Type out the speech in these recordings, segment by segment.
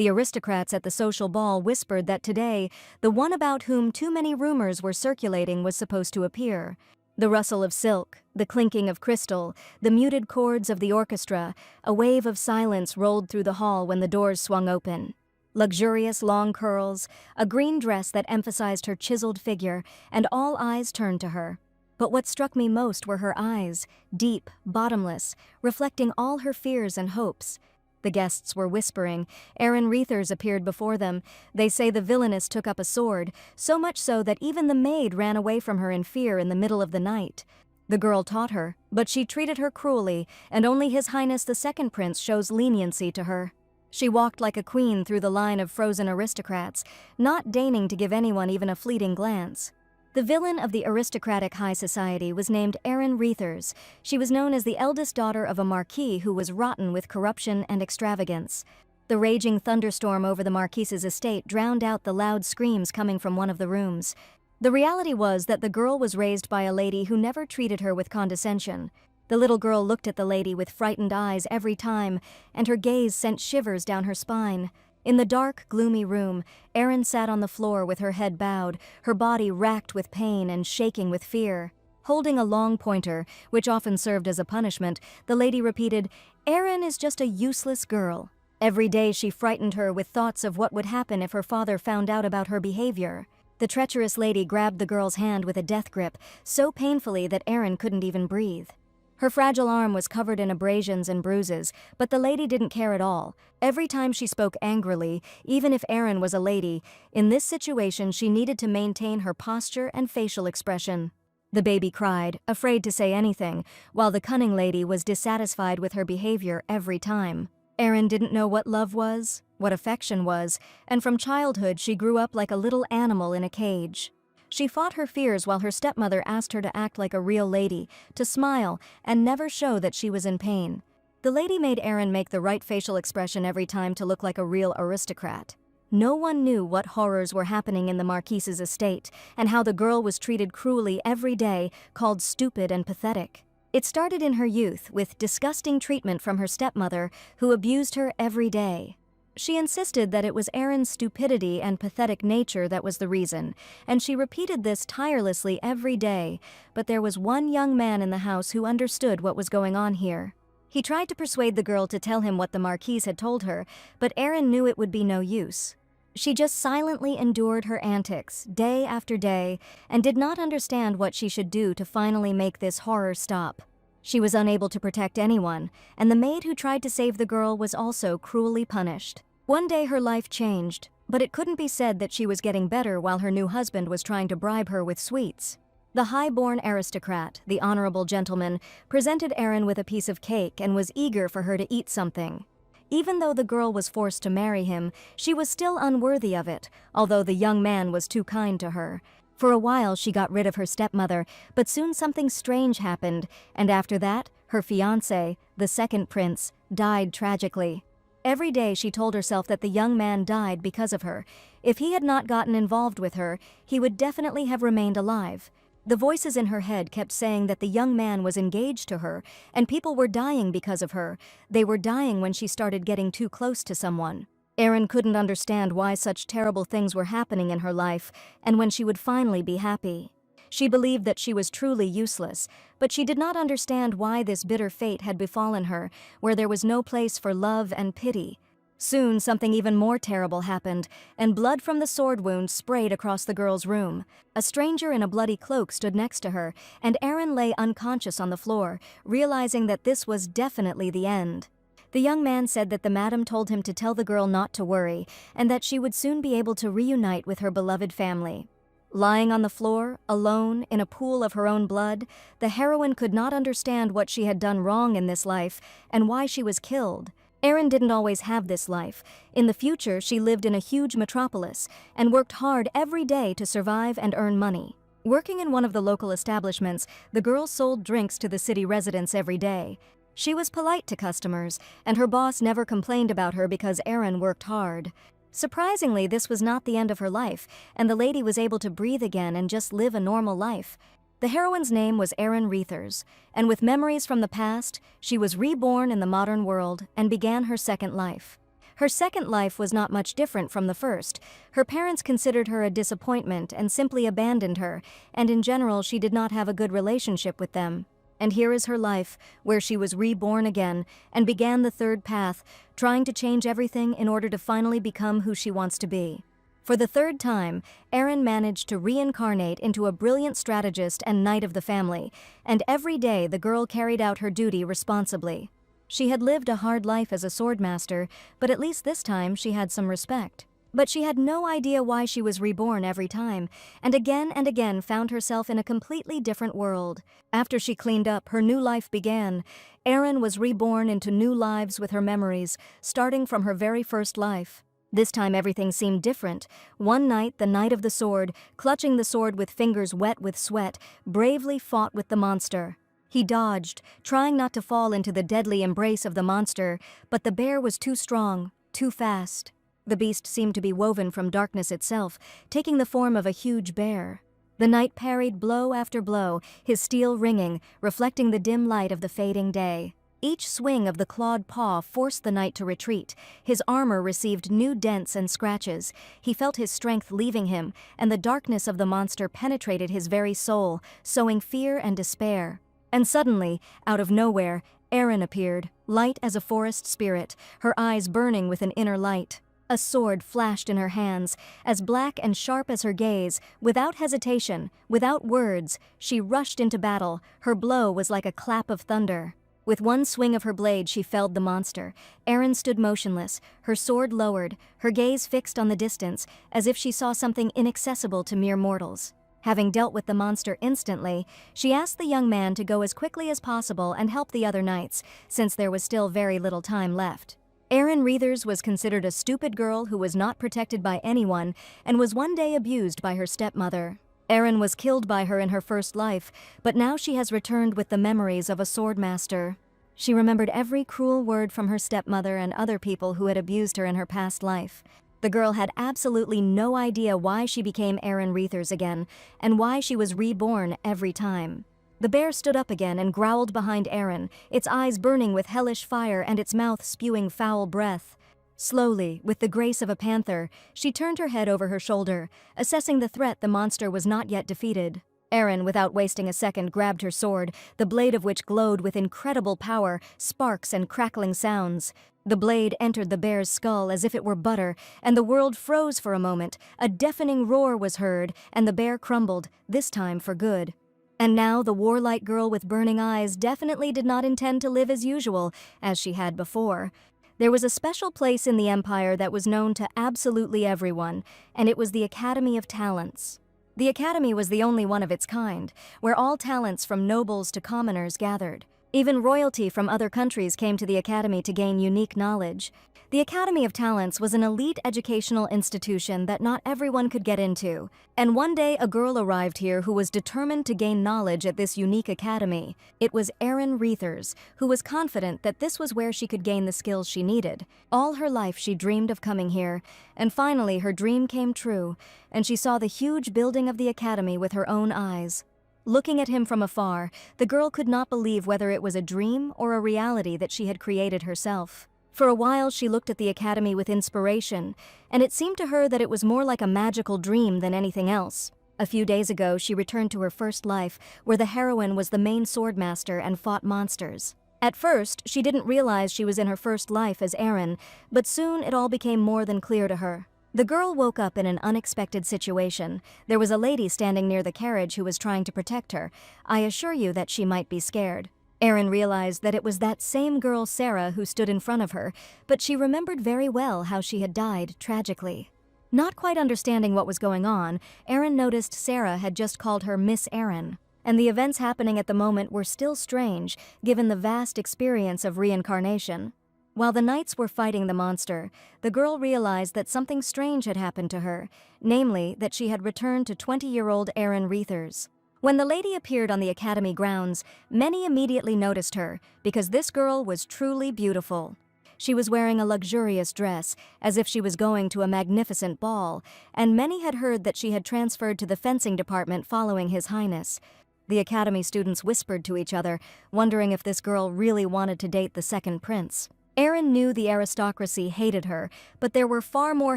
The aristocrats at the social ball whispered that today, the one about whom too many rumors were circulating was supposed to appear. The rustle of silk, the clinking of crystal, the muted chords of the orchestra, a wave of silence rolled through the hall when the doors swung open. Luxurious long curls, a green dress that emphasized her chiseled figure, and all eyes turned to her. But what struck me most were her eyes, deep, bottomless, reflecting all her fears and hopes. The guests were whispering. Aaron Reithers appeared before them. They say the villainess took up a sword, so much so that even the maid ran away from her in fear in the middle of the night. The girl taught her, but she treated her cruelly, and only His Highness the Second Prince shows leniency to her. She walked like a queen through the line of frozen aristocrats, not deigning to give anyone even a fleeting glance. The villain of the aristocratic high society was named Aaron Reithers. She was known as the eldest daughter of a marquis who was rotten with corruption and extravagance. The raging thunderstorm over the marquis's estate drowned out the loud screams coming from one of the rooms. The reality was that the girl was raised by a lady who never treated her with condescension. The little girl looked at the lady with frightened eyes every time, and her gaze sent shivers down her spine. In the dark, gloomy room, Erin sat on the floor with her head bowed, her body racked with pain and shaking with fear. Holding a long pointer, which often served as a punishment, the lady repeated, "Erin is just a useless girl." Every day she frightened her with thoughts of what would happen if her father found out about her behavior. The treacherous lady grabbed the girl's hand with a death grip, so painfully that Erin couldn't even breathe. Her fragile arm was covered in abrasions and bruises, but the lady didn't care at all. Every time she spoke angrily, even if Erin was a lady, in this situation she needed to maintain her posture and facial expression. The baby cried, afraid to say anything, while the cunning lady was dissatisfied with her behavior every time. Erin didn't know what love was, what affection was, and from childhood she grew up like a little animal in a cage. She fought her fears while her stepmother asked her to act like a real lady, to smile, and never show that she was in pain. The lady made Erin make the right facial expression every time to look like a real aristocrat. No one knew what horrors were happening in the Marquise's estate, and how the girl was treated cruelly every day, called stupid and pathetic. It started in her youth, with disgusting treatment from her stepmother, who abused her every day. She insisted that it was Erin's stupidity and pathetic nature that was the reason, and she repeated this tirelessly every day, but there was one young man in the house who understood what was going on here. He tried to persuade the girl to tell him what the Marquise had told her, but Erin knew it would be no use. She just silently endured her antics, day after day, and did not understand what she should do to finally make this horror stop. She was unable to protect anyone, and the maid who tried to save the girl was also cruelly punished. One day her life changed, but it couldn't be said that she was getting better while her new husband was trying to bribe her with sweets. The high-born aristocrat, the honorable gentleman, presented Erin with a piece of cake and was eager for her to eat something. Even though the girl was forced to marry him, she was still unworthy of it, although the young man was too kind to her. For a while she got rid of her stepmother, but soon something strange happened, and after that, her fiancé, the second prince, died tragically. Every day she told herself that the young man died because of her. If he had not gotten involved with her, he would definitely have remained alive. The voices in her head kept saying that the young man was engaged to her, and people were dying because of her. They were dying when she started getting too close to someone. Erin couldn't understand why such terrible things were happening in her life, and when she would finally be happy. She believed that she was truly useless, but she did not understand why this bitter fate had befallen her, where there was no place for love and pity. Soon something even more terrible happened, and blood from the sword wound sprayed across the girl's room. A stranger in a bloody cloak stood next to her, and Erin lay unconscious on the floor, realizing that this was definitely the end. The young man said that the madam told him to tell the girl not to worry, and that she would soon be able to reunite with her beloved family. Lying on the floor, alone, in a pool of her own blood, the heroine could not understand what she had done wrong in this life and why she was killed. Erin didn't always have this life. In the future, she lived in a huge metropolis and worked hard every day to survive and earn money. Working in one of the local establishments, the girl sold drinks to the city residents every day. She was polite to customers, and her boss never complained about her because Erin worked hard. Surprisingly, this was not the end of her life, and the lady was able to breathe again and just live a normal life. The heroine's name was Aaron Reithers, and with memories from the past, she was reborn in the modern world and began her second life. Her second life was not much different from the first. Her parents considered her a disappointment and simply abandoned her, and in general she did not have a good relationship with them. And here is her life, where she was reborn again and began the third path, trying to change everything in order to finally become who she wants to be. For the third time, Erin managed to reincarnate into a brilliant strategist and knight of the family, and every day the girl carried out her duty responsibly. She had lived a hard life as a swordmaster, but at least this time she had some respect. But she had no idea why she was reborn every time, and again found herself in a completely different world. After she cleaned up, her new life began. Erin was reborn into new lives with her memories, starting from her very first life. This time everything seemed different. One night, the Knight of the Sword, clutching the sword with fingers wet with sweat, bravely fought with the monster. He dodged, trying not to fall into the deadly embrace of the monster, but the bear was too strong, too fast. The beast seemed to be woven from darkness itself, taking the form of a huge bear. The knight parried blow after blow, his steel ringing, reflecting the dim light of the fading day. Each swing of the clawed paw forced the knight to retreat. His armor received new dents and scratches. He felt his strength leaving him, and the darkness of the monster penetrated his very soul, sowing fear and despair. And suddenly, out of nowhere, Erin appeared, light as a forest spirit, her eyes burning with an inner light. A sword flashed in her hands, as black and sharp as her gaze. Without hesitation, without words, she rushed into battle. Her blow was like a clap of thunder. With one swing of her blade she felled the monster. Erin stood motionless, her sword lowered, her gaze fixed on the distance, as if she saw something inaccessible to mere mortals. Having dealt with the monster instantly, she asked the young man to go as quickly as possible and help the other knights, since there was still very little time left. Erin Reathers was considered a stupid girl who was not protected by anyone and was one day abused by her stepmother. Erin was killed by her in her first life, but now she has returned with the memories of a swordmaster. She remembered every cruel word from her stepmother and other people who had abused her in her past life. The girl had absolutely no idea why she became Erin Reathers again, and why she was reborn every time. The bear stood up again and growled behind Erin, its eyes burning with hellish fire and its mouth spewing foul breath. Slowly, with the grace of a panther, she turned her head over her shoulder, assessing the threat the monster was not yet defeated. Erin, without wasting a second, grabbed her sword, the blade of which glowed with incredible power, sparks and crackling sounds. The blade entered the bear's skull as if it were butter, and the world froze for a moment. A deafening roar was heard, and the bear crumbled, this time for good. And now the warlike girl with burning eyes definitely did not intend to live as usual, as she had before. There was a special place in the Empire that was known to absolutely everyone, and it was the Academy of Talents. The Academy was the only one of its kind, where all talents from nobles to commoners gathered. Even royalty from other countries came to the Academy to gain unique knowledge. The Academy of Talents was an elite educational institution that not everyone could get into, and one day a girl arrived here who was determined to gain knowledge at this unique academy. It was Erin Reathers, who was confident that this was where she could gain the skills she needed. All her life she dreamed of coming here, and finally her dream came true, and she saw the huge building of the academy with her own eyes. Looking at him from afar, the girl could not believe whether it was a dream or a reality that she had created herself. For a while she looked at the academy with inspiration, and it seemed to her that it was more like a magical dream than anything else. A few days ago she returned to her first life, where the heroine was the main swordmaster and fought monsters. At first, she didn't realize she was in her first life as Erin, but soon it all became more than clear to her. The girl woke up in an unexpected situation. There was a lady standing near the carriage who was trying to protect her. I assure you that she might be scared. Erin realized that it was that same girl Sarah who stood in front of her, but she remembered very well how she had died tragically. Not quite understanding what was going on, Erin noticed Sarah had just called her Miss Erin, and the events happening at the moment were still strange, given the vast experience of reincarnation. While the knights were fighting the monster, the girl realized that something strange had happened to her, namely that she had returned to 20-year-old Erin Reathers. When the lady appeared on the academy grounds, many immediately noticed her, because this girl was truly beautiful. She was wearing a luxurious dress, as if she was going to a magnificent ball, and many had heard that she had transferred to the fencing department following His Highness. The academy students whispered to each other, wondering if this girl really wanted to date the second prince. Erin knew the aristocracy hated her, but there were far more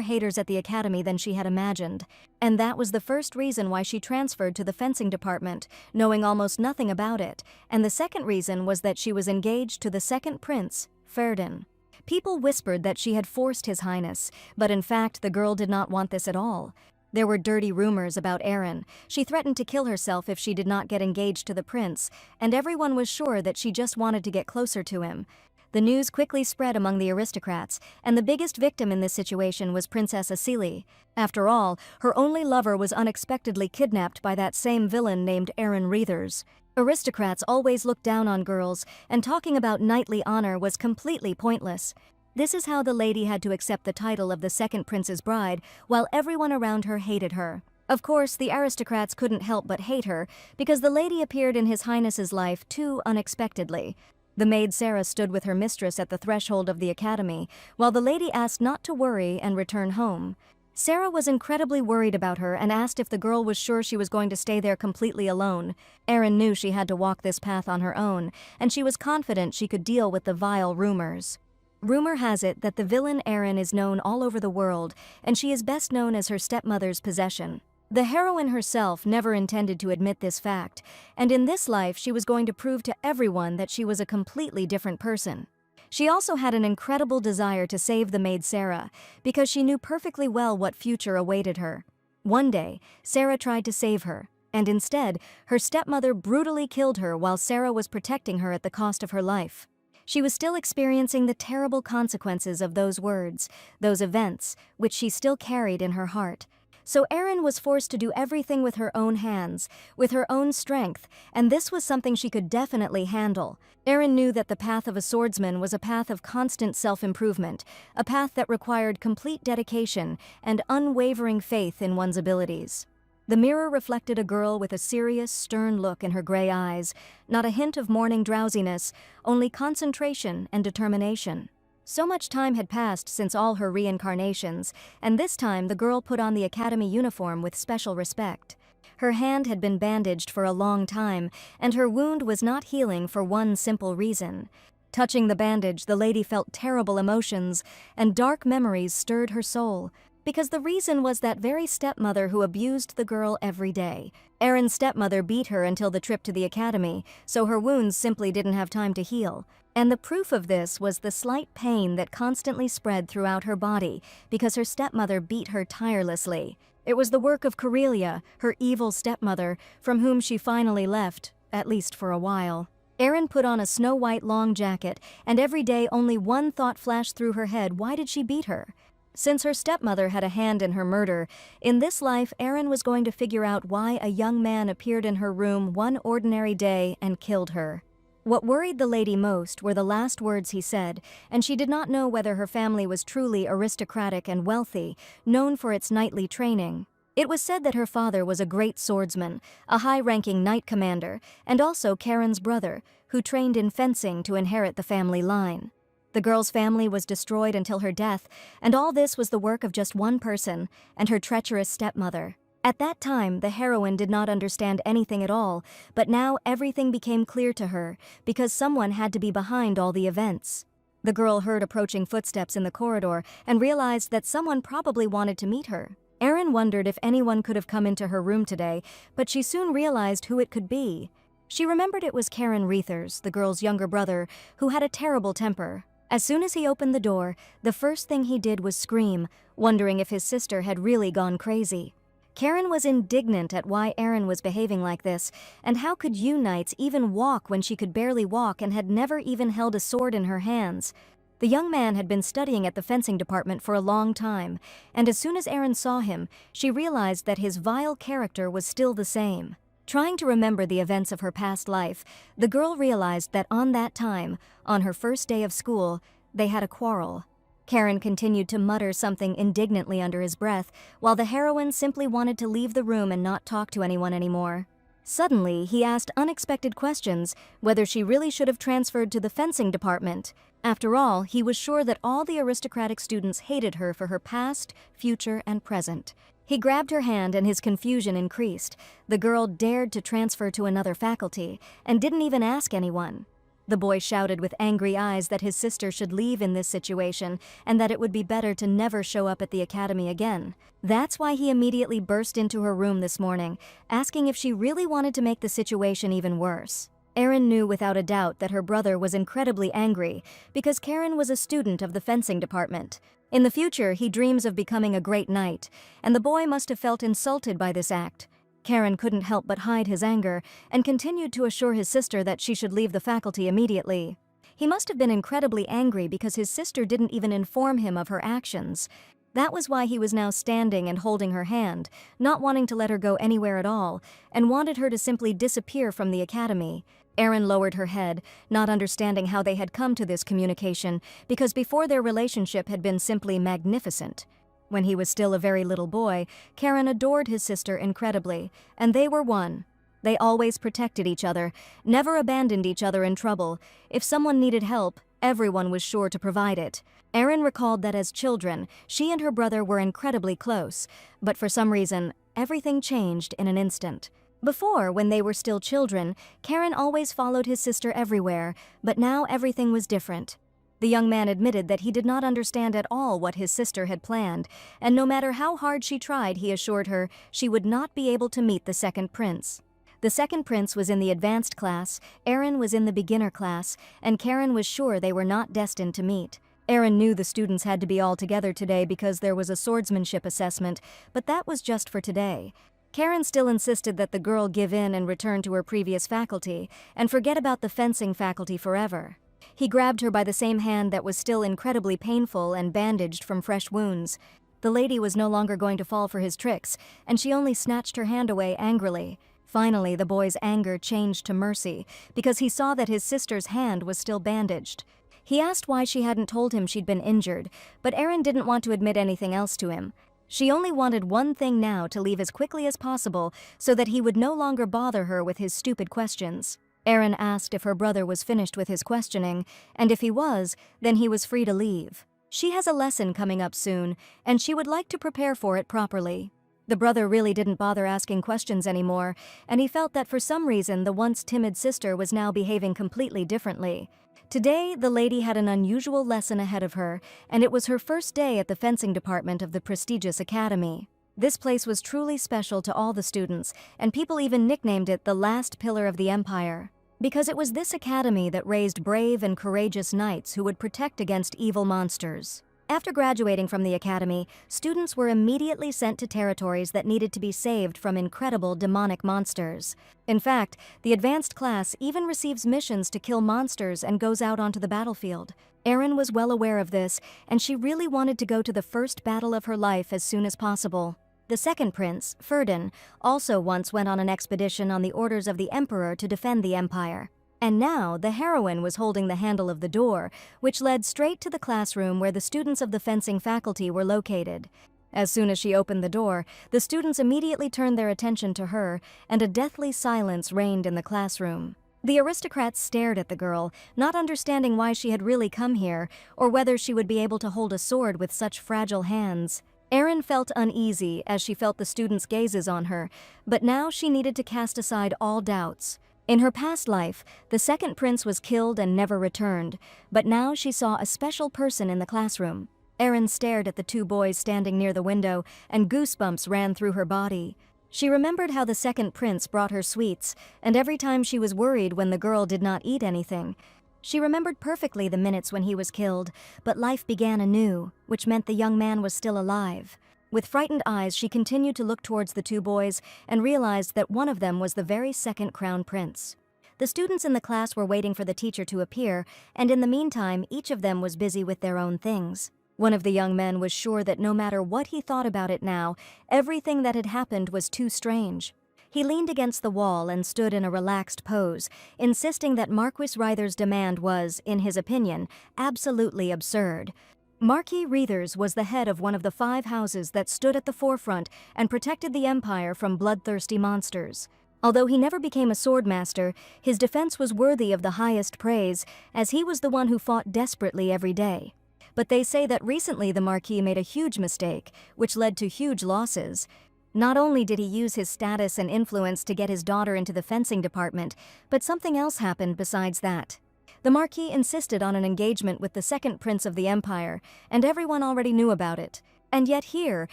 haters at the academy than she had imagined. And that was the first reason why she transferred to the fencing department, knowing almost nothing about it. And the second reason was that she was engaged to the second prince, Ferdin. People whispered that she had forced His Highness, but in fact the girl did not want this at all. There were dirty rumors about Erin. She threatened to kill herself if she did not get engaged to the prince, and everyone was sure that she just wanted to get closer to him. The news quickly spread among the aristocrats, and the biggest victim in this situation was Princess Asili. After all, her only lover was unexpectedly kidnapped by that same villain named Aaron Reithers. Aristocrats always looked down on girls, and talking about knightly honor was completely pointless. This is how the lady had to accept the title of the second prince's bride, while everyone around her hated her. Of course, the aristocrats couldn't help but hate her, because the lady appeared in His Highness's life too unexpectedly. The maid Sarah stood with her mistress at the threshold of the academy, while the lady asked not to worry and return home. Sarah was incredibly worried about her and asked if the girl was sure she was going to stay there completely alone. Erin knew she had to walk this path on her own, and she was confident she could deal with the vile rumors. Rumor has it that the villain Erin is known all over the world, and she is best known as her stepmother's possession. The heroine herself never intended to admit this fact, and in this life she was going to prove to everyone that she was a completely different person. She also had an incredible desire to save the maid Sarah, because she knew perfectly well what future awaited her. One day, Sarah tried to save her, and instead, her stepmother brutally killed her while Sarah was protecting her at the cost of her life. She was still experiencing the terrible consequences of those words, those events, which she still carried in her heart. So Erin was forced to do everything with her own hands, with her own strength, and this was something she could definitely handle. Erin knew that the path of a swordsman was a path of constant self-improvement, a path that required complete dedication and unwavering faith in one's abilities. The mirror reflected a girl with a serious, stern look in her gray eyes, not a hint of morning drowsiness, only concentration and determination. So much time had passed since all her reincarnations, and this time the girl put on the academy uniform with special respect. Her hand had been bandaged for a long time, and her wound was not healing for one simple reason. Touching the bandage, the lady felt terrible emotions, and dark memories stirred her soul, because the reason was that very stepmother who abused the girl every day. Erin's stepmother beat her until the trip to the academy, so her wounds simply didn't have time to heal. And the proof of this was the slight pain that constantly spread throughout her body because her stepmother beat her tirelessly. It was the work of Corellia, her evil stepmother, from whom she finally left, at least for a while. Erin put on a snow-white long jacket, and every day only one thought flashed through her head: why did she beat her? Since her stepmother had a hand in her murder, in this life Erin was going to figure out why a young man appeared in her room one ordinary day and killed her. What worried the lady most were the last words he said, and she did not know whether her family was truly aristocratic and wealthy, known for its knightly training. It was said that her father was a great swordsman, a high-ranking knight commander, and also Karen's brother, who trained in fencing to inherit the family line. The girl's family was destroyed until her death, and all this was the work of just one person, and her treacherous stepmother. At that time, the heroine did not understand anything at all, but now everything became clear to her, because someone had to be behind all the events. The girl heard approaching footsteps in the corridor and realized that someone probably wanted to meet her. Erin wondered if anyone could have come into her room today, but she soon realized who it could be. She remembered it was Karen Reithers, the girl's younger brother, who had a terrible temper. As soon as he opened the door, the first thing he did was scream, wondering if his sister had really gone crazy. Karen was indignant at why Erin was behaving like this, and how could you knights even walk when she could barely walk and had never even held a sword in her hands? The young man had been studying at the fencing department for a long time, and as soon as Erin saw him, she realized that his vile character was still the same. Trying to remember the events of her past life, the girl realized that on that time, on her first day of school, they had a quarrel. Karen continued to mutter something indignantly under his breath, while the heroine simply wanted to leave the room and not talk to anyone anymore. Suddenly, he asked unexpected questions, whether she really should have transferred to the fencing department. After all, he was sure that all the aristocratic students hated her for her past, future, and present. He grabbed her hand and his confusion increased. The girl dared to transfer to another faculty, and didn't even ask anyone. The boy shouted with angry eyes that his sister should leave in this situation and that it would be better to never show up at the academy again. That's why he immediately burst into her room this morning, asking if she really wanted to make the situation even worse. Erin knew without a doubt that her brother was incredibly angry because Karen was a student of the fencing department. In the future, he dreams of becoming a great knight, and the boy must have felt insulted by this act. Karen couldn't help but hide his anger and continued to assure his sister that she should leave the faculty immediately. He must have been incredibly angry because his sister didn't even inform him of her actions. That was why he was now standing and holding her hand, not wanting to let her go anywhere at all, and wanted her to simply disappear from the academy. Erin lowered her head, not understanding how they had come to this communication, because before their relationship had been simply magnificent. When he was still a very little boy, Karen adored his sister incredibly, and they were one. They always protected each other, never abandoned each other in trouble. If someone needed help, everyone was sure to provide it. Erin recalled that as children, she and her brother were incredibly close, but for some reason, everything changed in an instant. Before, when they were still children, Karen always followed his sister everywhere, but now everything was different. The young man admitted that he did not understand at all what his sister had planned, and no matter how hard she tried, he assured her she would not be able to meet the second prince. The second prince was in the advanced class, Erin was in the beginner class, and Karen was sure they were not destined to meet. Erin knew the students had to be all together today because there was a swordsmanship assessment, but that was just for today. Karen still insisted that the girl give in and return to her previous faculty, and forget about the fencing faculty forever. He grabbed her by the same hand that was still incredibly painful and bandaged from fresh wounds. The lady was no longer going to fall for his tricks, and she only snatched her hand away angrily. Finally, the boy's anger changed to mercy, because he saw that his sister's hand was still bandaged. He asked why she hadn't told him she'd been injured, but Erin didn't want to admit anything else to him. She only wanted one thing now: to leave as quickly as possible so that he would no longer bother her with his stupid questions. Erin asked if her brother was finished with his questioning, and if he was, then he was free to leave. She has a lesson coming up soon, and she would like to prepare for it properly. The brother really didn't bother asking questions anymore, and he felt that for some reason the once timid sister was now behaving completely differently. Today, the lady had an unusual lesson ahead of her, and it was her first day at the fencing department of the prestigious academy. This place was truly special to all the students, and people even nicknamed it the last pillar of the empire, because it was this academy that raised brave and courageous knights who would protect against evil monsters. After graduating from the academy, students were immediately sent to territories that needed to be saved from incredible demonic monsters. In fact, the advanced class even receives missions to kill monsters and goes out onto the battlefield. Erin was well aware of this, and she really wanted to go to the first battle of her life as soon as possible. The second prince, Ferdin, also once went on an expedition on the orders of the emperor to defend the empire. And now the heroine was holding the handle of the door, which led straight to the classroom where the students of the fencing faculty were located. As soon as she opened the door, the students immediately turned their attention to her, and a deathly silence reigned in the classroom. The aristocrats stared at the girl, not understanding why she had really come here, or whether she would be able to hold a sword with such fragile hands. Erin felt uneasy as she felt the students' gazes on her, but now she needed to cast aside all doubts. In her past life, the second prince was killed and never returned, but now she saw a special person in the classroom. Erin stared at the two boys standing near the window, and goosebumps ran through her body. She remembered how the second prince brought her sweets, and every time she was worried when the girl did not eat anything. She remembered perfectly the minutes when he was killed, but life began anew, which meant the young man was still alive. With frightened eyes, she continued to look towards the two boys and realized that one of them was the very second crown prince. The students in the class were waiting for the teacher to appear, and in the meantime, each of them was busy with their own things. One of the young men was sure that no matter what he thought about it now, everything that had happened was too strange. He leaned against the wall and stood in a relaxed pose, insisting that Marquis Ryther's demand was, in his opinion, absolutely absurd. Marquis Rythers was the head of one of the 5 houses that stood at the forefront and protected the empire from bloodthirsty monsters. Although he never became a swordmaster, his defense was worthy of the highest praise, as he was the one who fought desperately every day. But they say that recently the Marquis made a huge mistake, which led to huge losses. Not only did he use his status and influence to get his daughter into the fencing department, but something else happened besides that. The Marquis insisted on an engagement with the second prince of the empire, and everyone already knew about it. And yet here,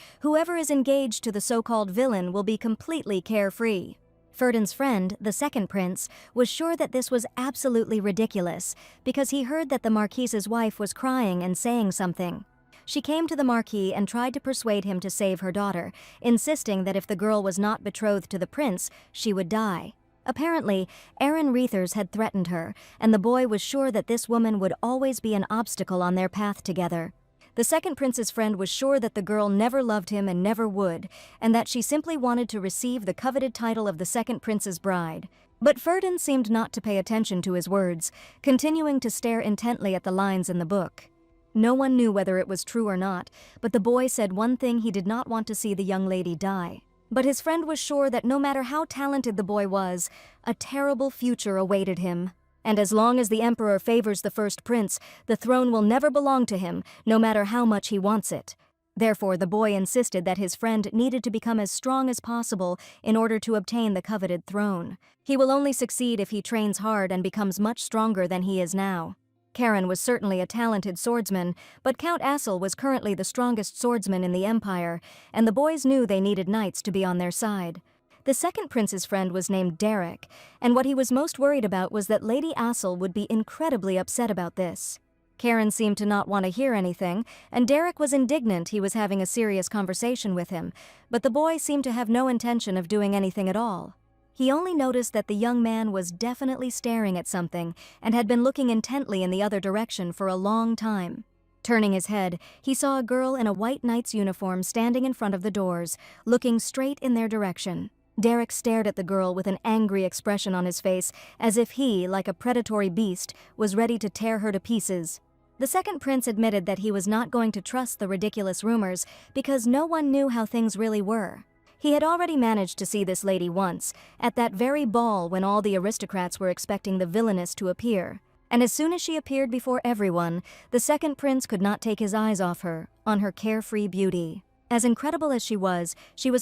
whoever is engaged to the so-called villain will be completely carefree. Ferdinand's friend, the second prince, was sure that this was absolutely ridiculous, because he heard that the Marquis's wife was crying and saying something. She came to the Marquis and tried to persuade him to save her daughter, insisting that if the girl was not betrothed to the prince, she would die. Apparently, Aaron Reithers had threatened her, and the boy was sure that this woman would always be an obstacle on their path together. The second prince's friend was sure that the girl never loved him and never would, and that she simply wanted to receive the coveted title of the second prince's bride. But Ferdinand seemed not to pay attention to his words, continuing to stare intently at the lines in the book. No one knew whether it was true or not, but the boy said one thing: he did not want to see the young lady die. But his friend was sure that no matter how talented the boy was, a terrible future awaited him. And as long as the emperor favors the first prince, the throne will never belong to him, no matter how much he wants it. Therefore, the boy insisted that his friend needed to become as strong as possible in order to obtain the coveted throne. He will only succeed if he trains hard and becomes much stronger than he is now. Karen was certainly a talented swordsman, but Count Assel was currently the strongest swordsman in the empire, and the boys knew they needed knights to be on their side. The second prince's friend was named Derek, and what he was most worried about was that Lady Assel would be incredibly upset about this. Karen seemed to not want to hear anything, and Derek was indignant he was having a serious conversation with him, but the boy seemed to have no intention of doing anything at all. He only noticed that the young man was definitely staring at something and had been looking intently in the other direction for a long time. Turning his head, he saw a girl in a white knight's uniform standing in front of the doors, looking straight in their direction. Derek stared at the girl with an angry expression on his face, as if he, like a predatory beast, was ready to tear her to pieces. The second prince admitted that he was not going to trust the ridiculous rumors because no one knew how things really were. He had already managed to see this lady once, at that very ball when all the aristocrats were expecting the villainess to appear. And as soon as she appeared before everyone, the second prince could not take his eyes off her, on her carefree beauty. As incredible as she was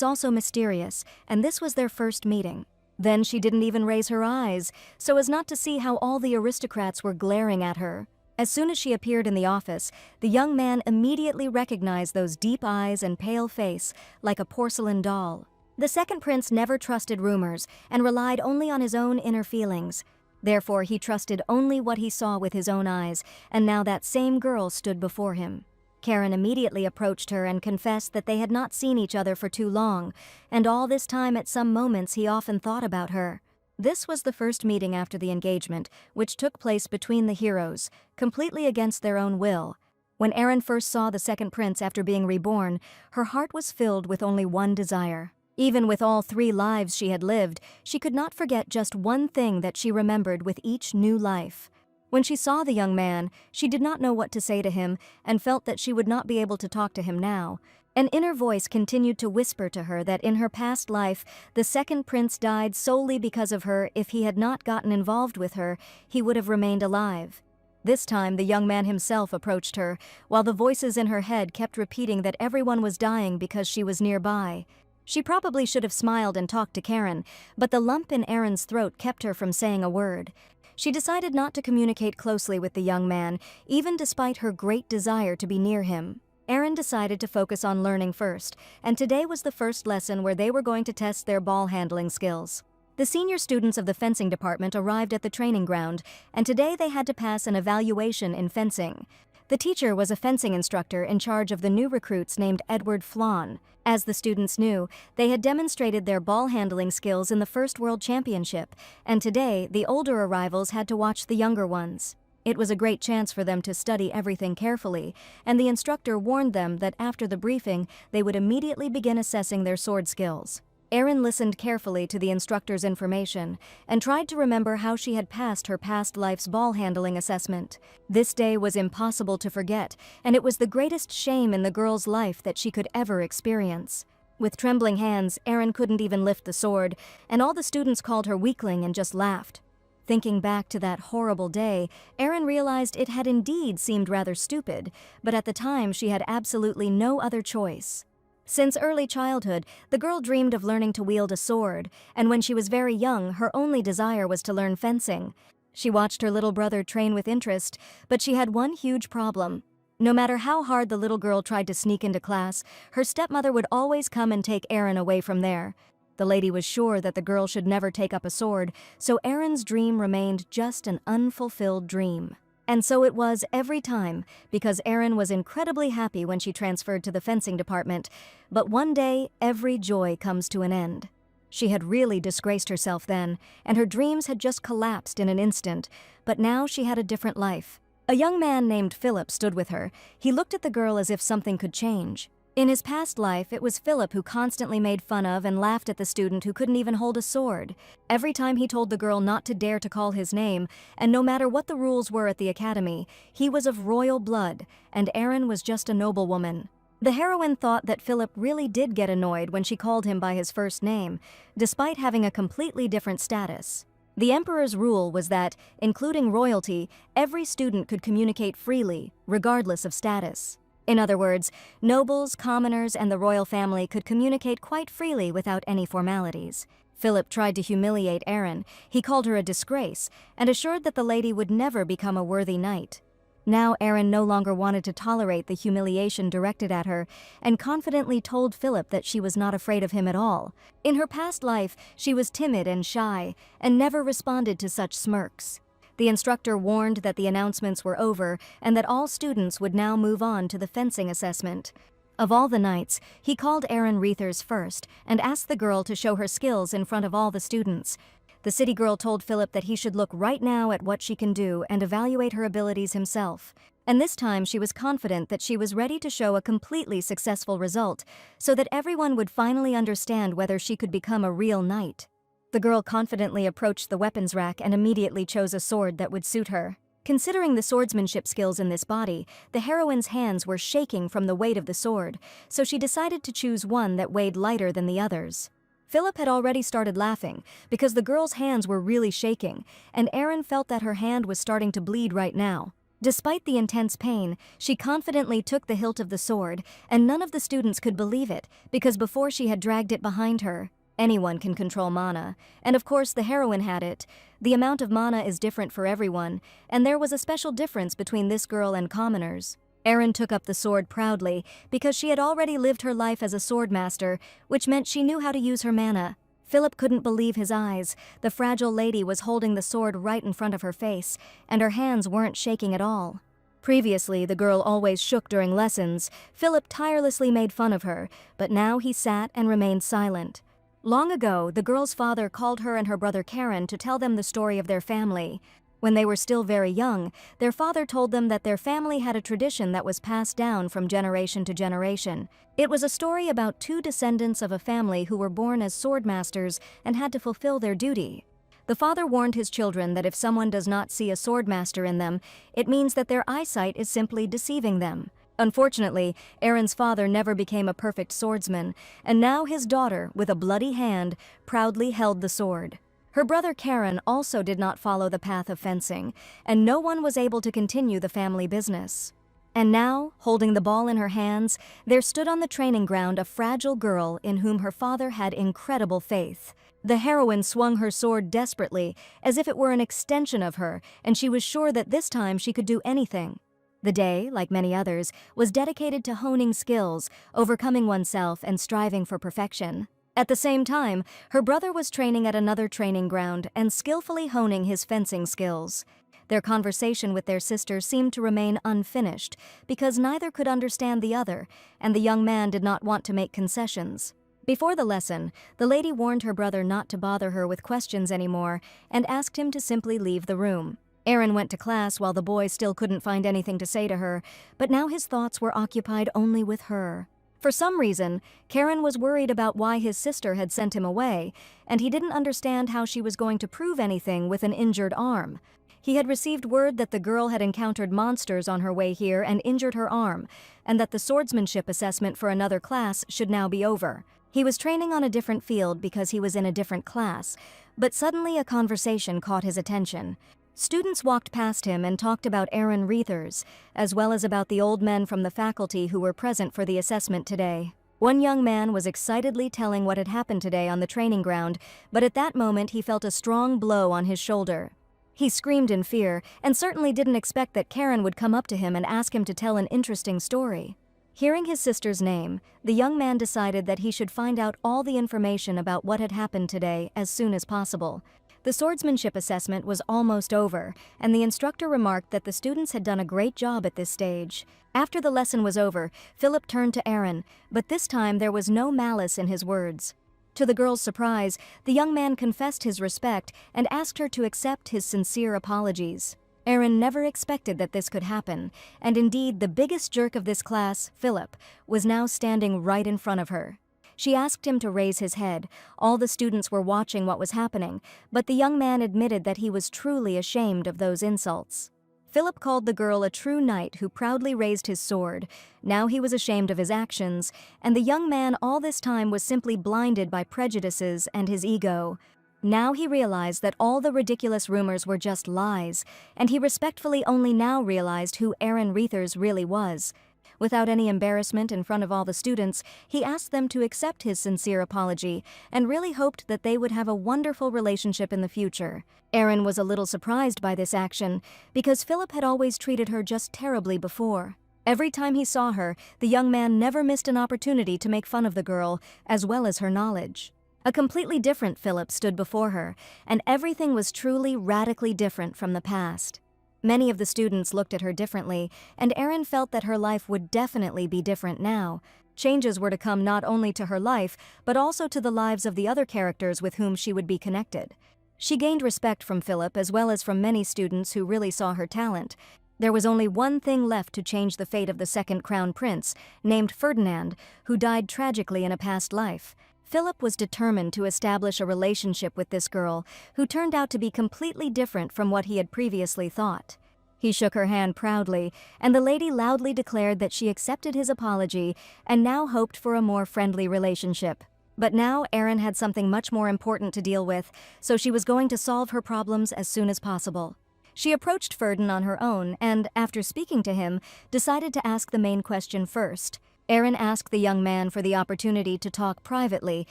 also mysterious, and this was their first meeting. Then she didn't even raise her eyes, so as not to see how all the aristocrats were glaring at her. As soon as she appeared in the office, the young man immediately recognized those deep eyes and pale face, like a porcelain doll. The second prince never trusted rumors and relied only on his own inner feelings. Therefore, he trusted only what he saw with his own eyes, and now that same girl stood before him. Karen immediately approached her and confessed that they had not seen each other for too long, and all this time at some moments he often thought about her. This was the first meeting after the engagement, which took place between the heroes, completely against their own will. When Erin first saw the second prince after being reborn, her heart was filled with only one desire. Even with all 3 lives she had lived, she could not forget just one thing that she remembered with each new life. When she saw the young man, she did not know what to say to him and felt that she would not be able to talk to him now. An inner voice continued to whisper to her that in her past life, the second prince died solely because of her. If he had not gotten involved with her, he would have remained alive. This time, the young man himself approached her, while the voices in her head kept repeating that everyone was dying because she was nearby. She probably should have smiled and talked to Karen, but the lump in Erin's throat kept her from saying a word. She decided not to communicate closely with the young man, even despite her great desire to be near him. Erin decided to focus on learning first, and today was the first lesson where they were going to test their ball handling skills. The senior students of the fencing department arrived at the training ground, and today they had to pass an evaluation in fencing. The teacher was a fencing instructor in charge of the new recruits named Edward Flawn. As the students knew, they had demonstrated their ball handling skills in the first World Championship, and today the older arrivals had to watch the younger ones. It was a great chance for them to study everything carefully, and the instructor warned them that after the briefing, they would immediately begin assessing their sword skills. Erin listened carefully to the instructor's information and tried to remember how she had passed her past life's ball handling assessment. This day was impossible to forget, and it was the greatest shame in the girl's life that she could ever experience. With trembling hands, Erin couldn't even lift the sword, and all the students called her weakling and just laughed. Thinking back to that horrible day, Erin realized it had indeed seemed rather stupid, but at the time she had absolutely no other choice. Since early childhood, the girl dreamed of learning to wield a sword, and when she was very young, her only desire was to learn fencing. She watched her little brother train with interest, but she had one huge problem. No matter how hard the little girl tried to sneak into class, her stepmother would always come and take Aaron away from there. The lady was sure that the girl should never take up a sword, so Aaron's dream remained just an unfulfilled dream. And so it was every time, because Aaron was incredibly happy when she transferred to the fencing department. But one day, every joy comes to an end. She had really disgraced herself then, and her dreams had just collapsed in an instant, but now she had a different life. A young man named Philip stood with her. He looked at the girl as if something could change. In his past life, it was Philip who constantly made fun of and laughed at the student who couldn't even hold a sword. Every time he told the girl not to dare to call his name, and no matter what the rules were at the academy, he was of royal blood, and Erin was just a noblewoman. The heroine thought that Philip really did get annoyed when she called him by his first name, despite having a completely different status. The emperor's rule was that, including royalty, every student could communicate freely, regardless of status. In other words, nobles, commoners, and the royal family could communicate quite freely without any formalities. Philip tried to humiliate Erin. He called her a disgrace, and assured that the lady would never become a worthy knight. Now Erin no longer wanted to tolerate the humiliation directed at her, and confidently told Philip that she was not afraid of him at all. In her past life, she was timid and shy, and never responded to such smirks. The instructor warned that the announcements were over, and that all students would now move on to the fencing assessment. Of all the nights, he called Erin Reithers first, and asked the girl to show her skills in front of all the students. The city girl told Philip that he should look right now at what she can do and evaluate her abilities himself. And this time she was confident that she was ready to show a completely successful result, so that everyone would finally understand whether she could become a real knight. The girl confidently approached the weapons rack and immediately chose a sword that would suit her. Considering the swordsmanship skills in this body, the heroine's hands were shaking from the weight of the sword, so she decided to choose one that weighed lighter than the others. Philip had already started laughing, because the girl's hands were really shaking, and Erin felt that her hand was starting to bleed right now. Despite the intense pain, she confidently took the hilt of the sword, and none of the students could believe it, because before she had dragged it behind her. Anyone can control mana, and of course the heroine had it. The amount of mana is different for everyone, and there was a special difference between this girl and commoners. Erin took up the sword proudly, because she had already lived her life as a swordmaster, which meant she knew how to use her mana. Philip couldn't believe his eyes. The fragile lady was holding the sword right in front of her face, and her hands weren't shaking at all. Previously, the girl always shook during lessons. Philip tirelessly made fun of her, but now he sat and remained silent. Long ago, the girl's father called her and her brother Karen to tell them the story of their family. When they were still very young, their father told them that their family had a tradition that was passed down from generation to generation. It was a story about two descendants of a family who were born as swordmasters and had to fulfill their duty. The father warned his children that if someone does not see a swordmaster in them, it means that their eyesight is simply deceiving them. Unfortunately, Erin's father never became a perfect swordsman, and now his daughter, with a bloody hand, proudly held the sword. Her brother Karen also did not follow the path of fencing, and no one was able to continue the family business. And now, holding the ball in her hands, there stood on the training ground a fragile girl in whom her father had incredible faith. The heroine swung her sword desperately, as if it were an extension of her, and she was sure that this time she could do anything. The day, like many others, was dedicated to honing skills, overcoming oneself, and striving for perfection. At the same time, her brother was training at another training ground and skillfully honing his fencing skills. Their conversation with their sister seemed to remain unfinished because neither could understand the other, and the young man did not want to make concessions. Before the lesson, the lady warned her brother not to bother her with questions anymore and asked him to simply leave the room. Erin went to class while the boy still couldn't find anything to say to her, but now his thoughts were occupied only with her. For some reason, Karen was worried about why his sister had sent him away, and he didn't understand how she was going to prove anything with an injured arm. He had received word that the girl had encountered monsters on her way here and injured her arm, and that the swordsmanship assessment for another class should now be over. He was training on a different field because he was in a different class, but suddenly a conversation caught his attention. Students walked past him and talked about Erin Reithers, as well as about the old men from the faculty who were present for the assessment today. One young man was excitedly telling what had happened today on the training ground, but at that moment he felt a strong blow on his shoulder. He screamed in fear and certainly didn't expect that Karen would come up to him and ask him to tell an interesting story. Hearing his sister's name, the young man decided that he should find out all the information about what had happened today as soon as possible. The swordsmanship assessment was almost over, and the instructor remarked that the students had done a great job at this stage. After the lesson was over, Philip turned to Aaron, but this time there was no malice in his words. To the girl's surprise, the young man confessed his respect and asked her to accept his sincere apologies. Aaron never expected that this could happen, and indeed the biggest jerk of this class, Philip, was now standing right in front of her. She asked him to raise his head. All the students were watching what was happening, but the young man admitted that he was truly ashamed of those insults. Philip called the girl a true knight who proudly raised his sword. Now he was ashamed of his actions, and the young man all this time was simply blinded by prejudices and his ego. Now he realized that all the ridiculous rumors were just lies, and he respectfully only now realized who Aaron Reithers really was. Without any embarrassment in front of all the students, he asked them to accept his sincere apology and really hoped that they would have a wonderful relationship in the future. Aaron was a little surprised by this action because Philip had always treated her just terribly before. Every time he saw her, the young man never missed an opportunity to make fun of the girl, as well as her knowledge. A completely different Philip stood before her, and everything was truly radically different from the past. Many of the students looked at her differently, and Aaron felt that her life would definitely be different now. Changes were to come not only to her life, but also to the lives of the other characters with whom she would be connected. She gained respect from Philip as well as from many students who really saw her talent. There was only one thing left to change the fate of the second crown prince, named Ferdinand, who died tragically in a past life. Philip was determined to establish a relationship with this girl, who turned out to be completely different from what he had previously thought. He shook her hand proudly, and the lady loudly declared that she accepted his apology and now hoped for a more friendly relationship. But now Aaron had something much more important to deal with, so she was going to solve her problems as soon as possible. She approached Ferdinand on her own and, after speaking to him, decided to ask the main question first. Aaron asked the young man for the opportunity to talk privately,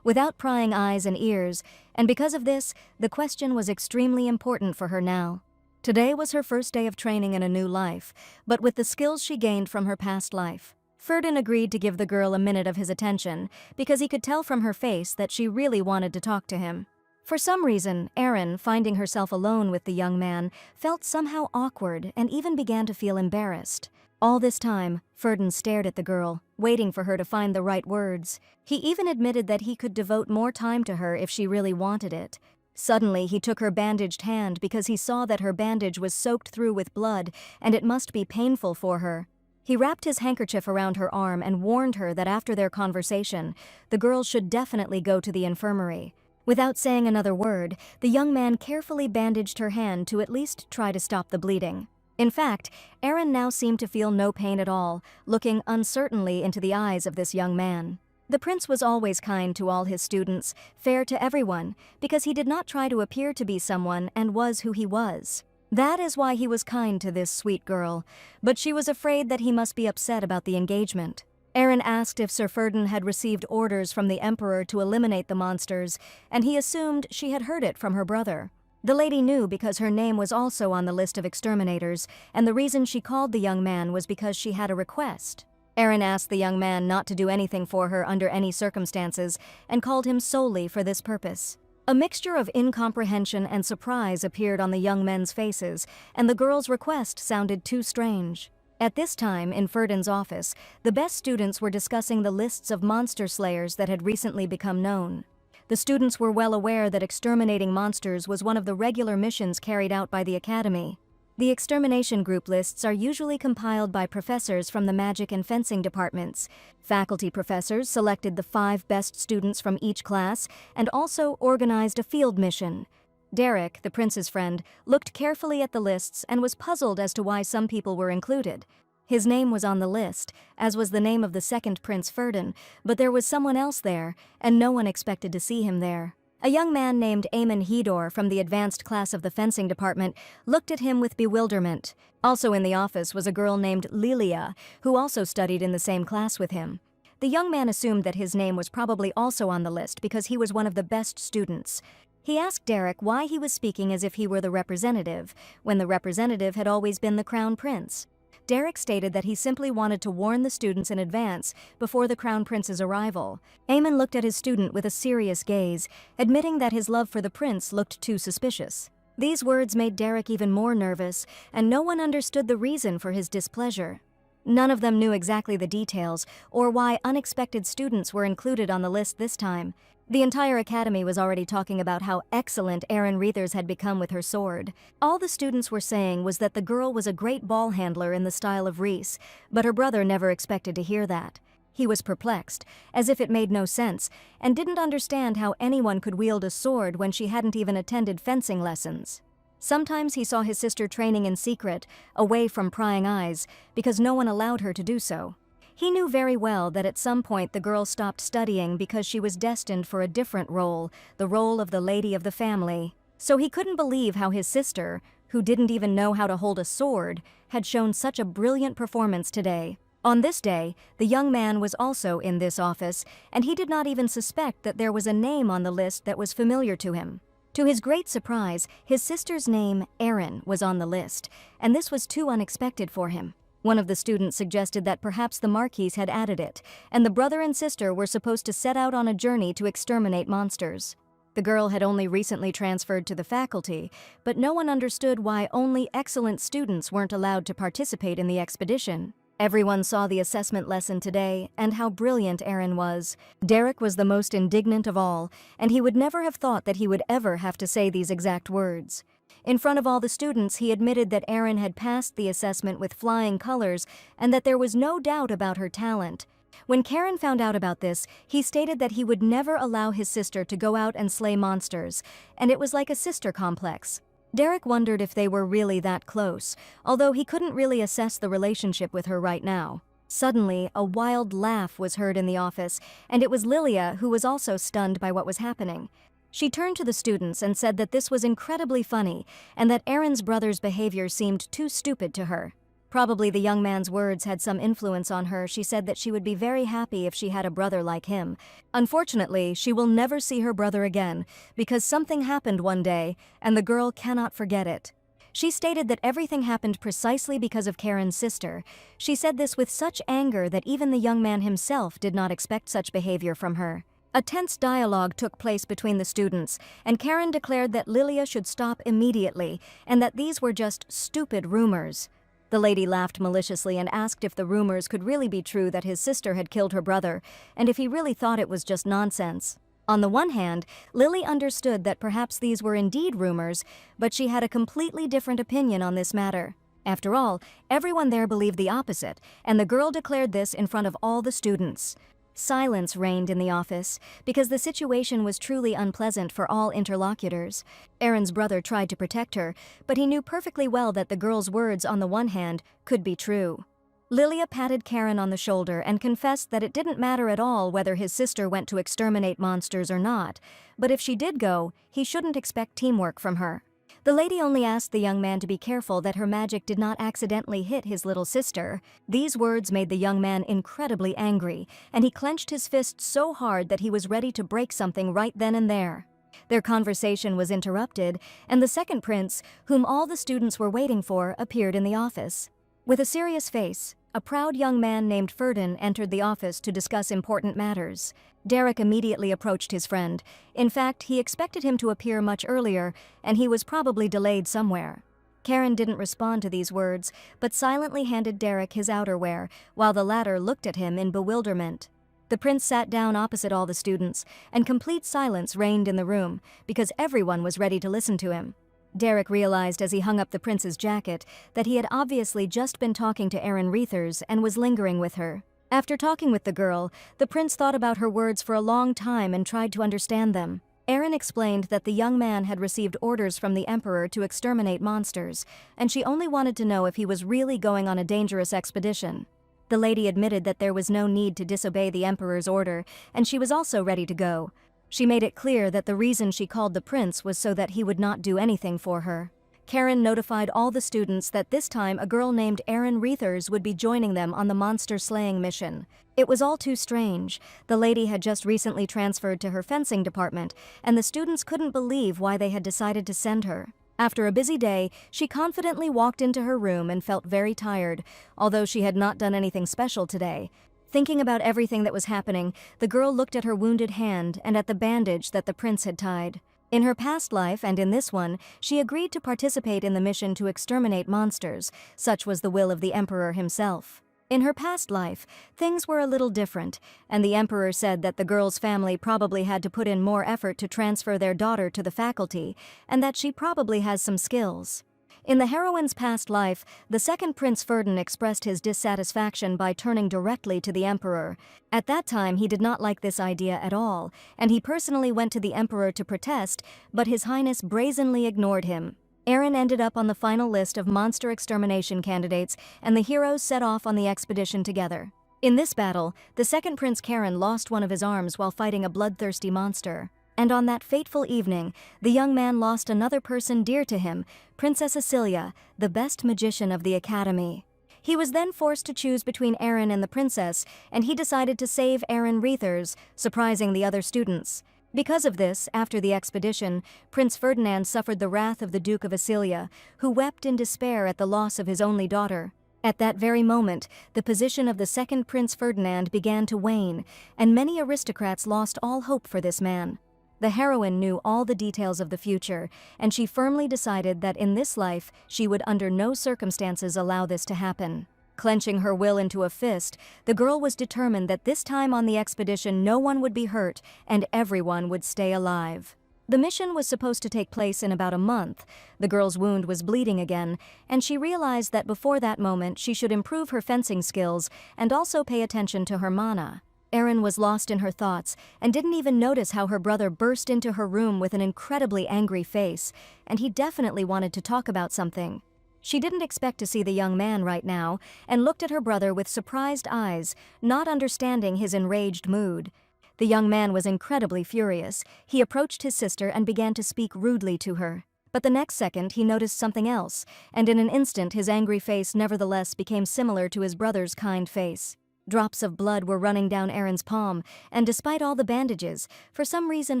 without prying eyes and ears, and because of this, the question was extremely important for her now. Today was her first day of training in a new life, but with the skills she gained from her past life. Ferdinand agreed to give the girl a minute of his attention, because he could tell from her face that she really wanted to talk to him. For some reason, Aaron, finding herself alone with the young man, felt somehow awkward and even began to feel embarrassed. All this time, Ferdinand stared at the girl, waiting for her to find the right words. He even admitted that he could devote more time to her if she really wanted it. Suddenly, he took her bandaged hand because he saw that her bandage was soaked through with blood, and it must be painful for her. He wrapped his handkerchief around her arm and warned her that after their conversation, the girl should definitely go to the infirmary. Without saying another word, the young man carefully bandaged her hand to at least try to stop the bleeding. In fact, Aaron now seemed to feel no pain at all, looking uncertainly into the eyes of this young man. The prince was always kind to all his students, fair to everyone, because he did not try to appear to be someone and was who he was. That is why he was kind to this sweet girl, but she was afraid that he must be upset about the engagement. Aaron asked if Sir Ferdinand had received orders from the emperor to eliminate the monsters, and he assumed she had heard it from her brother. The lady knew because her name was also on the list of exterminators, and the reason she called the young man was because she had a request. Aaron asked the young man not to do anything for her under any circumstances, and called him solely for this purpose. A mixture of incomprehension and surprise appeared on the young men's faces, and the girl's request sounded too strange. At this time, in Ferdinand's office, the best students were discussing the lists of monster slayers that had recently become known. The students were well aware that exterminating monsters was one of the regular missions carried out by the Academy. The extermination group lists are usually compiled by professors from the magic and fencing departments. Faculty professors selected the 5 best students from each class and also organized a field mission. Derek, the prince's friend, looked carefully at the lists and was puzzled as to why some people were included. His name was on the list, as was the name of the second Prince Ferdinand, but there was someone else there, and no one expected to see him there. A young man named Eamon Hedor from the advanced class of the fencing department looked at him with bewilderment. Also in the office was a girl named Lilia, who also studied in the same class with him. The young man assumed that his name was probably also on the list because he was one of the best students. He asked Derek why he was speaking as if he were the representative, when the representative had always been the crown prince. Derek stated that he simply wanted to warn the students in advance before the crown prince's arrival. Eamon looked at his student with a serious gaze, admitting that his love for the prince looked too suspicious. These words made Derek even more nervous, and no one understood the reason for his displeasure. None of them knew exactly the details or why unexpected students were included on the list this time. The entire academy was already talking about how excellent Erin Reathers had become with her sword. All the students were saying was that the girl was a great ball handler in the style of Reese, but her brother never expected to hear that. He was perplexed, as if it made no sense, and didn't understand how anyone could wield a sword when she hadn't even attended fencing lessons. Sometimes he saw his sister training in secret, away from prying eyes, because no one allowed her to do so. He knew very well that at some point the girl stopped studying because she was destined for a different role, the role of the lady of the family. So he couldn't believe how his sister, who didn't even know how to hold a sword, had shown such a brilliant performance today. On this day, the young man was also in this office, and he did not even suspect that there was a name on the list that was familiar to him. To his great surprise, his sister's name, Erin, was on the list, and this was too unexpected for him. One of the students suggested that perhaps the Marquis had added it, and the brother and sister were supposed to set out on a journey to exterminate monsters. The girl had only recently transferred to the faculty, but no one understood why only excellent students weren't allowed to participate in the expedition. Everyone saw the assessment lesson today and how brilliant Erin was. Derek was the most indignant of all, and he would never have thought that he would ever have to say these exact words. In front of all the students, he admitted that Erin had passed the assessment with flying colors and that there was no doubt about her talent. When Karen found out about this, he stated that he would never allow his sister to go out and slay monsters, and it was like a sister complex. Derek wondered if they were really that close, although he couldn't really assess the relationship with her right now. Suddenly, a wild laugh was heard in the office, and it was Lilia who was also stunned by what was happening. She turned to the students and said that this was incredibly funny and that Erin's brother's behavior seemed too stupid to her. Probably the young man's words had some influence on her. She said that she would be very happy if she had a brother like him. Unfortunately, she will never see her brother again because something happened one day and the girl cannot forget it. She stated that everything happened precisely because of Karen's sister. She said this with such anger that even the young man himself did not expect such behavior from her. A tense dialogue took place between the students, and Karen declared that Lilia should stop immediately and that these were just stupid rumors. The lady laughed maliciously and asked if the rumors could really be true that his sister had killed her brother, and if he really thought it was just nonsense. On the one hand, Lily understood that perhaps these were indeed rumors, but she had a completely different opinion on this matter. After all, everyone there believed the opposite, and the girl declared this in front of all the students. Silence reigned in the office, because the situation was truly unpleasant for all interlocutors. Erin's brother tried to protect her, but he knew perfectly well that the girl's words, on the one hand, could be true. Lilia patted Karen on the shoulder and confessed that it didn't matter at all whether his sister went to exterminate monsters or not, but if she did go, he shouldn't expect teamwork from her. The lady only asked the young man to be careful that her magic did not accidentally hit his little sister. These words made the young man incredibly angry, and he clenched his fist so hard that he was ready to break something right then and there. Their conversation was interrupted, and the second prince, whom all the students were waiting for, appeared in the office. With a serious face, a proud young man named Ferdin entered the office to discuss important matters. Derek immediately approached his friend. In fact, he expected him to appear much earlier, and he was probably delayed somewhere. Karen didn't respond to these words, but silently handed Derek his outerwear, while the latter looked at him in bewilderment. The prince sat down opposite all the students, and complete silence reigned in the room, because everyone was ready to listen to him. Derek realized as he hung up the prince's jacket that he had obviously just been talking to Erin Reathers and was lingering with her. After talking with the girl, the prince thought about her words for a long time and tried to understand them. Erin explained that the young man had received orders from the emperor to exterminate monsters, and she only wanted to know if he was really going on a dangerous expedition. The lady admitted that there was no need to disobey the emperor's order, and she was also ready to go. She made it clear that the reason she called the prince was so that he would not do anything for her. Karen notified all the students that this time a girl named Erin Reethers would be joining them on the monster-slaying mission. It was all too strange. The lady had just recently transferred to her fencing department, and the students couldn't believe why they had decided to send her. After a busy day, she confidently walked into her room and felt very tired, although she had not done anything special today. Thinking about everything that was happening, the girl looked at her wounded hand and at the bandage that the prince had tied. In her past life and in this one, she agreed to participate in the mission to exterminate monsters. Such was the will of the emperor himself. In her past life, things were a little different, and the emperor said that the girl's family probably had to put in more effort to transfer their daughter to the faculty, and that she probably has some skills. In the heroine's past life, the second Prince Ferdinand expressed his dissatisfaction by turning directly to the emperor. At that time, he did not like this idea at all, and he personally went to the emperor to protest, but His Highness brazenly ignored him. Erin ended up on the final list of monster extermination candidates, and the heroes set off on the expedition together. In this battle, the second Prince Karen lost one of his arms while fighting a bloodthirsty monster. And on that fateful evening, the young man lost another person dear to him, Princess Cecilia, the best magician of the academy. He was then forced to choose between Erin and the princess, and he decided to save Erin Reethers, surprising the other students. Because of this, after the expedition, Prince Ferdinand suffered the wrath of the Duke of Acilia, who wept in despair at the loss of his only daughter. At that very moment, the position of the second Prince Ferdinand began to wane, and many aristocrats lost all hope for this man. The heroine knew all the details of the future, and she firmly decided that in this life she would under no circumstances allow this to happen. Clenching her will into a fist, the girl was determined that this time on the expedition no one would be hurt and everyone would stay alive. The mission was supposed to take place in about a month. The girl's wound was bleeding again, and she realized that before that moment she should improve her fencing skills and also pay attention to her mana. Erin was lost in her thoughts and didn't even notice how her brother burst into her room with an incredibly angry face, and he definitely wanted to talk about something. She didn't expect to see the young man right now and looked at her brother with surprised eyes, not understanding his enraged mood. The young man was incredibly furious. He approached his sister and began to speak rudely to her. But the next second he noticed something else, and in an instant his angry face nevertheless became similar to his brother's kind face. Drops of blood were running down Erin's palm, and despite all the bandages, for some reason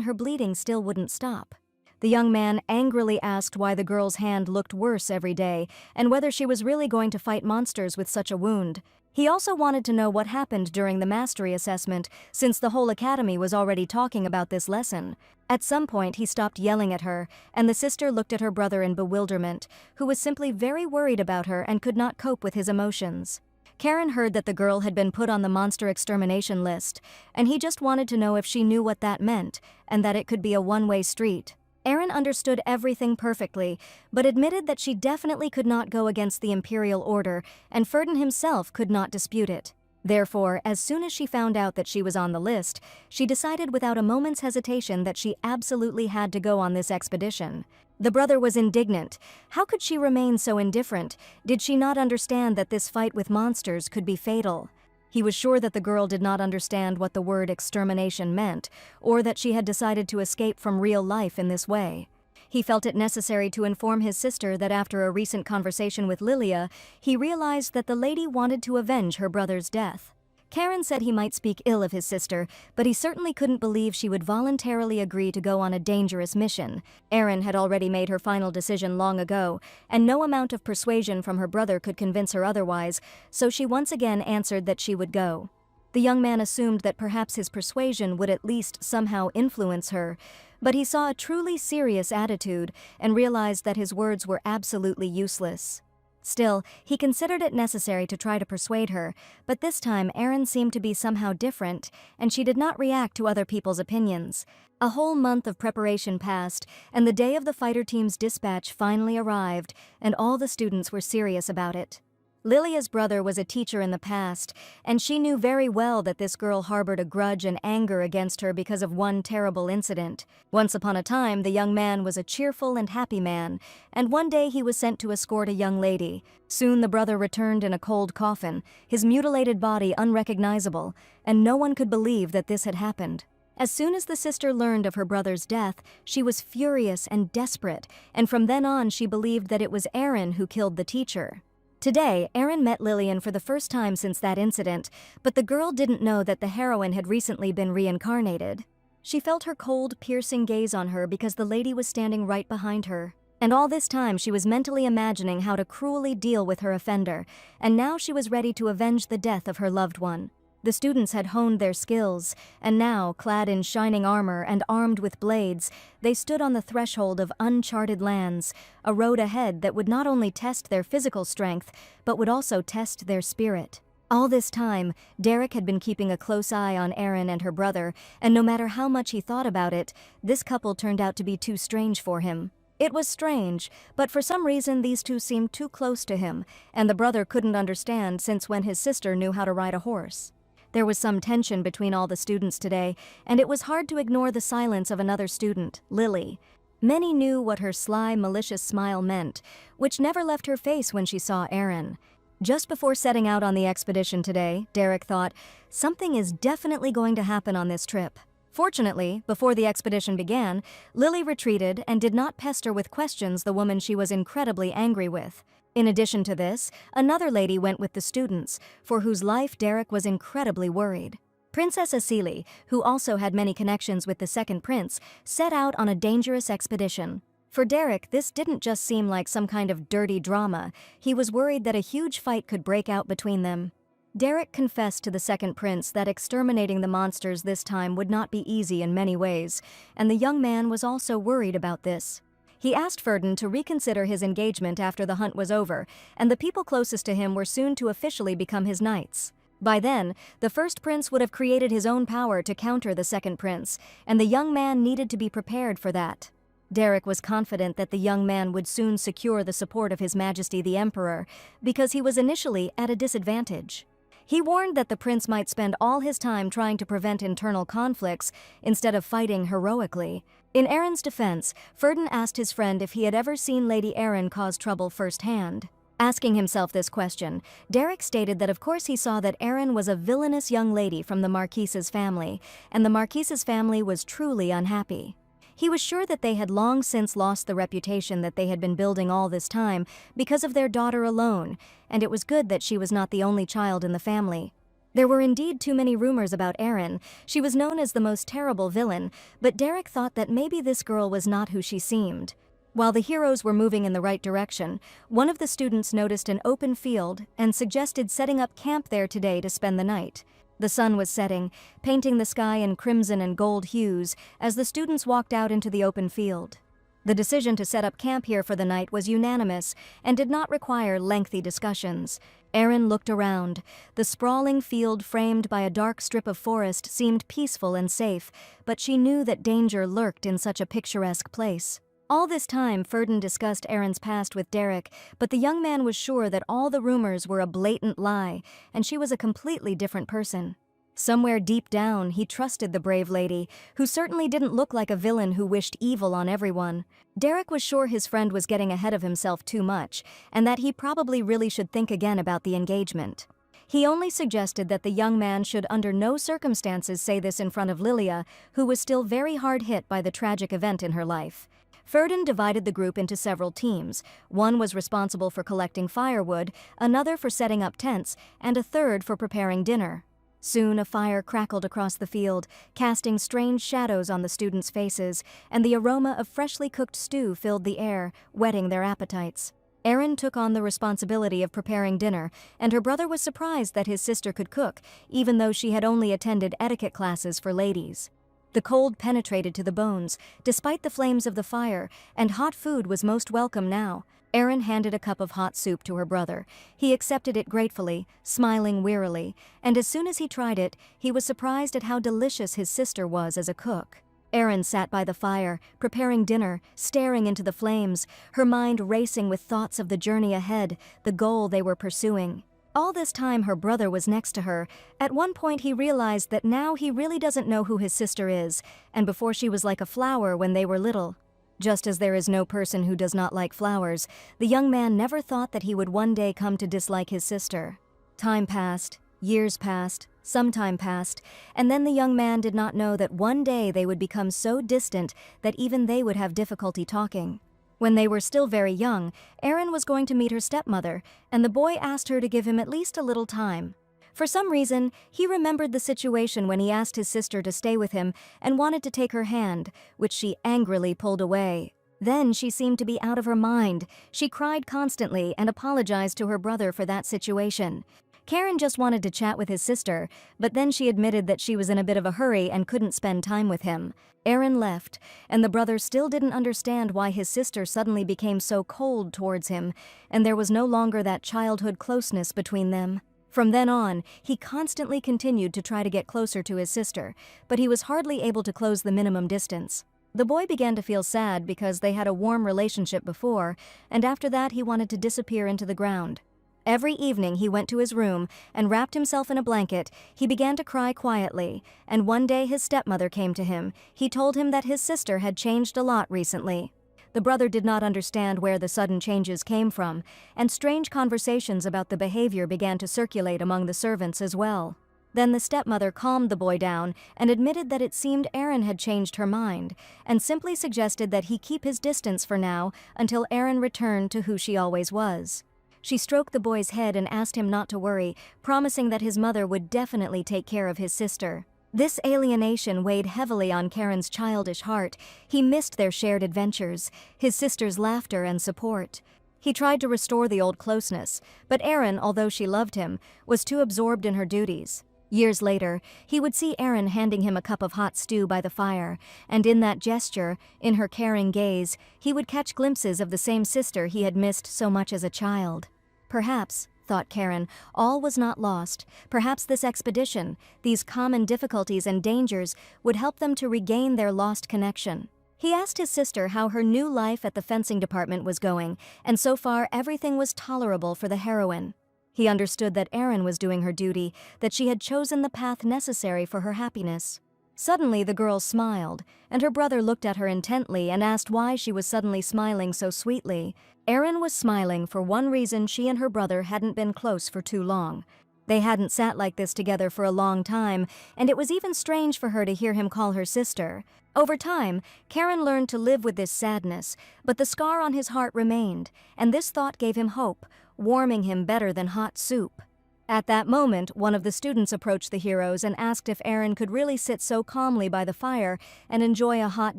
her bleeding still wouldn't stop. The young man angrily asked why the girl's hand looked worse every day, and whether she was really going to fight monsters with such a wound. He also wanted to know what happened during the mastery assessment, since the whole academy was already talking about this lesson. At some point he stopped yelling at her, and the sister looked at her brother in bewilderment, who was simply very worried about her and could not cope with his emotions. Karen heard that the girl had been put on the monster extermination list, and he just wanted to know if she knew what that meant, and that it could be a one-way street. Erin understood everything perfectly, but admitted that she definitely could not go against the imperial order, and Ferdinand himself could not dispute it. Therefore, as soon as she found out that she was on the list, she decided without a moment's hesitation that she absolutely had to go on this expedition. The brother was indignant. How could she remain so indifferent? Did she not understand that this fight with monsters could be fatal? He was sure that the girl did not understand what the word extermination meant, or that she had decided to escape from real life in this way. He felt it necessary to inform his sister that after a recent conversation with Lilia, he realized that the lady wanted to avenge her brother's death. Karen said he might speak ill of his sister, but he certainly couldn't believe she would voluntarily agree to go on a dangerous mission. Erin had already made her final decision long ago, and no amount of persuasion from her brother could convince her otherwise, so she once again answered that she would go. The young man assumed that perhaps his persuasion would at least somehow influence her, but he saw a truly serious attitude and realized that his words were absolutely useless. Still, he considered it necessary to try to persuade her, but this time Erin seemed to be somehow different, and she did not react to other people's opinions. A whole month of preparation passed, and the day of the fighter team's dispatch finally arrived, and all the students were serious about it. Lilia's brother was a teacher in the past, and she knew very well that this girl harbored a grudge and anger against her because of one terrible incident. Once upon a time, the young man was a cheerful and happy man, and one day he was sent to escort a young lady. Soon the brother returned in a cold coffin, his mutilated body unrecognizable, and no one could believe that this had happened. As soon as the sister learned of her brother's death, she was furious and desperate, and from then on she believed that it was Aaron who killed the teacher. Today, Aaron met Lillian for the first time since that incident, but the girl didn't know that the heroine had recently been reincarnated. She felt her cold, piercing gaze on her because the lady was standing right behind her. And all this time she was mentally imagining how to cruelly deal with her offender, and now she was ready to avenge the death of her loved one. The students had honed their skills, and now, clad in shining armor and armed with blades, they stood on the threshold of uncharted lands, a road ahead that would not only test their physical strength, but would also test their spirit. All this time, Derek had been keeping a close eye on Erin and her brother, and no matter how much he thought about it, this couple turned out to be too strange for him. It was strange, but for some reason these two seemed too close to him, and the brother couldn't understand since when his sister knew how to ride a horse. There was some tension between all the students today, and it was hard to ignore the silence of another student, Lily. Many knew what her sly, malicious smile meant, which never left her face when she saw Erin. Just before setting out on the expedition today, Derek thought, something is definitely going to happen on this trip. Fortunately, before the expedition began, Lily retreated and did not pester with questions the woman she was incredibly angry with. In addition to this, another lady went with the students, for whose life Derek was incredibly worried. Princess Asili, who also had many connections with the second prince, set out on a dangerous expedition. For Derek, this didn't just seem like some kind of dirty drama. He was worried that a huge fight could break out between them. Derek confessed to the second prince that exterminating the monsters this time would not be easy in many ways, and the young man was also worried about this. He asked Ferdin to reconsider his engagement after the hunt was over, and the people closest to him were soon to officially become his knights. By then, the first prince would have created his own power to counter the second prince, and the young man needed to be prepared for that. Derek was confident that the young man would soon secure the support of His Majesty the Emperor, because he was initially at a disadvantage. He warned that the prince might spend all his time trying to prevent internal conflicts instead of fighting heroically. In Erin's defense, Ferdin asked his friend if he had ever seen Lady Erin cause trouble firsthand. Asking himself this question, Derek stated that of course he saw that Erin was a villainous young lady from the Marquise's family, and the Marquise's family was truly unhappy. He was sure that they had long since lost the reputation that they had been building all this time because of their daughter alone, and it was good that she was not the only child in the family. There were indeed too many rumors about Erin. She was known as the most terrible villain, but Derek thought that maybe this girl was not who she seemed. While the heroes were moving in the right direction, one of the students noticed an open field and suggested setting up camp there today to spend the night. The sun was setting, painting the sky in crimson and gold hues as the students walked out into the open field. The decision to set up camp here for the night was unanimous and did not require lengthy discussions. Erin looked around. The sprawling field framed by a dark strip of forest seemed peaceful and safe, but she knew that danger lurked in such a picturesque place. All this time, Ferdin discussed Erin's past with Derek, but the young man was sure that all the rumors were a blatant lie, and she was a completely different person. Somewhere deep down, he trusted the brave lady, who certainly didn't look like a villain who wished evil on everyone. Derek was sure his friend was getting ahead of himself too much, and that he probably really should think again about the engagement. He only suggested that the young man should under no circumstances say this in front of Lilia, who was still very hard hit by the tragic event in her life. Ferdin divided the group into several teams. One was responsible for collecting firewood, another for setting up tents, and a third for preparing dinner. Soon a fire crackled across the field, casting strange shadows on the students' faces, and the aroma of freshly cooked stew filled the air, whetting their appetites. Erin took on the responsibility of preparing dinner, and her brother was surprised that his sister could cook, even though she had only attended etiquette classes for ladies. The cold penetrated to the bones, despite the flames of the fire, and hot food was most welcome now. Erin handed a cup of hot soup to her brother. He accepted it gratefully, smiling wearily, and as soon as he tried it, he was surprised at how delicious his sister was as a cook. Erin sat by the fire, preparing dinner, staring into the flames, her mind racing with thoughts of the journey ahead, the goal they were pursuing. All this time her brother was next to her. At one point he realized that now he really doesn't know who his sister is, and before she was like a flower when they were little. Just as there is no person who does not like flowers, the young man never thought that he would one day come to dislike his sister. Time passed. Years passed, some time passed, and then the young man did not know that one day they would become so distant that even they would have difficulty talking. When they were still very young, Erin was going to meet her stepmother, and the boy asked her to give him at least a little time. For some reason, he remembered the situation when he asked his sister to stay with him and wanted to take her hand, which she angrily pulled away. Then she seemed to be out of her mind. She cried constantly and apologized to her brother for that situation. Karen just wanted to chat with his sister, but then she admitted that she was in a bit of a hurry and couldn't spend time with him. Erin left, and the brother still didn't understand why his sister suddenly became so cold towards him, and there was no longer that childhood closeness between them. From then on, he constantly continued to try to get closer to his sister, but he was hardly able to close the minimum distance. The boy began to feel sad because they had a warm relationship before, and after that he wanted to disappear into the ground. Every evening he went to his room and wrapped himself in a blanket. He began to cry quietly, and one day his stepmother came to him. He told him that his sister had changed a lot recently. The brother did not understand where the sudden changes came from, and strange conversations about the behavior began to circulate among the servants as well. Then the stepmother calmed the boy down and admitted that it seemed Erin had changed her mind, and simply suggested that he keep his distance for now until Erin returned to who she always was. She stroked the boy's head and asked him not to worry, promising that his mother would definitely take care of his sister. This alienation weighed heavily on Karen's childish heart. He missed their shared adventures, his sister's laughter and support. He tried to restore the old closeness, but Erin, although she loved him, was too absorbed in her duties. Years later, he would see Erin handing him a cup of hot stew by the fire, and in that gesture, in her caring gaze, he would catch glimpses of the same sister he had missed so much as a child. Perhaps, thought Karen, all was not lost. Perhaps this expedition, these common difficulties and dangers, would help them to regain their lost connection. He asked his sister how her new life at the fencing department was going, and so far everything was tolerable for the heroine. He understood that Erin was doing her duty, that she had chosen the path necessary for her happiness. Suddenly the girl smiled, and her brother looked at her intently and asked why she was suddenly smiling so sweetly. Erin was smiling for one reason: she and her brother hadn't been close for too long. They hadn't sat like this together for a long time, and it was even strange for her to hear him call her sister. Over time, Karen learned to live with this sadness, but the scar on his heart remained, and this thought gave him hope, warming him better than hot soup. At that moment, one of the students approached the heroes and asked if Erin could really sit so calmly by the fire and enjoy a hot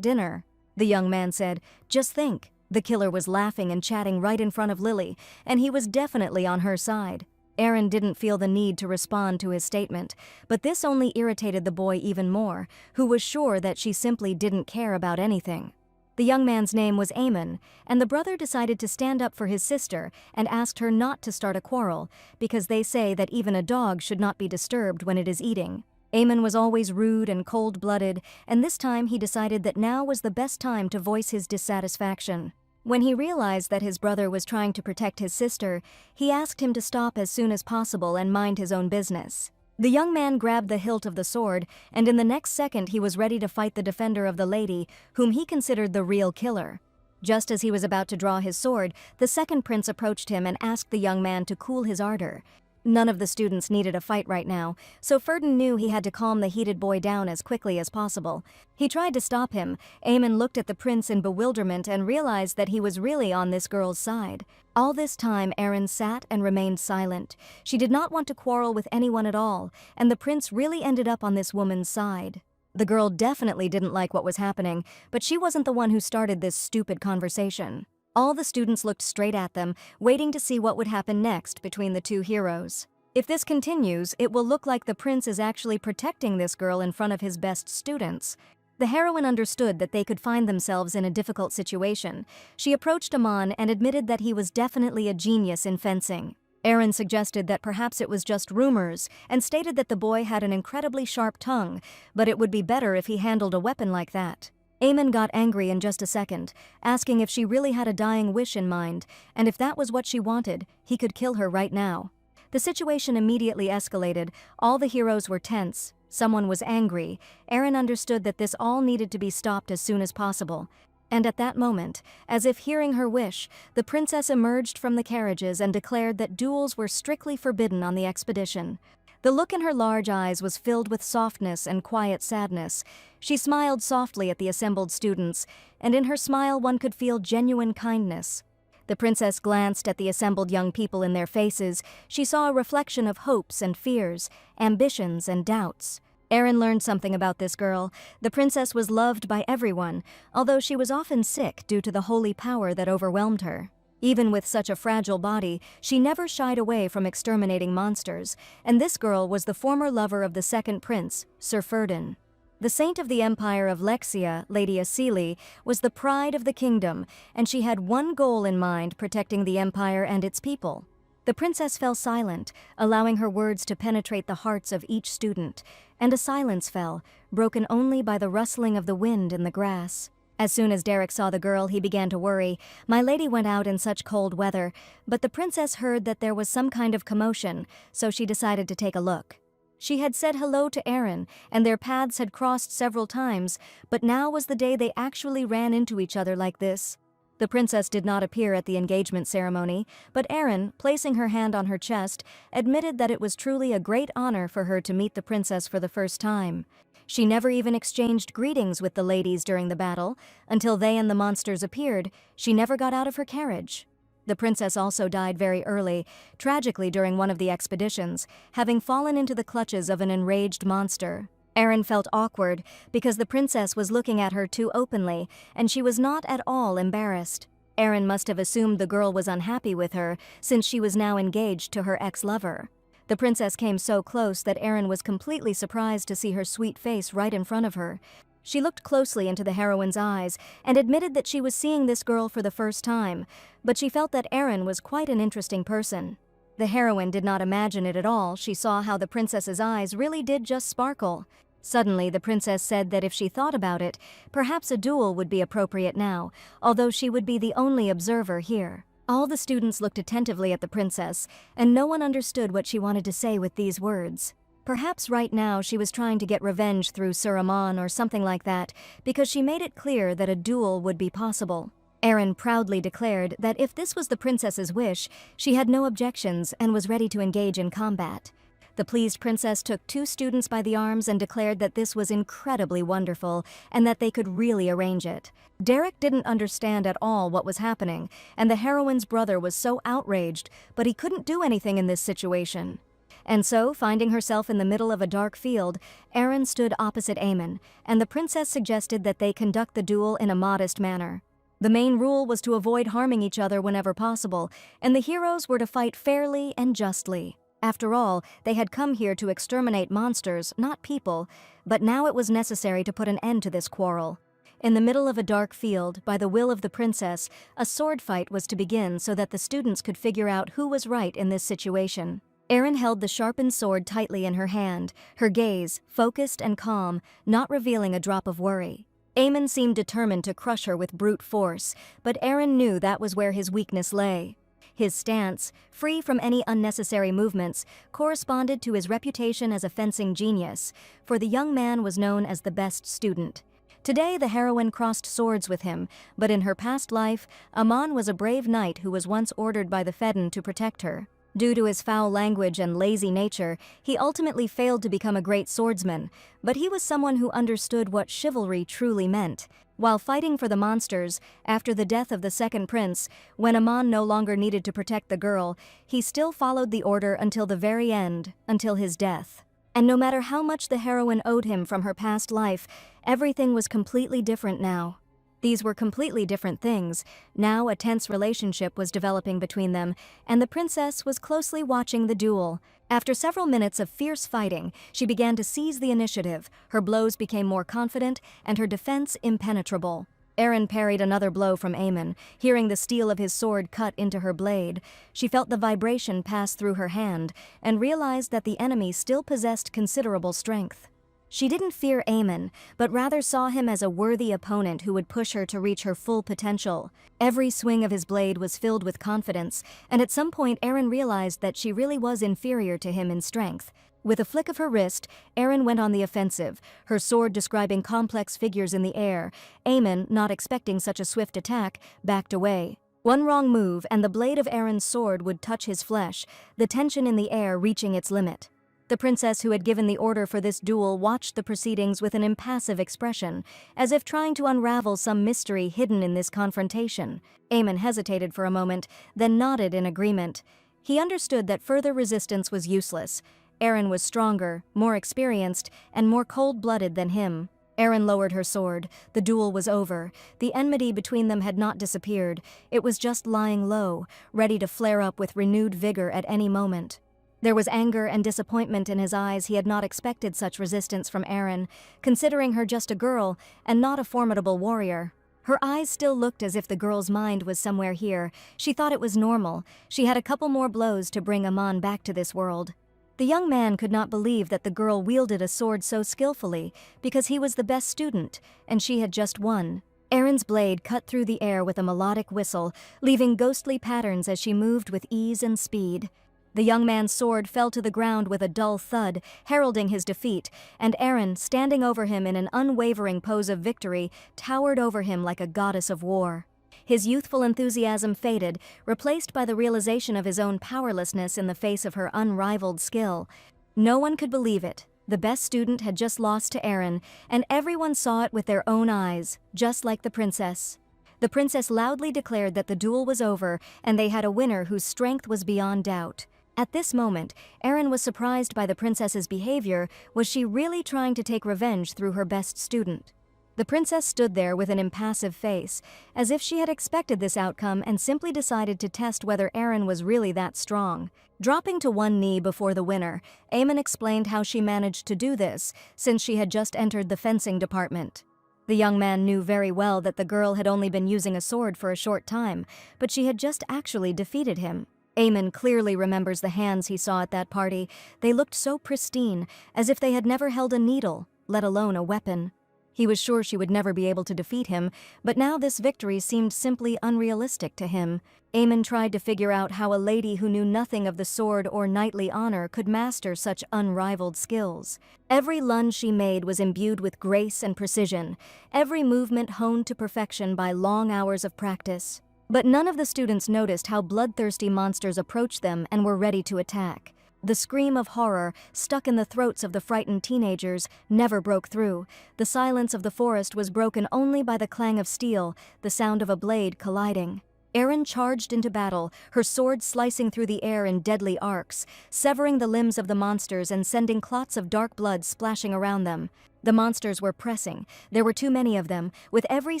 dinner. The young man said, "Just think, the killer was laughing and chatting right in front of Lily, and he was definitely on her side." Erin didn't feel the need to respond to his statement, but this only irritated the boy even more, who was sure that she simply didn't care about anything. The young man's name was Eamon, and the brother decided to stand up for his sister and asked her not to start a quarrel, because they say that even a dog should not be disturbed when it is eating. Eamon was always rude and cold-blooded, and this time he decided that now was the best time to voice his dissatisfaction. When he realized that his brother was trying to protect his sister, he asked him to stop as soon as possible and mind his own business. The young man grabbed the hilt of the sword, and in the next second he was ready to fight the defender of the lady, whom he considered the real killer. Just as he was about to draw his sword, the second prince approached him and asked the young man to cool his ardor. None of the students needed a fight right now, so Ferdin knew he had to calm the heated boy down as quickly as possible. He tried to stop him. Eamon looked at the prince in bewilderment and realized that he was really on this girl's side. All this time, Erin sat and remained silent. She did not want to quarrel with anyone at all, and the prince really ended up on this woman's side. The girl definitely didn't like what was happening, but she wasn't the one who started this stupid conversation. All the students looked straight at them, waiting to see what would happen next between the two heroes. If this continues, it will look like the prince is actually protecting this girl in front of his best students. The heroine understood that they could find themselves in a difficult situation. She approached Amon and admitted that he was definitely a genius in fencing. Erin suggested that perhaps it was just rumors, and stated that the boy had an incredibly sharp tongue, but it would be better if he handled a weapon like that. Eamon got angry in just a second, asking if she really had a dying wish in mind, and if that was what she wanted, he could kill her right now. The situation immediately escalated. All the heroes were tense. Someone was angry. Erin understood that this all needed to be stopped as soon as possible. And at that moment, as if hearing her wish, the princess emerged from the carriages and declared that duels were strictly forbidden on the expedition. The look in her large eyes was filled with softness and quiet sadness. She smiled softly at the assembled students, and in her smile one could feel genuine kindness. The princess glanced at the assembled young people in their faces. She saw a reflection of hopes and fears, ambitions and doubts. Aaron learned something about this girl. The princess was loved by everyone, although she was often sick due to the holy power that overwhelmed her. Even with such a fragile body, she never shied away from exterminating monsters, and this girl was the former lover of the second prince, Sir Ferdin. The saint of the empire of Lexia, Lady Asili, was the pride of the kingdom, and she had one goal in mind: protecting the empire and its people. The princess fell silent, allowing her words to penetrate the hearts of each student, and a silence fell, broken only by the rustling of the wind in the grass. As soon as Derek saw the girl, he began to worry. My lady went out in such cold weather, but the princess heard that there was some kind of commotion, so she decided to take a look. She had said hello to Aaron, and their paths had crossed several times, but now was the day they actually ran into each other like this. The princess did not appear at the engagement ceremony, but Aaron, placing her hand on her chest, admitted that it was truly a great honor for her to meet the princess for the first time. She never even exchanged greetings with the ladies during the battle. Until they and the monsters appeared, she never got out of her carriage. The princess also died very early, tragically during one of the expeditions, having fallen into the clutches of an enraged monster. Aaron felt awkward because the princess was looking at her too openly, and she was not at all embarrassed. Aaron must have assumed the girl was unhappy with her, since she was now engaged to her ex-lover. The princess came so close that Aaron was completely surprised to see her sweet face right in front of her. She looked closely into the heroine's eyes and admitted that she was seeing this girl for the first time, but she felt that Aaron was quite an interesting person. The heroine did not imagine it at all. She saw how the princess's eyes really did just sparkle. Suddenly, the princess said that if she thought about it, perhaps a duel would be appropriate now, although she would be the only observer here. All the students looked attentively at the princess, and no one understood what she wanted to say with these words. Perhaps right now she was trying to get revenge through Sir Amon or something like that, because she made it clear that a duel would be possible. Aaron proudly declared that if this was the princess's wish, she had no objections and was ready to engage in combat. The pleased princess took two students by the arms and declared that this was incredibly wonderful and that they could really arrange it. Derek didn't understand at all what was happening, and the heroine's brother was so outraged, but he couldn't do anything in this situation. And so, finding herself in the middle of a dark field, Aaron stood opposite Aemon, and the princess suggested that they conduct the duel in a modest manner. The main rule was to avoid harming each other whenever possible, and the heroes were to fight fairly and justly. After all, they had come here to exterminate monsters, not people, but now it was necessary to put an end to this quarrel. In the middle of a dark field, by the will of the princess, a sword fight was to begin so that the students could figure out who was right in this situation. Erin held the sharpened sword tightly in her hand, her gaze, focused and calm, not revealing a drop of worry. Aemon seemed determined to crush her with brute force, but Aaron knew that was where his weakness lay. His stance, free from any unnecessary movements, corresponded to his reputation as a fencing genius, for the young man was known as the best student. Today the heroine crossed swords with him, but in her past life, Amon was a brave knight who was once ordered by the Fedden to protect her. Due to his foul language and lazy nature, he ultimately failed to become a great swordsman, but he was someone who understood what chivalry truly meant. While fighting for the monsters, after the death of the second prince, when Amon no longer needed to protect the girl, he still followed the order until the very end, until his death. And no matter how much the heroine owed him from her past life, everything was completely different now. These were completely different things. Now a tense relationship was developing between them, and the princess was closely watching the duel. After several minutes of fierce fighting, she began to seize the initiative. Her blows became more confident, and her defense impenetrable. Aaron parried another blow from Aemon. Hearing the steel of his sword cut into her blade, she felt the vibration pass through her hand, and realized that the enemy still possessed considerable strength. She didn't fear Aemon, but rather saw him as a worthy opponent who would push her to reach her full potential. Every swing of his blade was filled with confidence, and at some point Aaron realized that she really was inferior to him in strength. With a flick of her wrist, Aaron went on the offensive, her sword describing complex figures in the air. Aemon, not expecting such a swift attack, backed away. One wrong move and the blade of Aaron's sword would touch his flesh, the tension in the air reaching its limit. The princess who had given the order for this duel watched the proceedings with an impassive expression, as if trying to unravel some mystery hidden in this confrontation. Aemon hesitated for a moment, then nodded in agreement. He understood that further resistance was useless. Eren was stronger, more experienced, and more cold-blooded than him. Eren lowered her sword. The duel was over. The enmity between them had not disappeared. It was just lying low, ready to flare up with renewed vigor at any moment. There was anger and disappointment in his eyes. He had not expected such resistance from Eren, considering her just a girl and not a formidable warrior. Her eyes still looked as if the girl's mind was somewhere here. She thought it was normal. She had a couple more blows to bring Amon back to this world. The young man could not believe that the girl wielded a sword so skillfully, because he was the best student, and she had just won. Eren's blade cut through the air with a melodic whistle, leaving ghostly patterns as she moved with ease and speed. The young man's sword fell to the ground with a dull thud, heralding his defeat, and Eren, standing over him in an unwavering pose of victory, towered over him like a goddess of war. His youthful enthusiasm faded, replaced by the realization of his own powerlessness in the face of her unrivaled skill. No one could believe it. The best student had just lost to Eren, and everyone saw it with their own eyes, just like the princess. The princess loudly declared that the duel was over, and they had a winner whose strength was beyond doubt. At this moment, Eren was surprised by the princess's behavior. Was she really trying to take revenge through her best student? The princess stood there with an impassive face, as if she had expected this outcome and simply decided to test whether Eren was really that strong. Dropping to one knee before the winner, Aemon explained how she managed to do this, since she had just entered the fencing department. The young man knew very well that the girl had only been using a sword for a short time, but she had just actually defeated him. Aemon clearly remembers the hands he saw at that party. They looked so pristine, as if they had never held a needle, let alone a weapon. He was sure she would never be able to defeat him, but now this victory seemed simply unrealistic to him. Aemon tried to figure out how a lady who knew nothing of the sword or knightly honor could master such unrivaled skills. Every lunge she made was imbued with grace and precision, every movement honed to perfection by long hours of practice. But none of the students noticed how bloodthirsty monsters approached them and were ready to attack. The scream of horror, stuck in the throats of the frightened teenagers, never broke through. The silence of the forest was broken only by the clang of steel, the sound of a blade colliding. Eren charged into battle, her sword slicing through the air in deadly arcs, severing the limbs of the monsters and sending clots of dark blood splashing around them. The monsters were pressing. There were too many of them. With every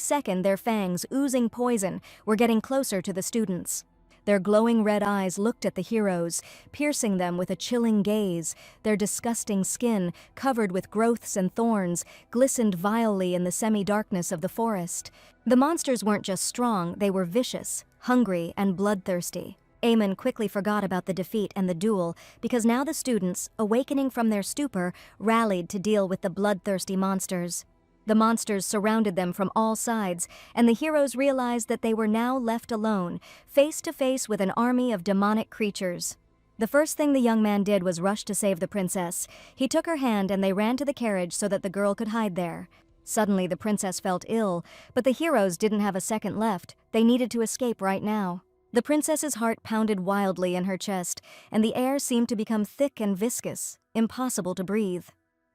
second, their fangs, oozing poison, were getting closer to the students. Their glowing red eyes looked at the heroes, piercing them with a chilling gaze. Their disgusting skin, covered with growths and thorns, glistened vilely in the semi-darkness of the forest. The monsters weren't just strong, they were vicious, hungry, and bloodthirsty. Aemon quickly forgot about the defeat and the duel, because now the students, awakening from their stupor, rallied to deal with the bloodthirsty monsters. The monsters surrounded them from all sides, and the heroes realized that they were now left alone, face to face with an army of demonic creatures. The first thing the young man did was rush to save the princess. He took her hand and they ran to the carriage so that the girl could hide there. Suddenly the princess felt ill, but the heroes didn't have a second left. They needed to escape right now. The princess's heart pounded wildly in her chest, and the air seemed to become thick and viscous, impossible to breathe.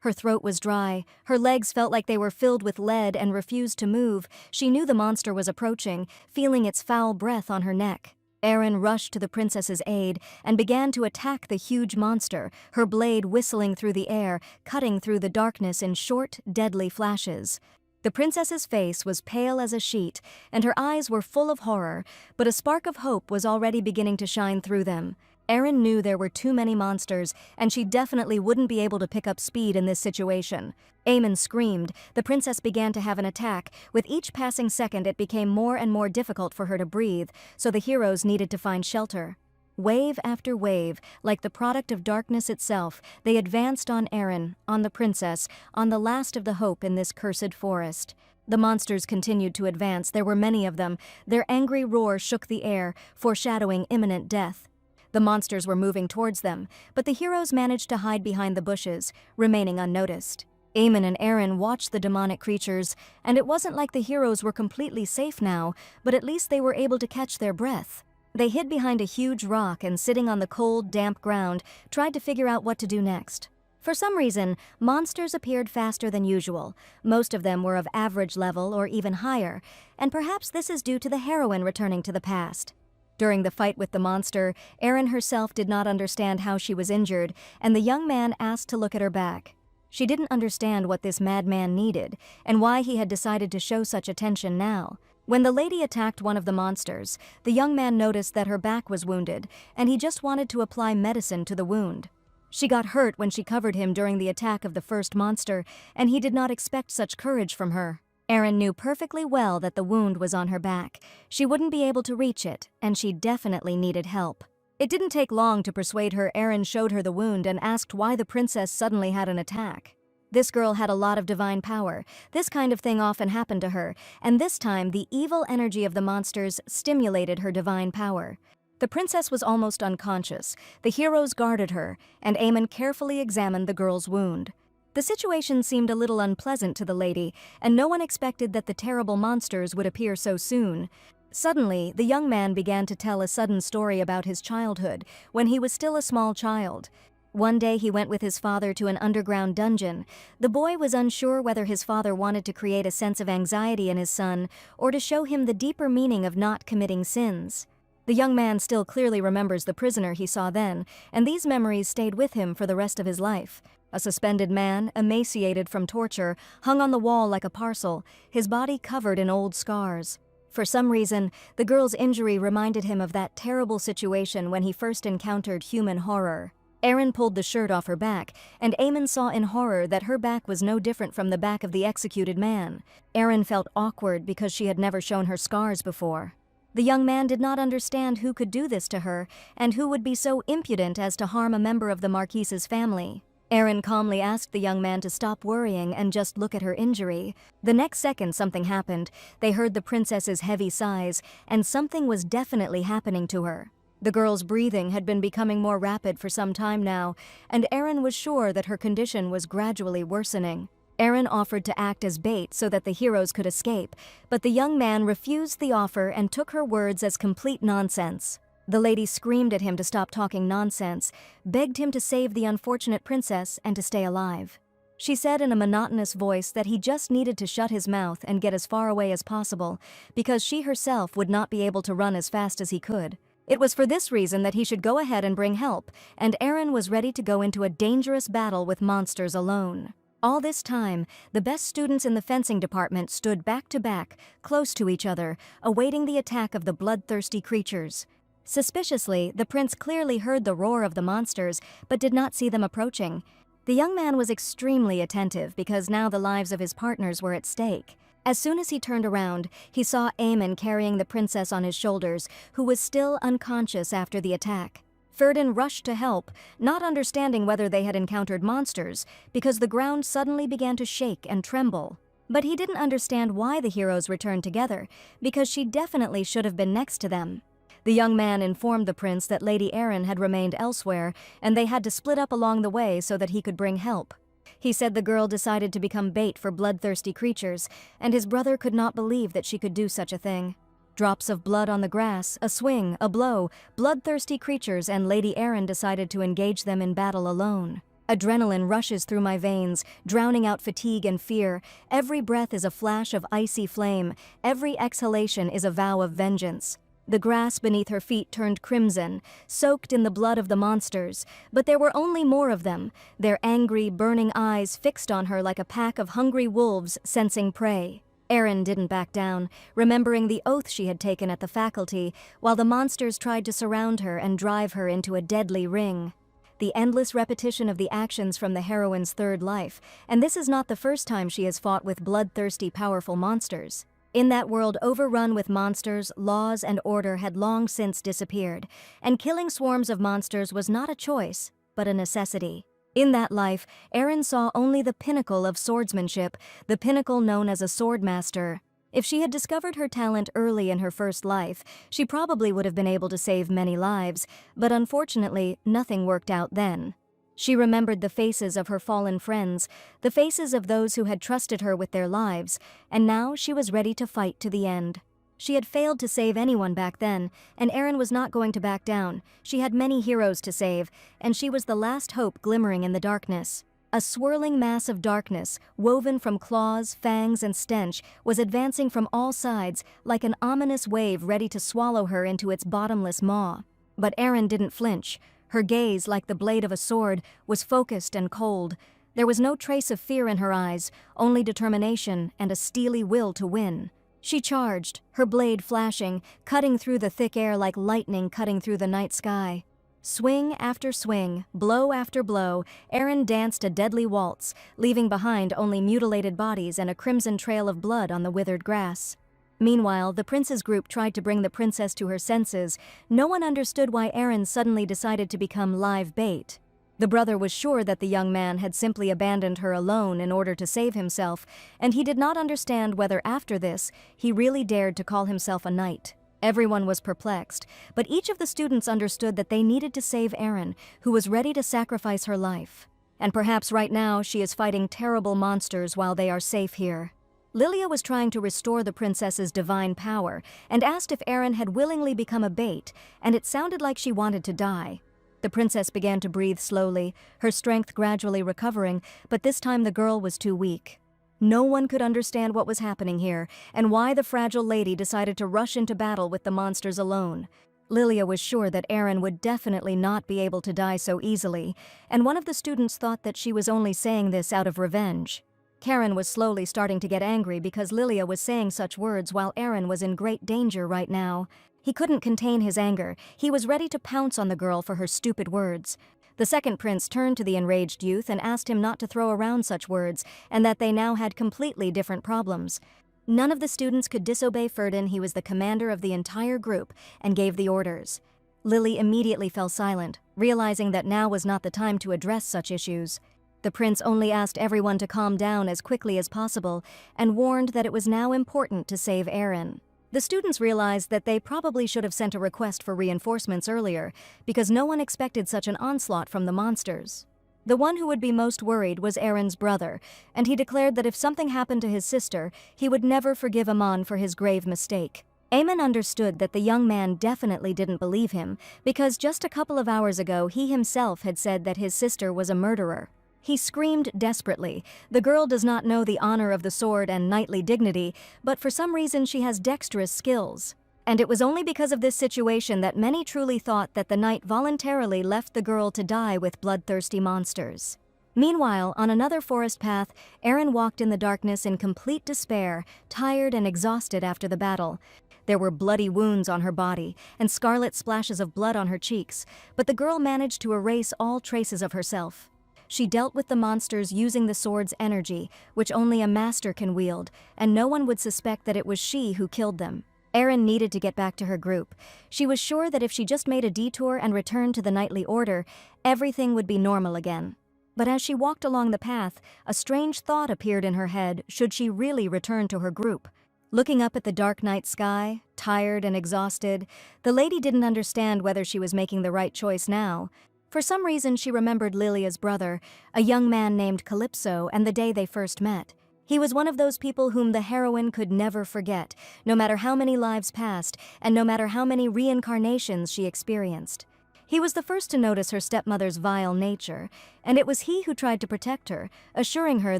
Her throat was dry, her legs felt like they were filled with lead and refused to move. She knew the monster was approaching, feeling its foul breath on her neck. Eren rushed to the princess's aid and began to attack the huge monster, her blade whistling through the air, cutting through the darkness in short, deadly flashes. The princess's face was pale as a sheet, and her eyes were full of horror, but a spark of hope was already beginning to shine through them. Eren knew there were too many monsters, and she definitely wouldn't be able to pick up speed in this situation. Aemon screamed. The princess began to have an attack. With each passing second, it became more and more difficult for her to breathe, so the heroes needed to find shelter. Wave after wave, like the product of darkness itself, they advanced on Eren, on the princess, on the last of the hope in this cursed forest. The monsters continued to advance. There were many of them. Their angry roar shook the air, foreshadowing imminent death. The monsters were moving towards them, but the heroes managed to hide behind the bushes, remaining unnoticed. Aemon and Eren watched the demonic creatures, and it wasn't like the heroes were completely safe now, but at least they were able to catch their breath. They hid behind a huge rock and, sitting on the cold, damp ground, tried to figure out what to do next. For some reason, monsters appeared faster than usual. Most of them were of average level or even higher, and perhaps this is due to the heroine returning to the past. During the fight with the monster, Erin herself did not understand how she was injured, and the young man asked to look at her back. She didn't understand what this madman needed, and why he had decided to show such attention now. When the lady attacked one of the monsters, the young man noticed that her back was wounded, and he just wanted to apply medicine to the wound. She got hurt when she covered him during the attack of the first monster, and he did not expect such courage from her. Erin knew perfectly well that the wound was on her back. She wouldn't be able to reach it, and she definitely needed help. It didn't take long to persuade her. Erin showed her the wound and asked why the princess suddenly had an attack. This girl had a lot of divine power. This kind of thing often happened to her, and this time the evil energy of the monsters stimulated her divine power. The princess was almost unconscious. The heroes guarded her, and Eamon carefully examined the girl's wound. The situation seemed a little unpleasant to the lady, and no one expected that the terrible monsters would appear so soon. Suddenly, the young man began to tell a sudden story about his childhood, when he was still a small child. One day he went with his father to an underground dungeon. The boy was unsure whether his father wanted to create a sense of anxiety in his son, or to show him the deeper meaning of not committing sins. The young man still clearly remembers the prisoner he saw then, and these memories stayed with him for the rest of his life. A suspended man, emaciated from torture, hung on the wall like a parcel, his body covered in old scars. For some reason, the girl's injury reminded him of that terrible situation when he first encountered human horror. Erin pulled the shirt off her back, and Eamon saw in horror that her back was no different from the back of the executed man. Erin felt awkward because she had never shown her scars before. The young man did not understand who could do this to her, and who would be so impudent as to harm a member of the Marquise's family. Erin calmly asked the young man to stop worrying and just look at her injury. The next second something happened. They heard the princess's heavy sighs, and something was definitely happening to her. The girl's breathing had been becoming more rapid for some time now, and Erin was sure that her condition was gradually worsening. Erin offered to act as bait so that the heroes could escape, but the young man refused the offer and took her words as complete nonsense. The lady screamed at him to stop talking nonsense, begged him to save the unfortunate princess and to stay alive. She said in a monotonous voice that he just needed to shut his mouth and get as far away as possible, because she herself would not be able to run as fast as he could. It was for this reason that he should go ahead and bring help, and Erin was ready to go into a dangerous battle with monsters alone. All this time, the best students in the fencing department stood back to back, close to each other, awaiting the attack of the bloodthirsty creatures. Suspiciously, the prince clearly heard the roar of the monsters, but did not see them approaching. The young man was extremely attentive because now the lives of his partners were at stake. As soon as he turned around, he saw Eamon carrying the princess on his shoulders, who was still unconscious after the attack. Ferdin rushed to help, not understanding whether they had encountered monsters, because the ground suddenly began to shake and tremble. But he didn't understand why the heroes returned together, because she definitely should have been next to them. The young man informed the prince that Lady Erin had remained elsewhere, and they had to split up along the way so that he could bring help. He said the girl decided to become bait for bloodthirsty creatures, and his brother could not believe that she could do such a thing. Drops of blood on the grass, a swing, a blow, bloodthirsty creatures, and Lady Erin decided to engage them in battle alone. Adrenaline rushes through my veins, drowning out fatigue and fear. Every breath is a flash of icy flame. Every exhalation is a vow of vengeance. The grass beneath her feet turned crimson, soaked in the blood of the monsters, but there were only more of them, their angry, burning eyes fixed on her like a pack of hungry wolves sensing prey. Erin didn't back down, remembering the oath she had taken at the faculty, while the monsters tried to surround her and drive her into a deadly ring. The endless repetition of the actions from the heroine's third life, and this is not the first time she has fought with bloodthirsty, powerful monsters. In that world overrun with monsters, laws and order had long since disappeared, and killing swarms of monsters was not a choice, but a necessity. In that life, Erin saw only the pinnacle of swordsmanship, the pinnacle known as a swordmaster. If she had discovered her talent early in her first life, she probably would have been able to save many lives, but unfortunately, nothing worked out then. She remembered the faces of her fallen friends, the faces of those who had trusted her with their lives, and now she was ready to fight to the end. She had failed to save anyone back then, and Erin was not going to back down. She had many heroes to save, and she was the last hope glimmering in the darkness. A swirling mass of darkness, woven from claws, fangs, and stench, was advancing from all sides like an ominous wave ready to swallow her into its bottomless maw. But Erin didn't flinch. Her gaze, like the blade of a sword, was focused and cold. There was no trace of fear in her eyes, only determination and a steely will to win. She charged, her blade flashing, cutting through the thick air like lightning cutting through the night sky. Swing after swing, blow after blow, Erin danced a deadly waltz, leaving behind only mutilated bodies and a crimson trail of blood on the withered grass. Meanwhile, the prince's group tried to bring the princess to her senses. No one understood why Erin suddenly decided to become live bait. The brother was sure that the young man had simply abandoned her alone in order to save himself, and he did not understand whether after this he really dared to call himself a knight. Everyone was perplexed, but each of the students understood that they needed to save Erin, who was ready to sacrifice her life. And perhaps right now she is fighting terrible monsters while they are safe here. Lilia was trying to restore the princess's divine power and asked if Erin had willingly become a bait, and it sounded like she wanted to die. The princess began to breathe slowly, her strength gradually recovering, but this time the girl was too weak. No one could understand what was happening here, and why the fragile lady decided to rush into battle with the monsters alone. Lilia was sure that Erin would definitely not be able to die so easily, and one of the students thought that she was only saying this out of revenge. Karen was slowly starting to get angry because Lilia was saying such words while Erin was in great danger right now. He couldn't contain his anger. He was ready to pounce on the girl for her stupid words. The second prince turned to the enraged youth and asked him not to throw around such words, and that they now had completely different problems. None of the students could disobey Ferdin. He was the commander of the entire group and gave the orders. Lily immediately fell silent, realizing that now was not the time to address such issues. The prince only asked everyone to calm down as quickly as possible and warned that it was now important to save Erin. The students realized that they probably should have sent a request for reinforcements earlier, because no one expected such an onslaught from the monsters. The one who would be most worried was Erin's brother, and he declared that if something happened to his sister, he would never forgive Amon for his grave mistake. Aemon understood that the young man definitely didn't believe him, because just a couple of hours ago he himself had said that his sister was a murderer. He screamed desperately. The girl does not know the honor of the sword and knightly dignity, but for some reason she has dexterous skills. And it was only because of this situation that many truly thought that the knight voluntarily left the girl to die with bloodthirsty monsters. Meanwhile, on another forest path, Erin walked in the darkness in complete despair, tired and exhausted after the battle. There were bloody wounds on her body and scarlet splashes of blood on her cheeks, but the girl managed to erase all traces of herself. She dealt with the monsters using the sword's energy, which only a master can wield, and no one would suspect that it was she who killed them. Erin needed to get back to her group. She was sure that if she just made a detour and returned to the knightly order, everything would be normal again. But as she walked along the path, a strange thought appeared in her head should she really return to her group. Looking up at the dark night sky, tired and exhausted, the lady didn't understand whether she was making the right choice now. For some reason she remembered Lilia's brother, a young man named Calypso, and the day they first met. He was one of those people whom the heroine could never forget, no matter how many lives passed, and no matter how many reincarnations she experienced. He was the first to notice her stepmother's vile nature, and it was he who tried to protect her, assuring her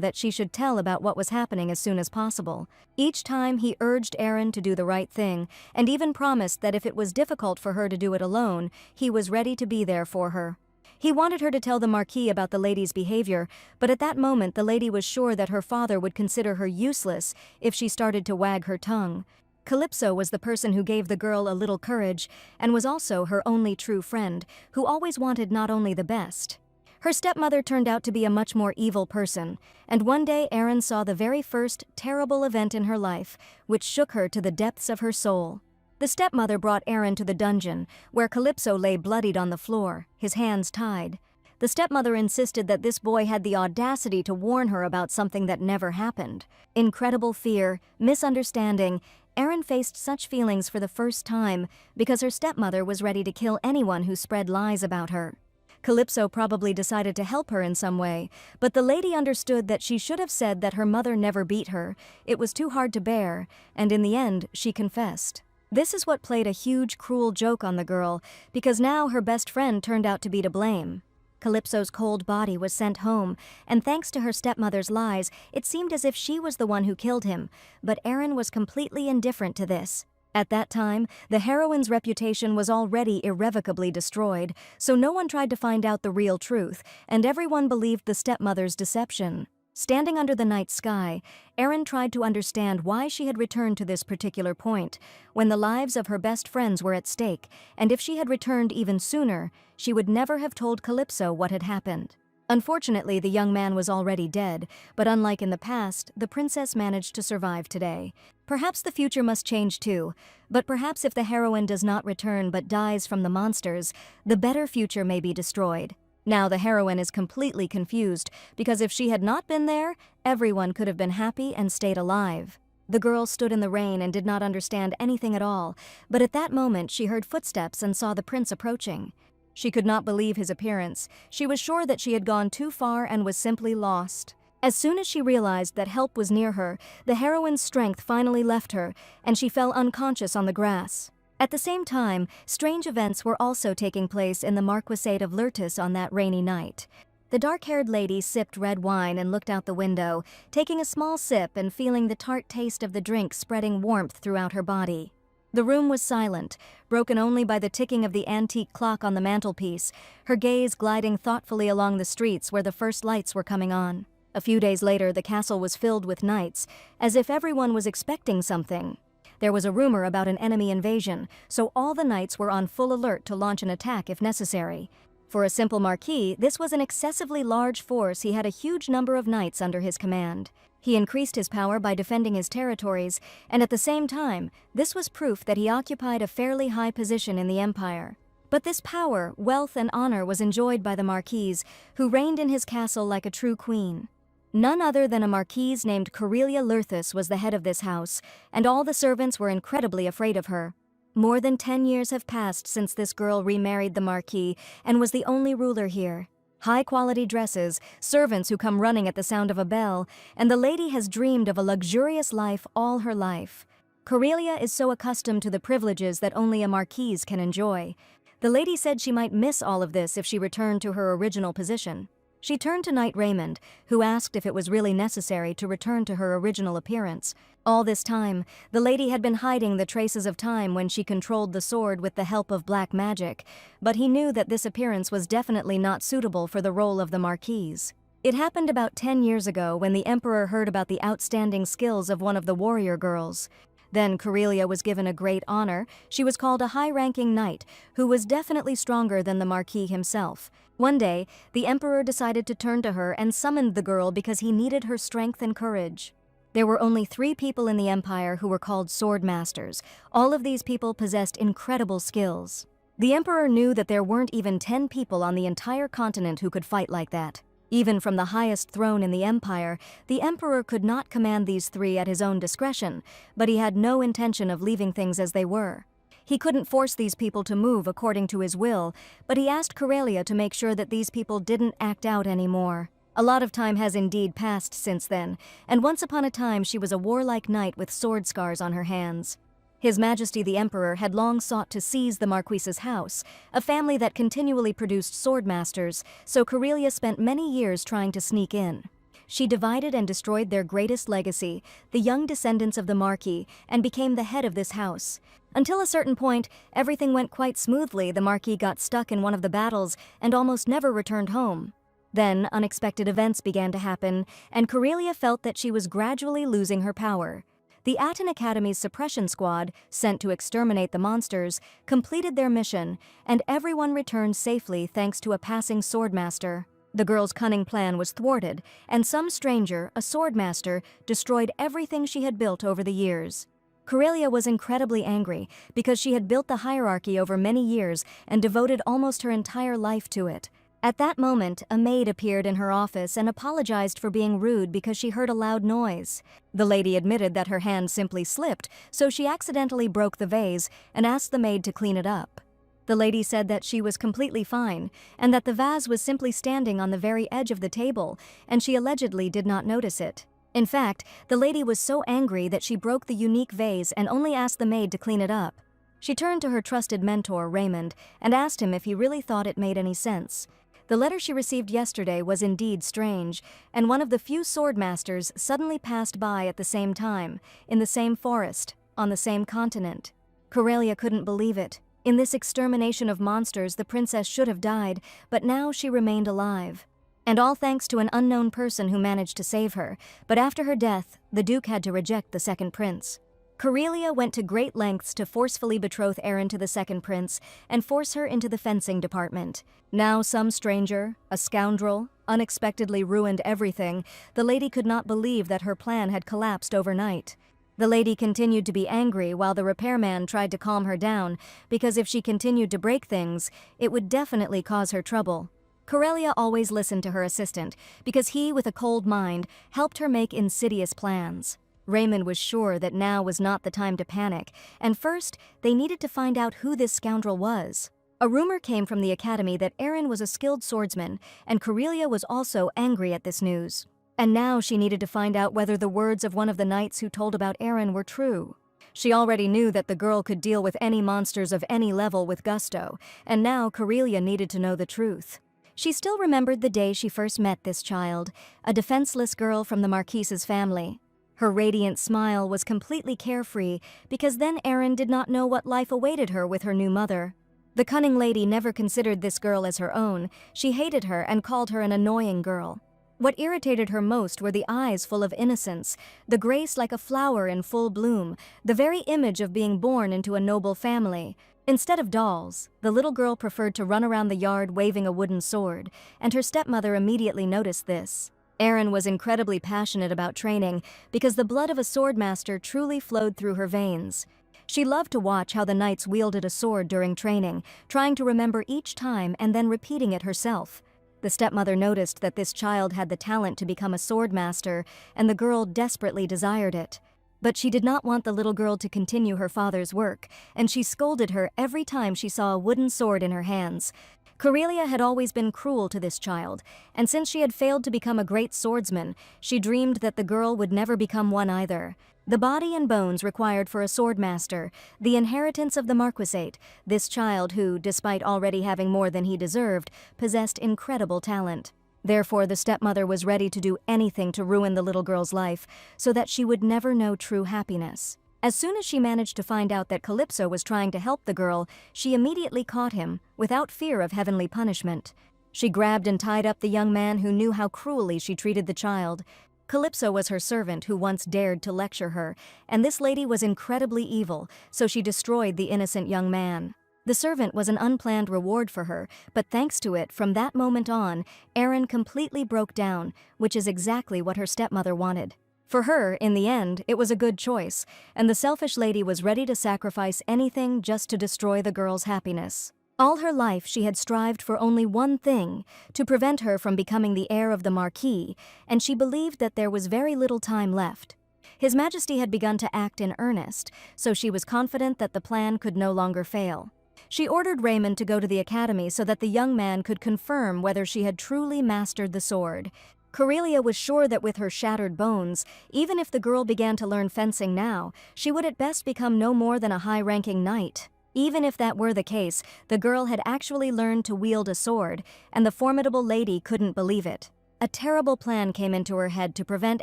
that she should tell about what was happening as soon as possible. Each time he urged Erin to do the right thing, and even promised that if it was difficult for her to do it alone, he was ready to be there for her. He wanted her to tell the Marquis about the lady's behavior, but at that moment the lady was sure that her father would consider her useless if she started to wag her tongue. Calypso was the person who gave the girl a little courage, and was also her only true friend, who always wanted not only the best. Her stepmother turned out to be a much more evil person, and one day Erin saw the very first terrible event in her life, which shook her to the depths of her soul. The stepmother brought Erin to the dungeon, where Calypso lay bloodied on the floor, his hands tied. The stepmother insisted that this boy had the audacity to warn her about something that never happened. Incredible fear, misunderstanding, Erin faced such feelings for the first time because her stepmother was ready to kill anyone who spread lies about her. Calypso probably decided to help her in some way, but the lady understood that she should have said that her mother never beat her, it was too hard to bear, and in the end, she confessed. This is what played a huge, cruel joke on the girl, because now her best friend turned out to be to blame. Calypso's cold body was sent home, and thanks to her stepmother's lies, it seemed as if she was the one who killed him, but Aaron was completely indifferent to this. At that time, the heroine's reputation was already irrevocably destroyed, so no one tried to find out the real truth, and everyone believed the stepmother's deception. Standing under the night sky, Erin tried to understand why she had returned to this particular point, when the lives of her best friends were at stake, and if she had returned even sooner, she would never have told Calypso what had happened. Unfortunately, the young man was already dead, but unlike in the past, the princess managed to survive today. Perhaps the future must change too, but perhaps if the heroine does not return but dies from the monsters, the better future may be destroyed. Now the heroine is completely confused, because if she had not been there, everyone could have been happy and stayed alive. The girl stood in the rain and did not understand anything at all, but at that moment she heard footsteps and saw the prince approaching. She could not believe his appearance. She was sure that she had gone too far and was simply lost. As soon as she realized that help was near her, the heroine's strength finally left her, and she fell unconscious on the grass. At the same time, strange events were also taking place in the Marquisate of Lurtis on that rainy night. The dark-haired lady sipped red wine and looked out the window, taking a small sip and feeling the tart taste of the drink spreading warmth throughout her body. The room was silent, broken only by the ticking of the antique clock on the mantelpiece, her gaze gliding thoughtfully along the streets where the first lights were coming on. A few days later, the castle was filled with knights, as if everyone was expecting something. There was a rumor about an enemy invasion, so all the knights were on full alert to launch an attack if necessary. For a simple marquis, this was an excessively large force. He had a huge number of knights under his command. He increased his power by defending his territories, and at the same time, this was proof that he occupied a fairly high position in the empire. But this power, wealth, and honor was enjoyed by the marquise, who reigned in his castle like a true queen. None other than a marquise named Corelia Lurthus was the head of this house, and all the servants were incredibly afraid of her. More than 10 years have passed since this girl remarried the marquis and was the only ruler here. High-quality dresses, servants who come running at the sound of a bell, and the lady has dreamed of a luxurious life all her life. Corelia is so accustomed to the privileges that only a marquise can enjoy. The lady said she might miss all of this if she returned to her original position. She turned to Knight Raymond, who asked if it was really necessary to return to her original appearance. All this time, the lady had been hiding the traces of time when she controlled the sword with the help of black magic, but he knew that this appearance was definitely not suitable for the role of the marquise. It happened about 10 years ago when the emperor heard about the outstanding skills of one of the warrior girls. Then Corelia was given a great honor. She was called a high-ranking knight, who was definitely stronger than the marquis himself. One day, the emperor decided to turn to her and summoned the girl because he needed her strength and courage. There were only 3 people in the empire who were called sword masters. All of these people possessed incredible skills. The emperor knew that there weren't even 10 people on the entire continent who could fight like that. Even from the highest throne in the empire, the emperor could not command these 3 at his own discretion, but he had no intention of leaving things as they were. He couldn't force these people to move according to his will, but he asked Corelia to make sure that these people didn't act out anymore. A lot of time has indeed passed since then, and once upon a time she was a warlike knight with sword scars on her hands. His Majesty the Emperor had long sought to seize the Marquise's house, a family that continually produced sword masters, so Corelia spent many years trying to sneak in. She divided and destroyed their greatest legacy, the young descendants of the Marquis, and became the head of this house. Until a certain point, everything went quite smoothly. The Marquis got stuck in one of the battles and almost never returned home. Then, unexpected events began to happen, and Corelia felt that she was gradually losing her power. The Aten Academy's suppression squad, sent to exterminate the monsters, completed their mission, and everyone returned safely thanks to a passing swordmaster. The girl's cunning plan was thwarted, and some stranger, a swordmaster, destroyed everything she had built over the years. Corelia was incredibly angry because she had built the hierarchy over many years and devoted almost her entire life to it. At that moment, a maid appeared in her office and apologized for being rude because she heard a loud noise. The lady admitted that her hand simply slipped, so she accidentally broke the vase and asked the maid to clean it up. The lady said that she was completely fine, and that the vase was simply standing on the very edge of the table, and she allegedly did not notice it. In fact, the lady was so angry that she broke the unique vase and only asked the maid to clean it up. She turned to her trusted mentor, Raymond, and asked him if he really thought it made any sense. The letter she received yesterday was indeed strange, and one of the few sword masters suddenly passed by at the same time, in the same forest, on the same continent. Corelia couldn't believe it. In this extermination of monsters, the princess should have died, but now she remained alive. And all thanks to an unknown person who managed to save her, but after her death, the Duke had to reject the second prince. Corelia went to great lengths to forcefully betroth Aaron to the second prince and force her into the fencing department. Now some stranger, a scoundrel, unexpectedly ruined everything. The lady could not believe that her plan had collapsed overnight. The lady continued to be angry while the repairman tried to calm her down, because if she continued to break things, it would definitely cause her trouble. Corelia always listened to her assistant, because he, with a cold mind, helped her make insidious plans. Raymond was sure that now was not the time to panic, and first, they needed to find out who this scoundrel was. A rumor came from the academy that Aaron was a skilled swordsman, and Corelia was also angry at this news. And now she needed to find out whether the words of one of the knights who told about Aaron were true. She already knew that the girl could deal with any monsters of any level with gusto, and now Corelia needed to know the truth. She still remembered the day she first met this child, a defenseless girl from the Marquise's family. Her radiant smile was completely carefree, because then Aaron did not know what life awaited her with her new mother. The cunning lady never considered this girl as her own. She hated her and called her an annoying girl. What irritated her most were the eyes full of innocence, the grace like a flower in full bloom, the very image of being born into a noble family. Instead of dolls, the little girl preferred to run around the yard waving a wooden sword, and her stepmother immediately noticed this. Aaron was incredibly passionate about training because the blood of a swordmaster truly flowed through her veins. She loved to watch how the knights wielded a sword during training, trying to remember each time and then repeating it herself. The stepmother noticed that this child had the talent to become a swordmaster, and the girl desperately desired it. But she did not want the little girl to continue her father's work, and she scolded her every time she saw a wooden sword in her hands. Corelia had always been cruel to this child, and since she had failed to become a great swordsman, she dreamed that the girl would never become one either. The body and bones required for a swordmaster, the inheritance of the marquisate, this child who, despite already having more than he deserved, possessed incredible talent. Therefore, the stepmother was ready to do anything to ruin the little girl's life, so that she would never know true happiness. As soon as she managed to find out that Calypso was trying to help the girl, she immediately caught him, without fear of heavenly punishment. She grabbed and tied up the young man who knew how cruelly she treated the child. Calypso was her servant who once dared to lecture her, and this lady was incredibly evil, so she destroyed the innocent young man. The servant was an unplanned reward for her, but thanks to it, from that moment on, Aaron completely broke down, which is exactly what her stepmother wanted. For her, in the end, it was a good choice, and the selfish lady was ready to sacrifice anything just to destroy the girl's happiness. All her life she had strived for only one thing, to prevent her from becoming the heir of the Marquis, and she believed that there was very little time left. His Majesty had begun to act in earnest, so she was confident that the plan could no longer fail. She ordered Raymond to go to the academy so that the young man could confirm whether she had truly mastered the sword. Corelia was sure that with her shattered bones, even if the girl began to learn fencing now, she would at best become no more than a high-ranking knight. Even if that were the case, the girl had actually learned to wield a sword, and the formidable lady couldn't believe it. A terrible plan came into her head to prevent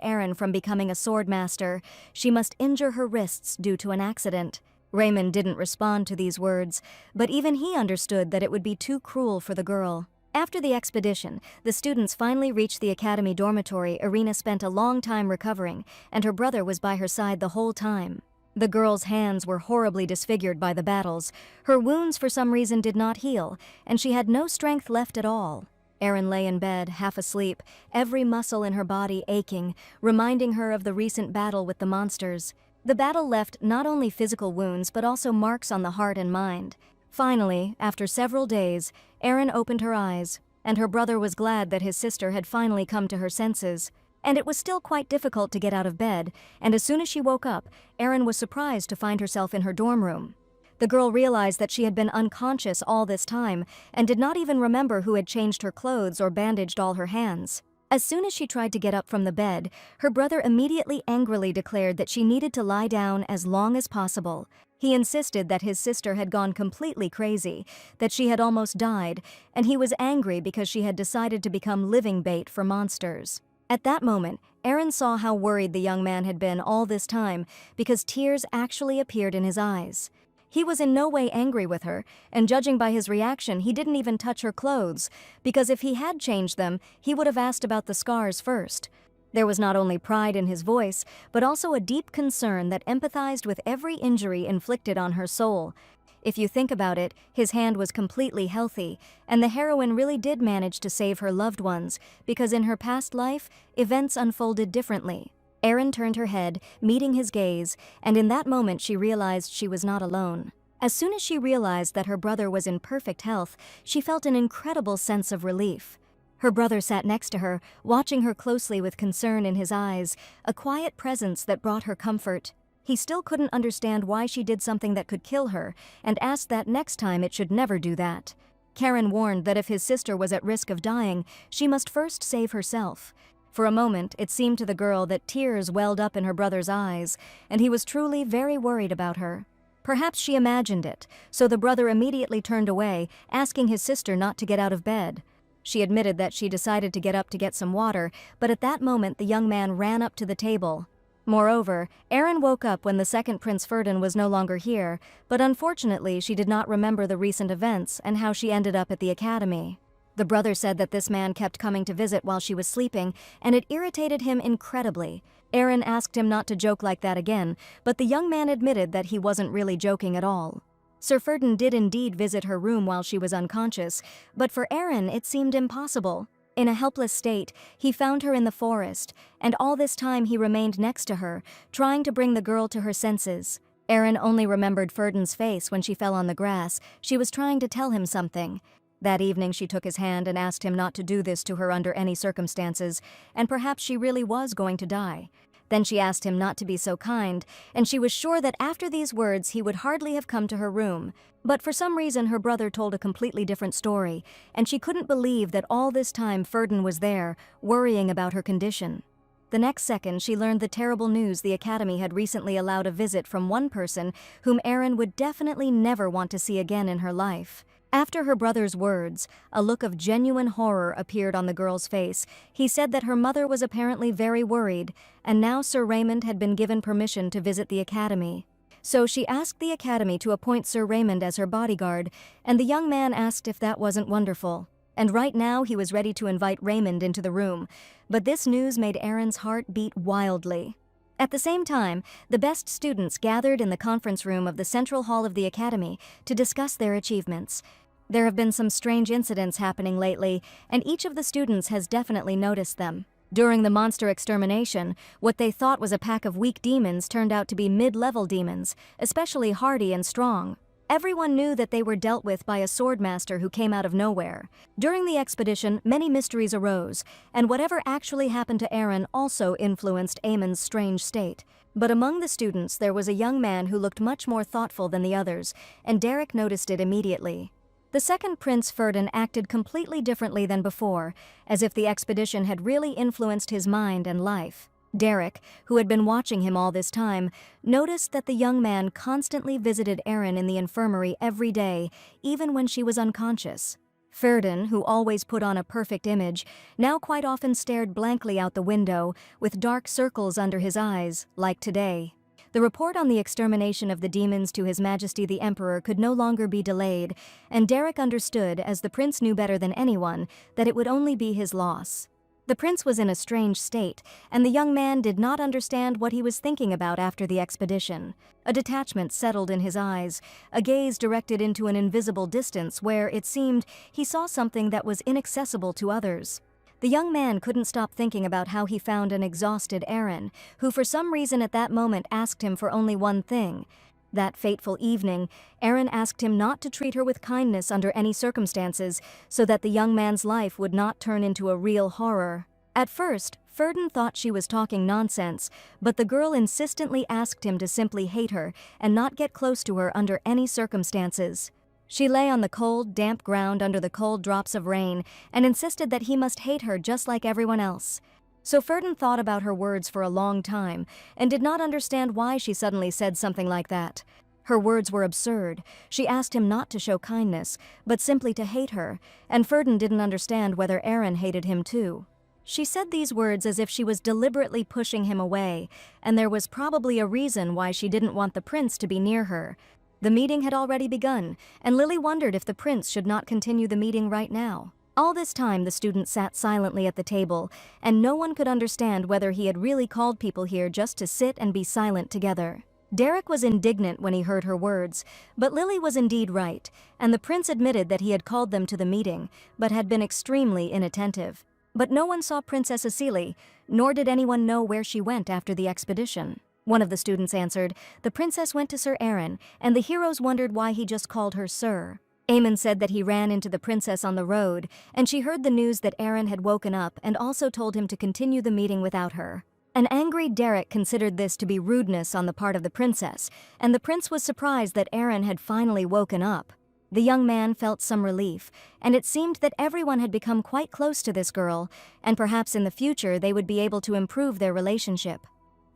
Aaron from becoming a swordmaster. She must injure her wrists due to an accident. Raymond didn't respond to these words, but even he understood that it would be too cruel for the girl. After the expedition, the students finally reached the academy dormitory. Irina spent a long time recovering, and her brother was by her side the whole time. The girl's hands were horribly disfigured by the battles. Her wounds for some reason did not heal, and she had no strength left at all. Aaron lay in bed, half asleep, every muscle in her body aching, reminding her of the recent battle with the monsters. The battle left not only physical wounds but also marks on the heart and mind. Finally, after several days, Aaron opened her eyes, and her brother was glad that his sister had finally come to her senses. And it was still quite difficult to get out of bed, and as soon as she woke up, Aaron was surprised to find herself in her dorm room. The girl realized that she had been unconscious all this time and did not even remember who had changed her clothes or bandaged all her hands. As soon as she tried to get up from the bed, her brother immediately angrily declared that she needed to lie down as long as possible. He insisted that his sister had gone completely crazy, that she had almost died, and he was angry because she had decided to become living bait for monsters. At that moment, Aaron saw how worried the young man had been all this time because tears actually appeared in his eyes. He was in no way angry with her, and judging by his reaction, he didn't even touch her clothes, because if he had changed them, he would have asked about the scars first. There was not only pride in his voice, but also a deep concern that empathized with every injury inflicted on her soul. If you think about it, his hand was completely healthy, and the heroine really did manage to save her loved ones, because in her past life, events unfolded differently. Erin turned her head, meeting his gaze, and in that moment she realized she was not alone. As soon as she realized that her brother was in perfect health, she felt an incredible sense of relief. Her brother sat next to her, watching her closely with concern in his eyes, a quiet presence that brought her comfort. He still couldn't understand why she did something that could kill her, and asked that next time it should never do that. Karen warned that if his sister was at risk of dying, she must first save herself. For a moment, it seemed to the girl that tears welled up in her brother's eyes, and he was truly very worried about her. Perhaps she imagined it, so the brother immediately turned away, asking his sister not to get out of bed. She admitted that she decided to get up to get some water, but at that moment the young man ran up to the table. Moreover, Erin woke up when the second Prince Ferdin was no longer here, but unfortunately she did not remember the recent events and how she ended up at the academy. The brother said that this man kept coming to visit while she was sleeping, and it irritated him incredibly. Erin asked him not to joke like that again, but the young man admitted that he wasn't really joking at all. Sir Ferdin did indeed visit her room while she was unconscious, but for Erin it seemed impossible. In a helpless state, he found her in the forest, and all this time he remained next to her, trying to bring the girl to her senses. Erin only remembered Ferdin's face when she fell on the grass. She was trying to tell him something. That evening she took his hand and asked him not to do this to her under any circumstances, and perhaps she really was going to die. Then she asked him not to be so kind, and she was sure that after these words he would hardly have come to her room. But for some reason her brother told a completely different story, and she couldn't believe that all this time Ferdin was there, worrying about her condition. The next second she learned the terrible news: the academy had recently allowed a visit from one person whom Erin would definitely never want to see again in her life. After her brother's words, a look of genuine horror appeared on the girl's face. He said that her mother was apparently very worried, and now Sir Raymond had been given permission to visit the academy. So she asked the academy to appoint Sir Raymond as her bodyguard, and the young man asked if that wasn't wonderful. And right now he was ready to invite Raymond into the room, but this news made Erin's heart beat wildly. At the same time, the best students gathered in the conference room of the central hall of the academy to discuss their achievements. There have been some strange incidents happening lately, and each of the students has definitely noticed them. During the monster extermination, what they thought was a pack of weak demons turned out to be mid-level demons, especially hardy and strong. Everyone knew that they were dealt with by a swordmaster who came out of nowhere. During the expedition, many mysteries arose, and whatever actually happened to Erin also influenced Eamon's strange state. But among the students there was a young man who looked much more thoughtful than the others, and Derek noticed it immediately. The second Prince Ferdin acted completely differently than before, as if the expedition had really influenced his mind and life. Derek, who had been watching him all this time, noticed that the young man constantly visited Erin in the infirmary every day, even when she was unconscious. Ferdin, who always put on a perfect image, now quite often stared blankly out the window, with dark circles under his eyes, like today. The report on the extermination of the demons to His Majesty the Emperor could no longer be delayed, and Derek understood, as the prince knew better than anyone, that it would only be his loss. The prince was in a strange state, and the young man did not understand what he was thinking about after the expedition. A detachment settled in his eyes, a gaze directed into an invisible distance where, it seemed, he saw something that was inaccessible to others. The young man couldn't stop thinking about how he found an exhausted Erin, who for some reason at that moment asked him for only one thing. That fateful evening, Erin asked him not to treat her with kindness under any circumstances, so that the young man's life would not turn into a real horror. At first, Ferdin thought she was talking nonsense, but the girl insistently asked him to simply hate her and not get close to her under any circumstances. She lay on the cold, damp ground under the cold drops of rain and insisted that he must hate her just like everyone else. So Ferdin thought about her words for a long time and did not understand why she suddenly said something like that. Her words were absurd. She asked him not to show kindness, but simply to hate her, and Ferdin didn't understand whether Aaron hated him too. She said these words as if she was deliberately pushing him away, and there was probably a reason why she didn't want the prince to be near her. The meeting had already begun, and Lily wondered if the prince should not continue the meeting right now. All this time the students sat silently at the table, and no one could understand whether he had really called people here just to sit and be silent together. Derek was indignant when he heard her words, but Lily was indeed right, and the prince admitted that he had called them to the meeting, but had been extremely inattentive. But no one saw Princess Cecily, nor did anyone know where she went after the expedition. One of the students answered, "The princess went to Sir Aaron, and the heroes wondered why he just called her Sir." Eamon said that he ran into the princess on the road, and she heard the news that Aaron had woken up and also told him to continue the meeting without her. An angry Derek considered this to be rudeness on the part of the princess, and the prince was surprised that Aaron had finally woken up. The young man felt some relief, and it seemed that everyone had become quite close to this girl, and perhaps in the future they would be able to improve their relationship.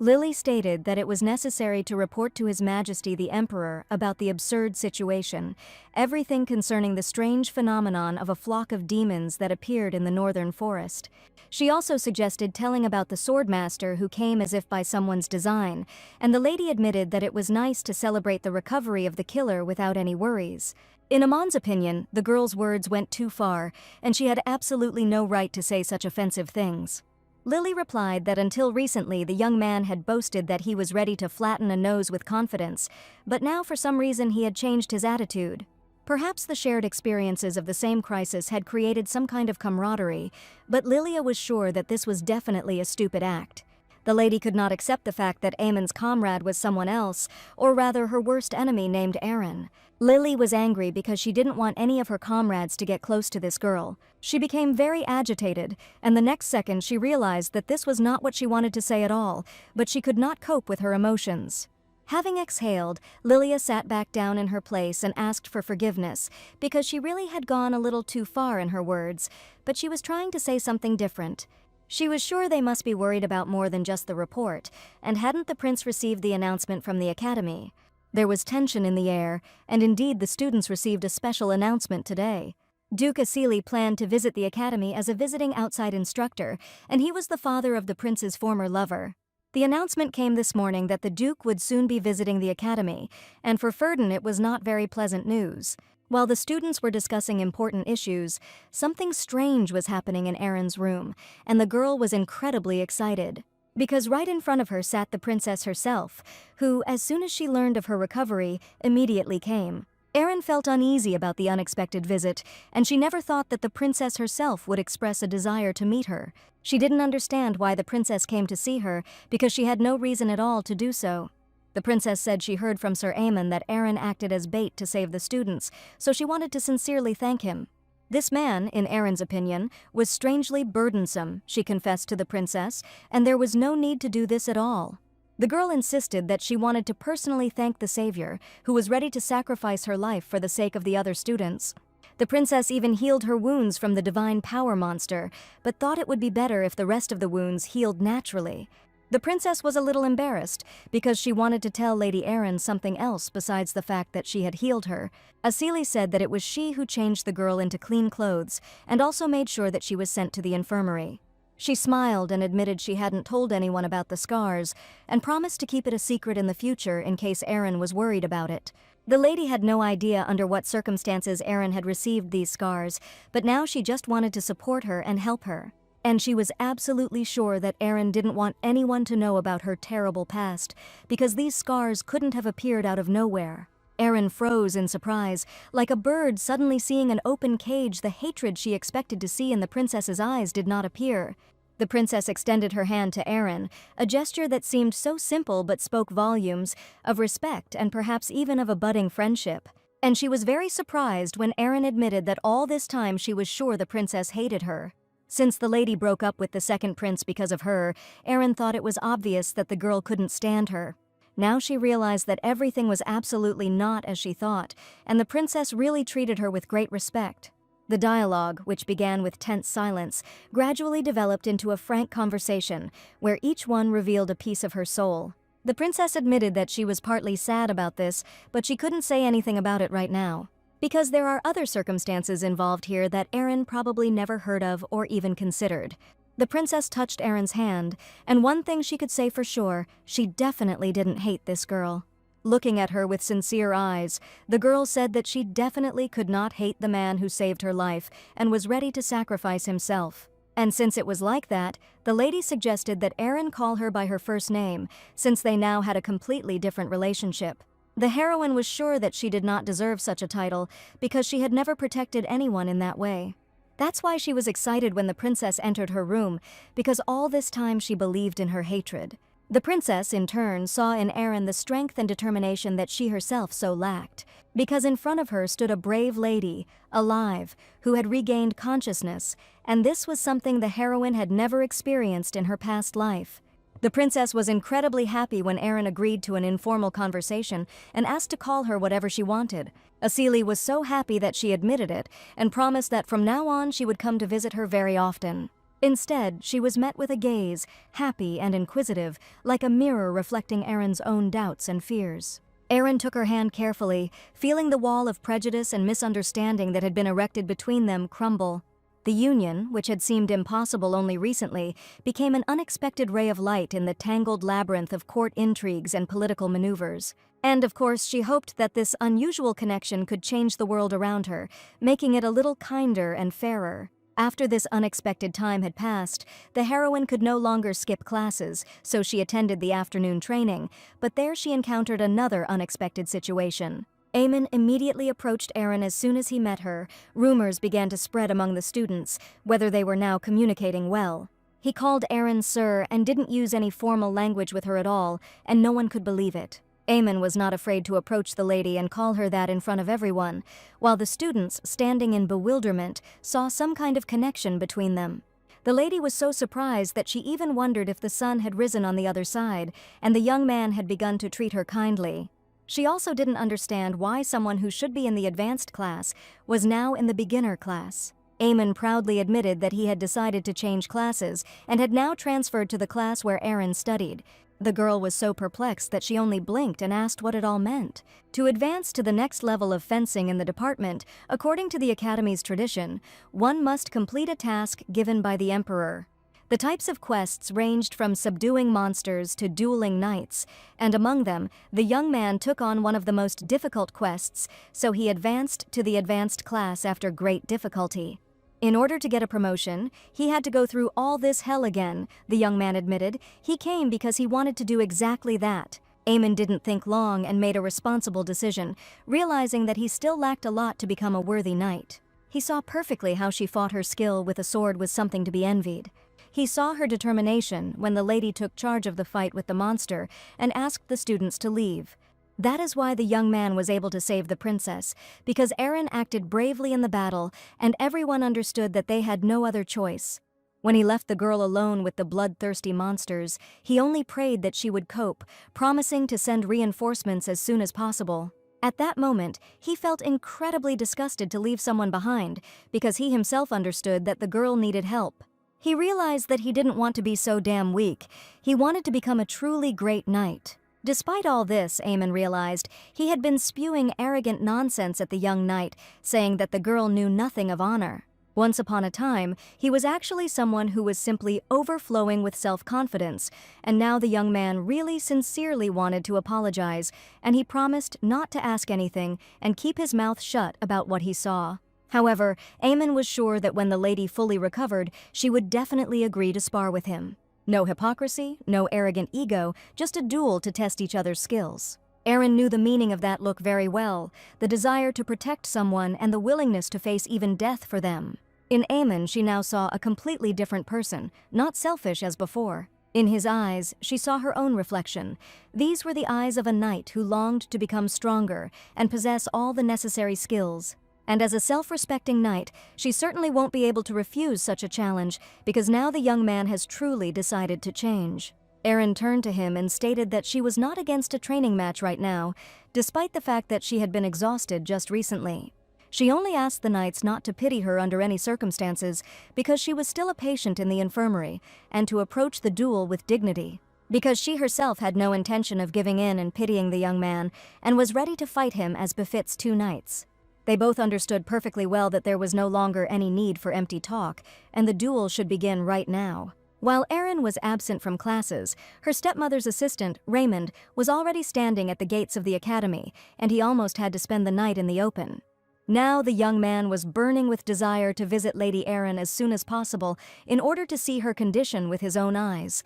Lily stated that it was necessary to report to His Majesty the Emperor about the absurd situation, everything concerning the strange phenomenon of a flock of demons that appeared in the northern forest. She also suggested telling about the swordmaster who came as if by someone's design, and the lady admitted that it was nice to celebrate the recovery of the killer without any worries. In Amon's opinion, the girl's words went too far, and she had absolutely no right to say such offensive things. Lily replied that until recently the young man had boasted that he was ready to flatten a nose with confidence, but now for some reason he had changed his attitude. Perhaps the shared experiences of the same crisis had created some kind of camaraderie, but Lilia was sure that this was definitely a stupid act. The lady could not accept the fact that Amon's comrade was someone else, or rather her worst enemy named Aaron. Lily was angry because she didn't want any of her comrades to get close to this girl. She became very agitated, and the next second she realized that this was not what she wanted to say at all, but she could not cope with her emotions. Having exhaled, Lilia sat back down in her place and asked for forgiveness, because she really had gone a little too far in her words, but she was trying to say something different. She was sure they must be worried about more than just the report, and hadn't the prince received the announcement from the academy? There was tension in the air, and indeed the students received a special announcement today. Duke Asili planned to visit the academy as a visiting outside instructor, and he was the father of the prince's former lover. The announcement came this morning that the Duke would soon be visiting the academy, and for Ferdin it was not very pleasant news. While the students were discussing important issues, something strange was happening in Aaron's room, and the girl was incredibly excited. Because right in front of her sat the princess herself, who, as soon as she learned of her recovery, immediately came. Aaron felt uneasy about the unexpected visit, and she never thought that the princess herself would express a desire to meet her. She didn't understand why the princess came to see her, because she had no reason at all to do so. The princess said she heard from Sir Aemon that Aaron acted as bait to save the students, so she wanted to sincerely thank him. This man, in Aaron's opinion, was strangely burdensome, she confessed to the princess, and there was no need to do this at all. The girl insisted that she wanted to personally thank the savior, who was ready to sacrifice her life for the sake of the other students. The princess even healed her wounds from the divine power monster, but thought it would be better if the rest of the wounds healed naturally. The princess was a little embarrassed because she wanted to tell Lady Aaron something else besides the fact that she had healed her. Asili said that it was she who changed the girl into clean clothes and also made sure that she was sent to the infirmary. She smiled and admitted she hadn't told anyone about the scars and promised to keep it a secret in the future in case Aaron was worried about it. The lady had no idea under what circumstances Aaron had received these scars, but now she just wanted to support her and help her. And she was absolutely sure that Aaron didn't want anyone to know about her terrible past, because these scars couldn't have appeared out of nowhere. Aaron froze in surprise, like a bird suddenly seeing an open cage. The hatred she expected to see in the princess's eyes did not appear. The princess extended her hand to Aaron, a gesture that seemed so simple but spoke volumes of respect and perhaps even of a budding friendship. And she was very surprised when Aaron admitted that all this time she was sure the princess hated her. Since the lady broke up with the second prince because of her, Erin thought it was obvious that the girl couldn't stand her. Now she realized that everything was absolutely not as she thought, and the princess really treated her with great respect. The dialogue, which began with tense silence, gradually developed into a frank conversation, where each one revealed a piece of her soul. The princess admitted that she was partly sad about this, but she couldn't say anything about it right now. Because there are other circumstances involved here that Erin probably never heard of or even considered. The princess touched Erin's hand, and one thing she could say for sure, she definitely didn't hate this girl. Looking at her with sincere eyes, the girl said that she definitely could not hate the man who saved her life and was ready to sacrifice himself. And since it was like that, the lady suggested that Erin call her by her first name, since they now had a completely different relationship. The heroine was sure that she did not deserve such a title because she had never protected anyone in that way. That's why she was excited when the princess entered her room, because all this time she believed in her hatred. The princess, in turn, saw in Erin the strength and determination that she herself so lacked, because in front of her stood a brave lady, alive, who had regained consciousness, and this was something the heroine had never experienced in her past life. The princess was incredibly happy when Erin agreed to an informal conversation and asked to call her whatever she wanted. Asili was so happy that she admitted it and promised that from now on she would come to visit her very often. Instead, she was met with a gaze, happy and inquisitive, like a mirror reflecting Erin's own doubts and fears. Erin took her hand carefully, feeling the wall of prejudice and misunderstanding that had been erected between them crumble. The union, which had seemed impossible only recently, became an unexpected ray of light in the tangled labyrinth of court intrigues and political maneuvers. And, of course, she hoped that this unusual connection could change the world around her, making it a little kinder and fairer. After this unexpected time had passed, the heroine could no longer skip classes, so she attended the afternoon training, but there she encountered another unexpected situation. Eamon immediately approached Erin as soon as he met her. Rumors began to spread among the students, whether they were now communicating well. He called Erin Sir and didn't use any formal language with her at all, and no one could believe it. Eamon was not afraid to approach the lady and call her that in front of everyone, while the students, standing in bewilderment, saw some kind of connection between them. The lady was so surprised that she even wondered if the sun had risen on the other side, and the young man had begun to treat her kindly. She also didn't understand why someone who should be in the advanced class was now in the beginner class. Eamon proudly admitted that he had decided to change classes and had now transferred to the class where Erin studied. The girl was so perplexed that she only blinked and asked what it all meant. To advance to the next level of fencing in the department, according to the academy's tradition, one must complete a task given by the emperor. The types of quests ranged from subduing monsters to dueling knights, and among them, the young man took on one of the most difficult quests, so he advanced to the advanced class after great difficulty. In order to get a promotion, he had to go through all this hell again, the young man admitted. He came because he wanted to do exactly that. Eamon didn't think long and made a responsible decision, realizing that he still lacked a lot to become a worthy knight. He saw perfectly how she fought her skill with a sword was something to be envied. He saw her determination when the lady took charge of the fight with the monster and asked the students to leave. That is why the young man was able to save the princess, because Erin acted bravely in the battle and everyone understood that they had no other choice. When he left the girl alone with the bloodthirsty monsters, he only prayed that she would cope, promising to send reinforcements as soon as possible. At that moment, he felt incredibly disgusted to leave someone behind, because he himself understood that the girl needed help. He realized that he didn't want to be so damn weak. He wanted to become a truly great knight. Despite all this, Eamon realized, he had been spewing arrogant nonsense at the young knight, saying that the girl knew nothing of honor. Once upon a time, he was actually someone who was simply overflowing with self-confidence, and now the young man really sincerely wanted to apologize, and he promised not to ask anything and keep his mouth shut about what he saw. However, Eamon was sure that when the lady fully recovered, she would definitely agree to spar with him. No hypocrisy, no arrogant ego, just a duel to test each other's skills. Erin knew the meaning of that look very well, the desire to protect someone and the willingness to face even death for them. In Eamon, she now saw a completely different person, not selfish as before. In his eyes, she saw her own reflection. These were the eyes of a knight who longed to become stronger and possess all the necessary skills. And as a self-respecting knight, she certainly won't be able to refuse such a challenge, because now the young man has truly decided to change. Erin turned to him and stated that she was not against a training match right now, despite the fact that she had been exhausted just recently. She only asked the knights not to pity her under any circumstances, because she was still a patient in the infirmary, and to approach the duel with dignity. Because she herself had no intention of giving in and pitying the young man, and was ready to fight him as befits two knights. They both understood perfectly well that there was no longer any need for empty talk, and the duel should begin right now. While Erin was absent from classes, her stepmother's assistant, Raymond, was already standing at the gates of the academy, and he almost had to spend the night in the open. Now the young man was burning with desire to visit Lady Erin as soon as possible in order to see her condition with his own eyes.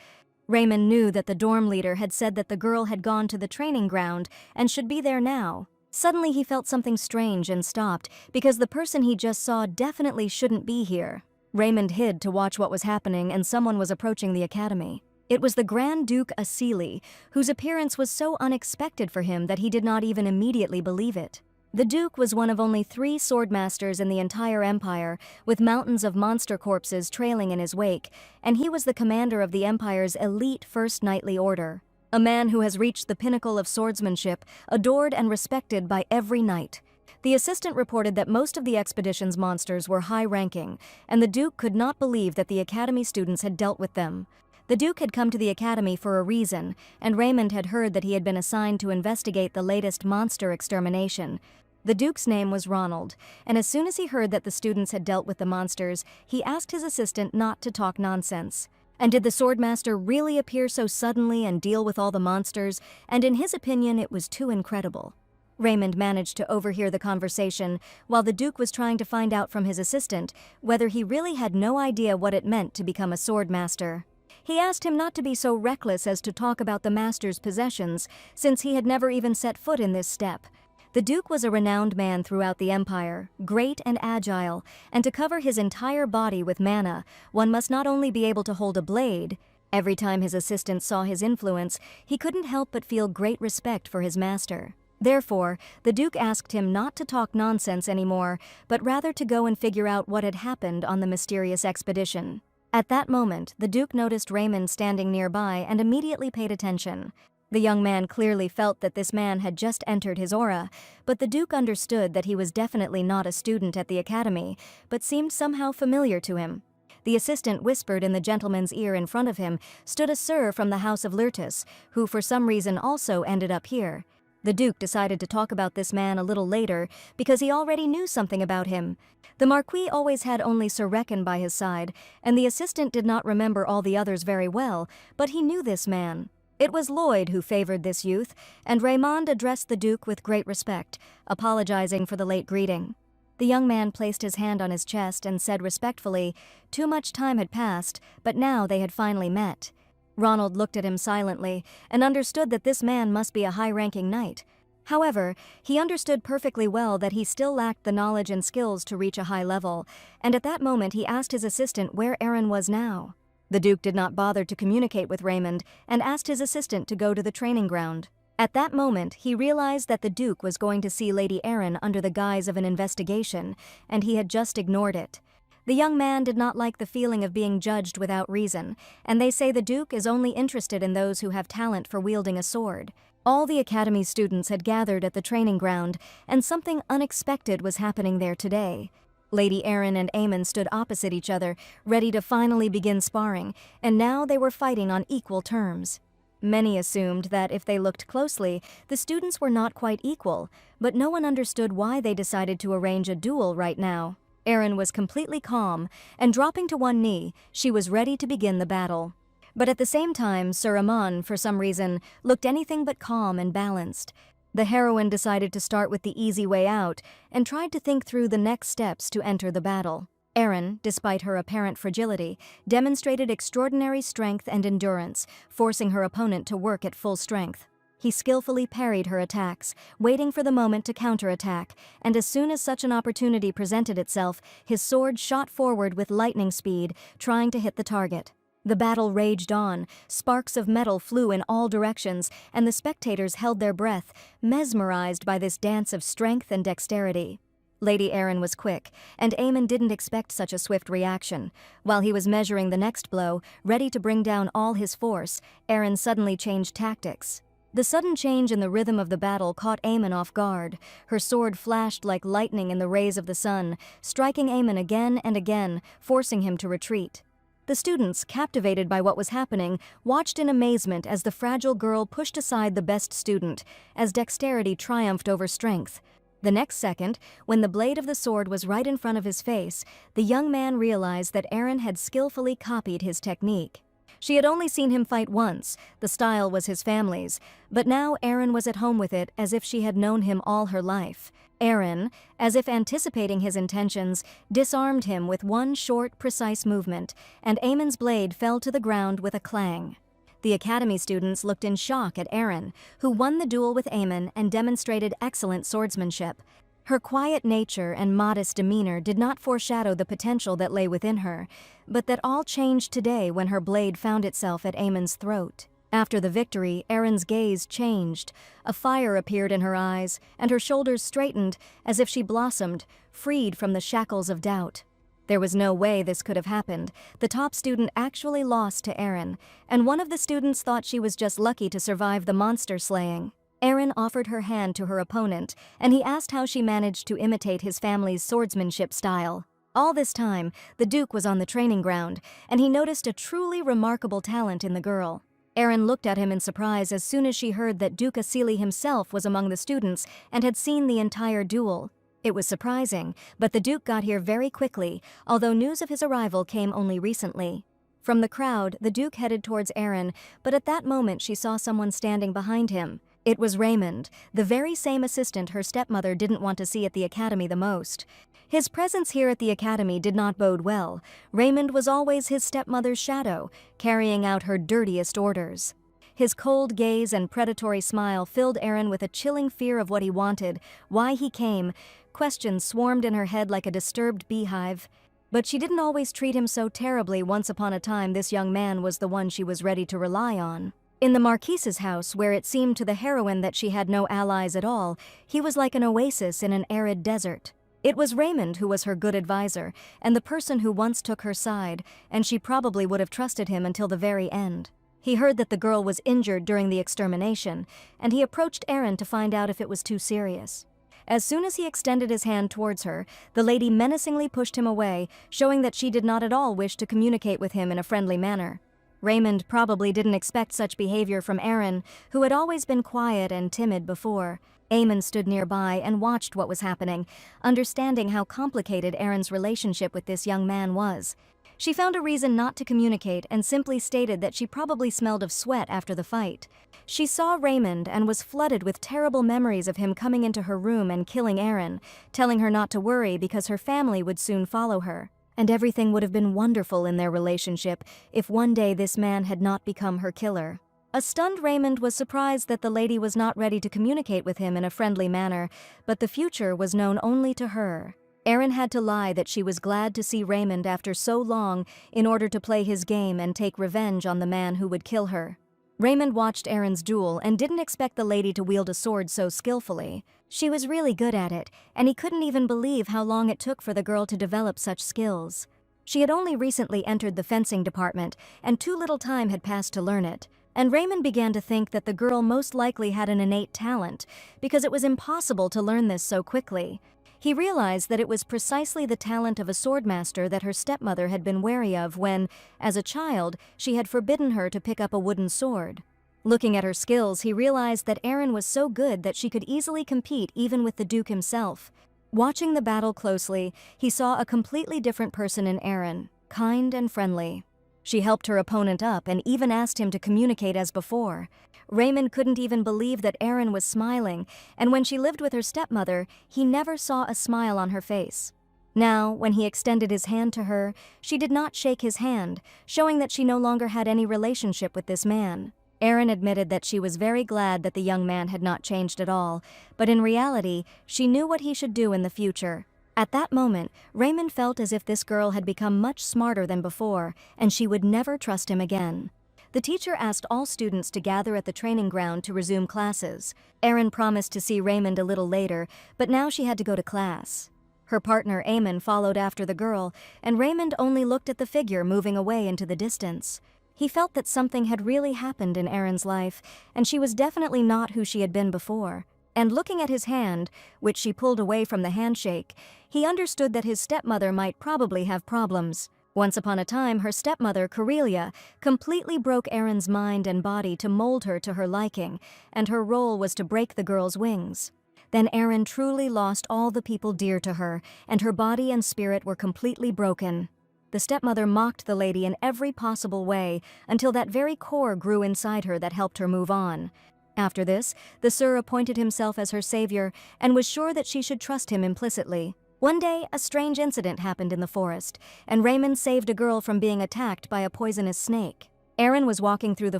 Raymond knew that the dorm leader had said that the girl had gone to the training ground and should be there now. Suddenly he felt something strange and stopped, because the person he just saw definitely shouldn't be here. Raymond hid to watch what was happening, and someone was approaching the academy. It was the Grand Duke Asili, whose appearance was so unexpected for him that he did not even immediately believe it. The Duke was one of only 3 swordmasters in the entire empire, with mountains of monster corpses trailing in his wake, and he was the commander of the empire's elite First Knightly Order. A man who has reached the pinnacle of swordsmanship, adored and respected by every knight. The assistant reported that most of the expedition's monsters were high-ranking, and the Duke could not believe that the academy students had dealt with them. The Duke had come to the academy for a reason, and Raymond had heard that he had been assigned to investigate the latest monster extermination. The Duke's name was Ronald, and as soon as he heard that the students had dealt with the monsters, he asked his assistant not to talk nonsense. And did the swordmaster really appear so suddenly and deal with all the monsters? And in his opinion, it was too incredible. Raymond managed to overhear the conversation while the Duke was trying to find out from his assistant whether he really had no idea what it meant to become a swordmaster. He asked him not to be so reckless as to talk about the master's possessions, since he had never even set foot in this step. The Duke was a renowned man throughout the empire, great and agile, and to cover his entire body with mana, one must not only be able to hold a blade. Every time his assistant saw his influence, he couldn't help but feel great respect for his master. Therefore, the Duke asked him not to talk nonsense anymore, but rather to go and figure out what had happened on the mysterious expedition. At that moment, the Duke noticed Raymond standing nearby and immediately paid attention. The young man clearly felt that this man had just entered his aura, but the Duke understood that he was definitely not a student at the academy, but seemed somehow familiar to him. The assistant whispered in the gentleman's ear in front of him stood a sir from the House of Lurtus, who for some reason also ended up here. The Duke decided to talk about this man a little later because he already knew something about him. The Marquis always had only Sir Reckon by his side, and the assistant did not remember all the others very well, but he knew this man. It was Lloyd who favored this youth, and Raymond addressed the Duke with great respect, apologizing for the late greeting. The young man placed his hand on his chest and said respectfully, too much time had passed, but now they had finally met. Ronald looked at him silently and understood that this man must be a high-ranking knight. However, he understood perfectly well that he still lacked the knowledge and skills to reach a high level, and at that moment he asked his assistant where Erin was now. The Duke did not bother to communicate with Raymond and asked his assistant to go to the training ground. At that moment, he realized that the Duke was going to see Lady Erin under the guise of an investigation, and he had just ignored it. The young man did not like the feeling of being judged without reason, and they say the Duke is only interested in those who have talent for wielding a sword. All the academy students had gathered at the training ground, and something unexpected was happening there today. Lady Erin and Aemon stood opposite each other, ready to finally begin sparring, and now they were fighting on equal terms. Many assumed that if they looked closely, the students were not quite equal, but no one understood why they decided to arrange a duel right now. Erin was completely calm, and dropping to one knee, she was ready to begin the battle. But at the same time, Sir Amon, for some reason, looked anything but calm and balanced. The heroine decided to start with the easy way out and tried to think through the next steps to enter the battle. Erin, despite her apparent fragility, demonstrated extraordinary strength and endurance, forcing her opponent to work at full strength. He skillfully parried her attacks, waiting for the moment to counterattack, and as soon as such an opportunity presented itself, his sword shot forward with lightning speed, trying to hit the target. The battle raged on, sparks of metal flew in all directions, and the spectators held their breath, mesmerized by this dance of strength and dexterity. Lady Erin was quick, and Aemon didn't expect such a swift reaction. While he was measuring the next blow, ready to bring down all his force, Erin suddenly changed tactics. The sudden change in the rhythm of the battle caught Aemon off guard. Her sword flashed like lightning in the rays of the sun, striking Aemon again and again, forcing him to retreat. The students, captivated by what was happening, watched in amazement as the fragile girl pushed aside the best student, as dexterity triumphed over strength. The next second, when the blade of the sword was right in front of his face, the young man realized that Erin had skillfully copied his technique. She had only seen him fight once, the style was his family's, but now Erin was at home with it as if she had known him all her life. Erin, as if anticipating his intentions, disarmed him with one short, precise movement, and Aemon's blade fell to the ground with a clang. The academy students looked in shock at Erin, who won the duel with Aemon and demonstrated excellent swordsmanship. Her quiet nature and modest demeanor did not foreshadow the potential that lay within her, but that all changed today when her blade found itself at Aemon's throat. After the victory, Erin's gaze changed. A fire appeared in her eyes, and her shoulders straightened as if she blossomed, freed from the shackles of doubt. There was no way this could have happened. The top student actually lost to Erin, and one of the students thought she was just lucky to survive the monster slaying. Erin offered her hand to her opponent, and he asked how she managed to imitate his family's swordsmanship style. All this time, the Duke was on the training ground, and he noticed a truly remarkable talent in the girl. Erin looked at him in surprise as soon as she heard that Duke Asili himself was among the students and had seen the entire duel. It was surprising, but the Duke got here very quickly, although news of his arrival came only recently. From the crowd, the Duke headed towards Erin, but at that moment she saw someone standing behind him. It was Raymond, the very same assistant her stepmother didn't want to see at the academy the most. His presence here at the academy did not bode well. Raymond was always his stepmother's shadow, carrying out her dirtiest orders. His cold gaze and predatory smile filled Erin with a chilling fear of what he wanted, why he came. Questions swarmed in her head like a disturbed beehive. But she didn't always treat him so terribly. Once upon a time, this young man was the one she was ready to rely on. In the Marquise's house, where it seemed to the heroine that she had no allies at all, he was like an oasis in an arid desert. It was Raymond who was her good advisor, and the person who once took her side, and she probably would have trusted him until the very end. He heard that the girl was injured during the extermination, and he approached Erin to find out if it was too serious. As soon as he extended his hand towards her, the lady menacingly pushed him away, showing that she did not at all wish to communicate with him in a friendly manner. Raymond probably didn't expect such behavior from Erin, who had always been quiet and timid before. Aemon stood nearby and watched what was happening, understanding how complicated Erin's relationship with this young man was. She found a reason not to communicate and simply stated that she probably smelled of sweat after the fight. She saw Raymond and was flooded with terrible memories of him coming into her room and killing Erin, telling her not to worry because her family would soon follow her. And everything would have been wonderful in their relationship if one day this man had not become her killer. A stunned Raymond was surprised that the lady was not ready to communicate with him in a friendly manner, but the future was known only to her. Erin had to lie that she was glad to see Raymond after so long in order to play his game and take revenge on the man who would kill her. Raymond watched Erin's duel and didn't expect the lady to wield a sword so skillfully. She was really good at it, and he couldn't even believe how long it took for the girl to develop such skills. She had only recently entered the fencing department, and too little time had passed to learn it. And Raymond began to think that the girl most likely had an innate talent, because it was impossible to learn this so quickly. He realized that it was precisely the talent of a swordmaster that her stepmother had been wary of when, as a child, she had forbidden her to pick up a wooden sword. Looking at her skills, he realized that Erin was so good that she could easily compete even with the Duke himself. Watching the battle closely, he saw a completely different person in Erin, kind and friendly. She helped her opponent up and even asked him to communicate as before. Raymond couldn't even believe that Erin was smiling, and when she lived with her stepmother, he never saw a smile on her face. Now, when he extended his hand to her, she did not shake his hand, showing that she no longer had any relationship with this man. Erin admitted that she was very glad that the young man had not changed at all, but in reality, she knew what he should do in the future. At that moment, Raymond felt as if this girl had become much smarter than before, and she would never trust him again. The teacher asked all students to gather at the training ground to resume classes. Erin promised to see Raymond a little later, but now she had to go to class. Her partner Eamon followed after the girl, and Raymond only looked at the figure moving away into the distance. He felt that something had really happened in Erin's life, and she was definitely not who she had been before. And looking at his hand, which she pulled away from the handshake, he understood that his stepmother might probably have problems. Once upon a time, her stepmother, Corelia, completely broke Erin's mind and body to mold her to her liking, and her role was to break the girl's wings. Then Erin truly lost all the people dear to her, and her body and spirit were completely broken. The stepmother mocked the lady in every possible way until that very core grew inside her that helped her move on. After this, the Sir appointed himself as her savior and was sure that she should trust him implicitly. One day, a strange incident happened in the forest, and Raymond saved a girl from being attacked by a poisonous snake. Erin was walking through the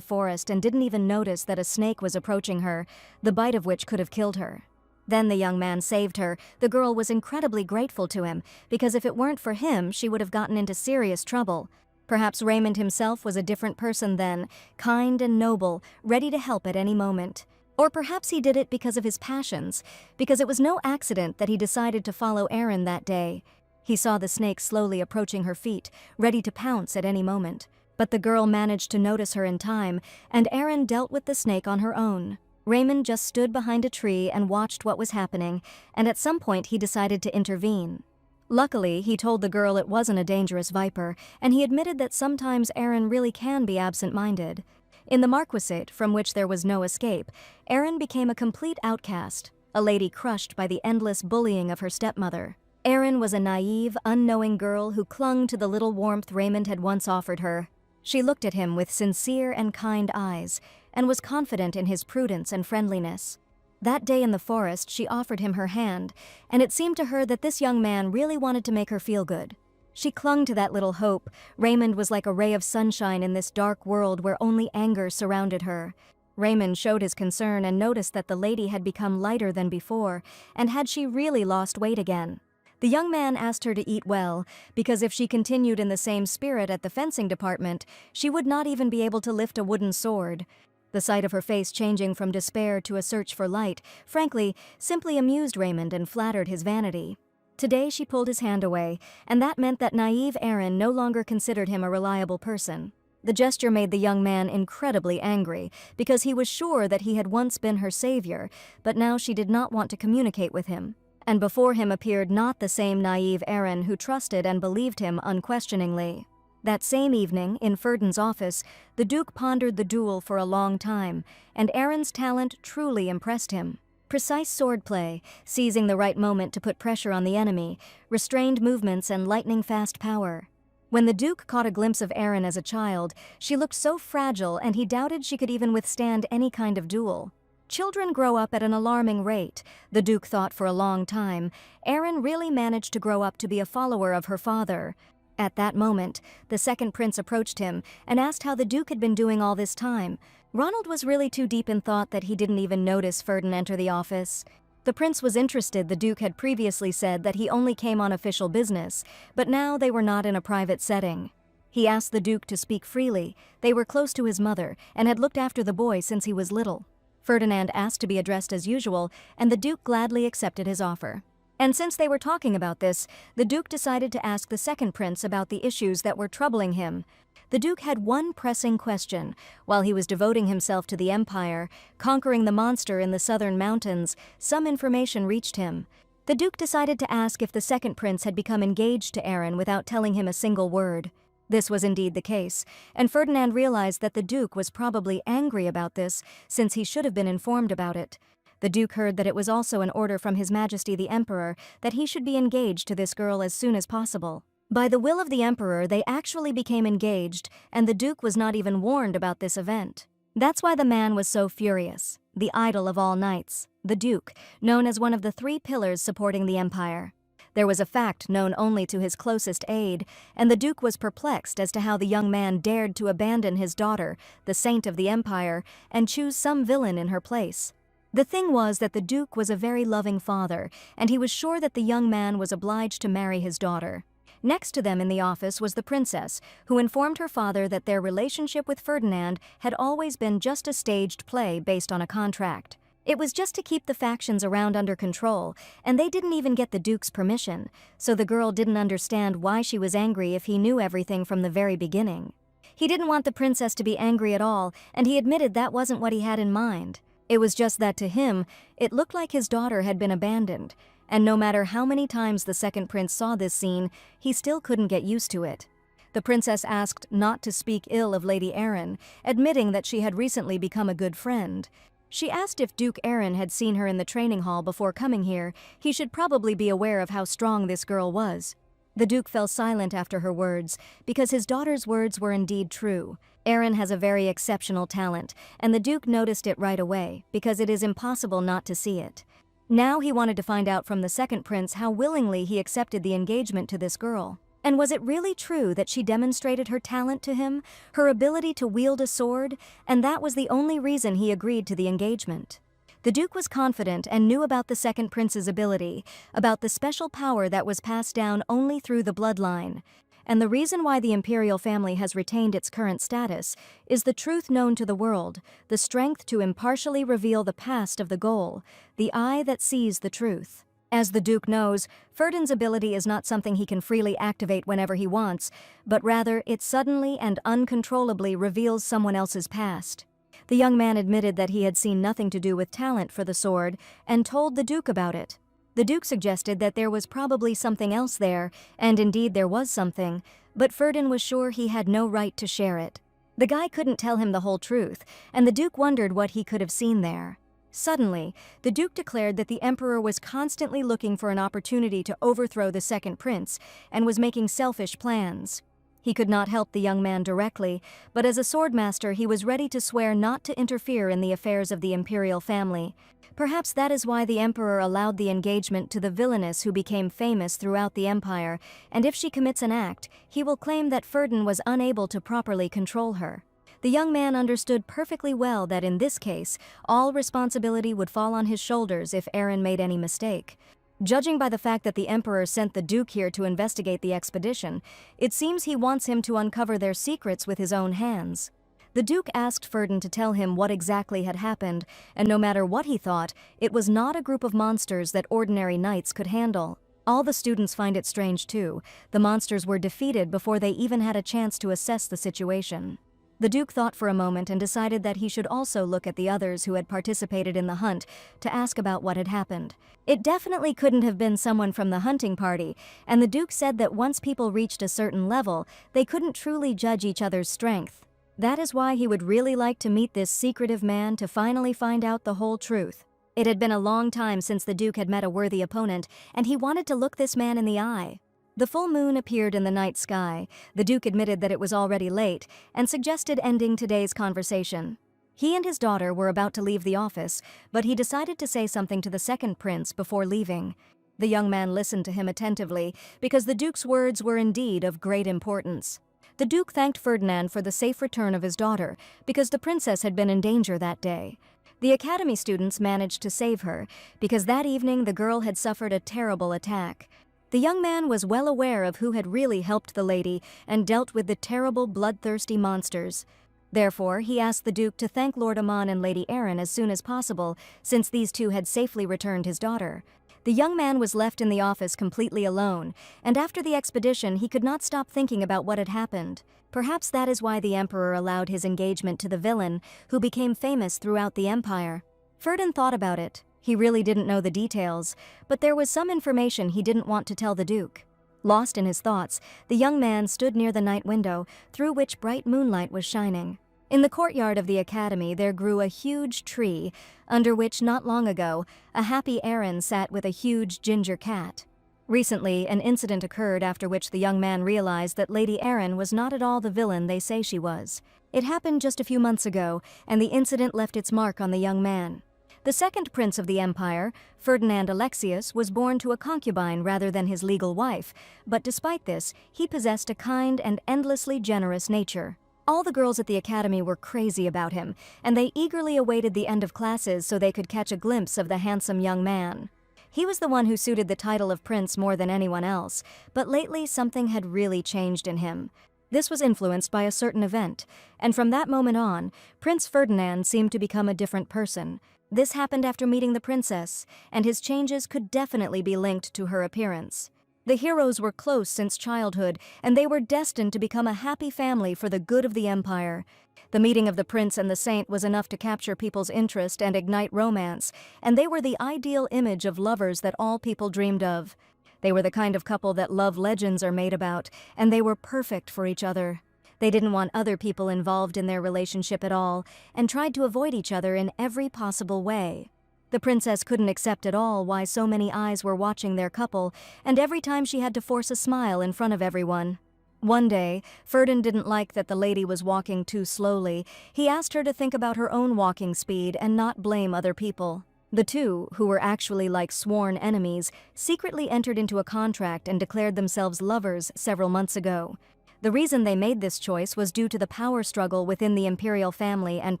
forest and didn't even notice that a snake was approaching her, the bite of which could have killed her. Then the young man saved her. The girl was incredibly grateful to him, because if it weren't for him, she would have gotten into serious trouble. Perhaps Raymond himself was a different person then, kind and noble, ready to help at any moment. Or perhaps he did it because of his passions, because it was no accident that he decided to follow Erin that day. He saw the snake slowly approaching her feet, ready to pounce at any moment. But the girl managed to notice her in time, and Erin dealt with the snake on her own. Raymond just stood behind a tree and watched what was happening, and at some point he decided to intervene. Luckily, he told the girl it wasn't a dangerous viper, and he admitted that sometimes Erin really can be absent-minded. In the Marquisate, from which there was no escape, Erin became a complete outcast, a lady crushed by the endless bullying of her stepmother. Erin was a naive, unknowing girl who clung to the little warmth Raymond had once offered her. She looked at him with sincere and kind eyes, and was confident in his prudence and friendliness. That day in the forest, she offered him her hand, and it seemed to her that this young man really wanted to make her feel good. She clung to that little hope. Raymond was like a ray of sunshine in this dark world where only anger surrounded her. Raymond showed his concern and noticed that the lady had become lighter than before, and had she really lost weight again. The young man asked her to eat well, because if she continued in the same spirit at the fencing department, she would not even be able to lift a wooden sword. The sight of her face changing from despair to a search for light, frankly, simply amused Raymond and flattered his vanity. Today she pulled his hand away, and that meant that naive Erin no longer considered him a reliable person. The gesture made the young man incredibly angry, because he was sure that he had once been her savior, but now she did not want to communicate with him. And before him appeared not the same naive Erin who trusted and believed him unquestioningly. That same evening, in Ferdinand's office, the Duke pondered the duel for a long time, and Erin's talent truly impressed him. Precise swordplay, seizing the right moment to put pressure on the enemy, restrained movements and lightning-fast power. When the Duke caught a glimpse of Erin as a child, she looked so fragile and he doubted she could even withstand any kind of duel. Children grow up at an alarming rate, the Duke thought for a long time. Erin really managed to grow up to be a follower of her father. At that moment, the second prince approached him and asked how the Duke had been doing all this time. Ronald was really too deep in thought that he didn't even notice Ferdinand enter the office. The prince was interested. The Duke had previously said that he only came on official business, but now they were not in a private setting. He asked the Duke to speak freely. They were close to his mother and had looked after the boy since he was little. Ferdinand asked to be addressed as usual, and the Duke gladly accepted his offer. And since they were talking about this, the Duke decided to ask the second prince about the issues that were troubling him. The Duke had one pressing question. While he was devoting himself to the Empire, conquering the monster in the southern mountains, some information reached him. The Duke decided to ask if the second prince had become engaged to Erin without telling him a single word. This was indeed the case, and Ferdinand realized that the Duke was probably angry about this, since he should have been informed about it. The Duke heard that it was also an order from His Majesty the Emperor that he should be engaged to this girl as soon as possible. By the will of the Emperor, they actually became engaged, and the Duke was not even warned about this event. That's why the man was so furious. The idol of all knights, the Duke, known as one of the three pillars supporting the Empire. There was a fact known only to his closest aide, and the Duke was perplexed as to how the young man dared to abandon his daughter, the saint of the Empire, and choose some villain in her place. The thing was that the Duke was a very loving father, and he was sure that the young man was obliged to marry his daughter. Next to them in the office was the princess, who informed her father that their relationship with Ferdinand had always been just a staged play based on a contract. It was just to keep the factions around under control, and they didn't even get the Duke's permission, so the girl didn't understand why she was angry if he knew everything from the very beginning. He didn't want the princess to be angry at all, and he admitted that wasn't what he had in mind. It was just that to him, it looked like his daughter had been abandoned, and no matter how many times the second prince saw this scene, he still couldn't get used to it. The princess asked not to speak ill of Lady Erin, admitting that she had recently become a good friend. She asked if Duke Aaron had seen her in the training hall before coming here. He should probably be aware of how strong this girl was. The Duke fell silent after her words, because his daughter's words were indeed true. Aaron has a very exceptional talent, and the Duke noticed it right away, because it is impossible not to see it. Now he wanted to find out from the second prince how willingly he accepted the engagement to this girl. And was it really true that she demonstrated her talent to him, her ability to wield a sword, and that was the only reason he agreed to the engagement? The Duke was confident and knew about the second prince's ability, about the special power that was passed down only through the bloodline. And the reason why the imperial family has retained its current status is the truth known to the world, the strength to impartially reveal the past of the goal, the eye that sees the truth. As the Duke knows, Ferdinand's ability is not something he can freely activate whenever he wants, but rather it suddenly and uncontrollably reveals someone else's past. The young man admitted that he had seen nothing to do with talent for the sword and told the Duke about it. The Duke suggested that there was probably something else there, and indeed there was something, but Ferdinand was sure he had no right to share it. The guy couldn't tell him the whole truth, and the Duke wondered what he could have seen there. Suddenly, the Duke declared that the Emperor was constantly looking for an opportunity to overthrow the second prince and was making selfish plans. He could not help the young man directly, but as a swordmaster he was ready to swear not to interfere in the affairs of the imperial family. Perhaps that is why the Emperor allowed the engagement to the villainess who became famous throughout the empire, and if she commits an act, he will claim that Ferdinand was unable to properly control her. The young man understood perfectly well that in this case, all responsibility would fall on his shoulders if Aaron made any mistake. Judging by the fact that the Emperor sent the Duke here to investigate the expedition, it seems he wants him to uncover their secrets with his own hands. The Duke asked Ferdinand to tell him what exactly had happened, and no matter what he thought, it was not a group of monsters that ordinary knights could handle. All the students find it strange too. The monsters were defeated before they even had a chance to assess the situation. The Duke thought for a moment and decided that he should also look at the others who had participated in the hunt to ask about what had happened. It definitely couldn't have been someone from the hunting party, and the Duke said that once people reached a certain level, they couldn't truly judge each other's strength. That is why he would really like to meet this secretive man to finally find out the whole truth. It had been a long time since the Duke had met a worthy opponent, and he wanted to look this man in the eye. The full moon appeared in the night sky. The Duke admitted that it was already late and suggested ending today's conversation. He and his daughter were about to leave the office, but he decided to say something to the second prince before leaving. The young man listened to him attentively because the Duke's words were indeed of great importance. The Duke thanked Ferdinand for the safe return of his daughter because the princess had been in danger that day. The academy students managed to save her because that evening the girl had suffered a terrible attack. The young man was well aware of who had really helped the lady and dealt with the terrible bloodthirsty monsters. Therefore, he asked the Duke to thank Lord Amon and Lady Erin as soon as possible, since these two had safely returned his daughter. The young man was left in the office completely alone, and after the expedition he could not stop thinking about what had happened. Perhaps that is why the Emperor allowed his engagement to the villain, who became famous throughout the empire. Ferdinand thought about it. He really didn't know the details, but there was some information he didn't want to tell the Duke. Lost in his thoughts, the young man stood near the night window, through which bright moonlight was shining. In the courtyard of the academy there grew a huge tree, under which not long ago, a happy Aaron sat with a huge ginger cat. Recently, an incident occurred after which the young man realized that Lady Erin was not at all the villain they say she was. It happened just a few months ago, and the incident left its mark on the young man. The second prince of the empire, Ferdinand Alexius, was born to a concubine rather than his legal wife, but despite this, he possessed a kind and endlessly generous nature. All the girls at the academy were crazy about him, and they eagerly awaited the end of classes so they could catch a glimpse of the handsome young man. He was the one who suited the title of prince more than anyone else, but lately something had really changed in him. This was influenced by a certain event, and from that moment on, Prince Ferdinand seemed to become a different person. This happened after meeting the princess, and his changes could definitely be linked to her appearance. The heroes were close since childhood, and they were destined to become a happy family for the good of the empire. The meeting of the prince and the saint was enough to capture people's interest and ignite romance, and they were the ideal image of lovers that all people dreamed of. They were the kind of couple that love legends are made about, and they were perfect for each other. They didn't want other people involved in their relationship at all, and tried to avoid each other in every possible way. The princess couldn't accept at all why so many eyes were watching their couple, and every time she had to force a smile in front of everyone. One day, Ferdin didn't like that the lady was walking too slowly. He asked her to think about her own walking speed and not blame other people. The two, who were actually like sworn enemies, secretly entered into a contract and declared themselves lovers several months ago. The reason they made this choice was due to the power struggle within the imperial family and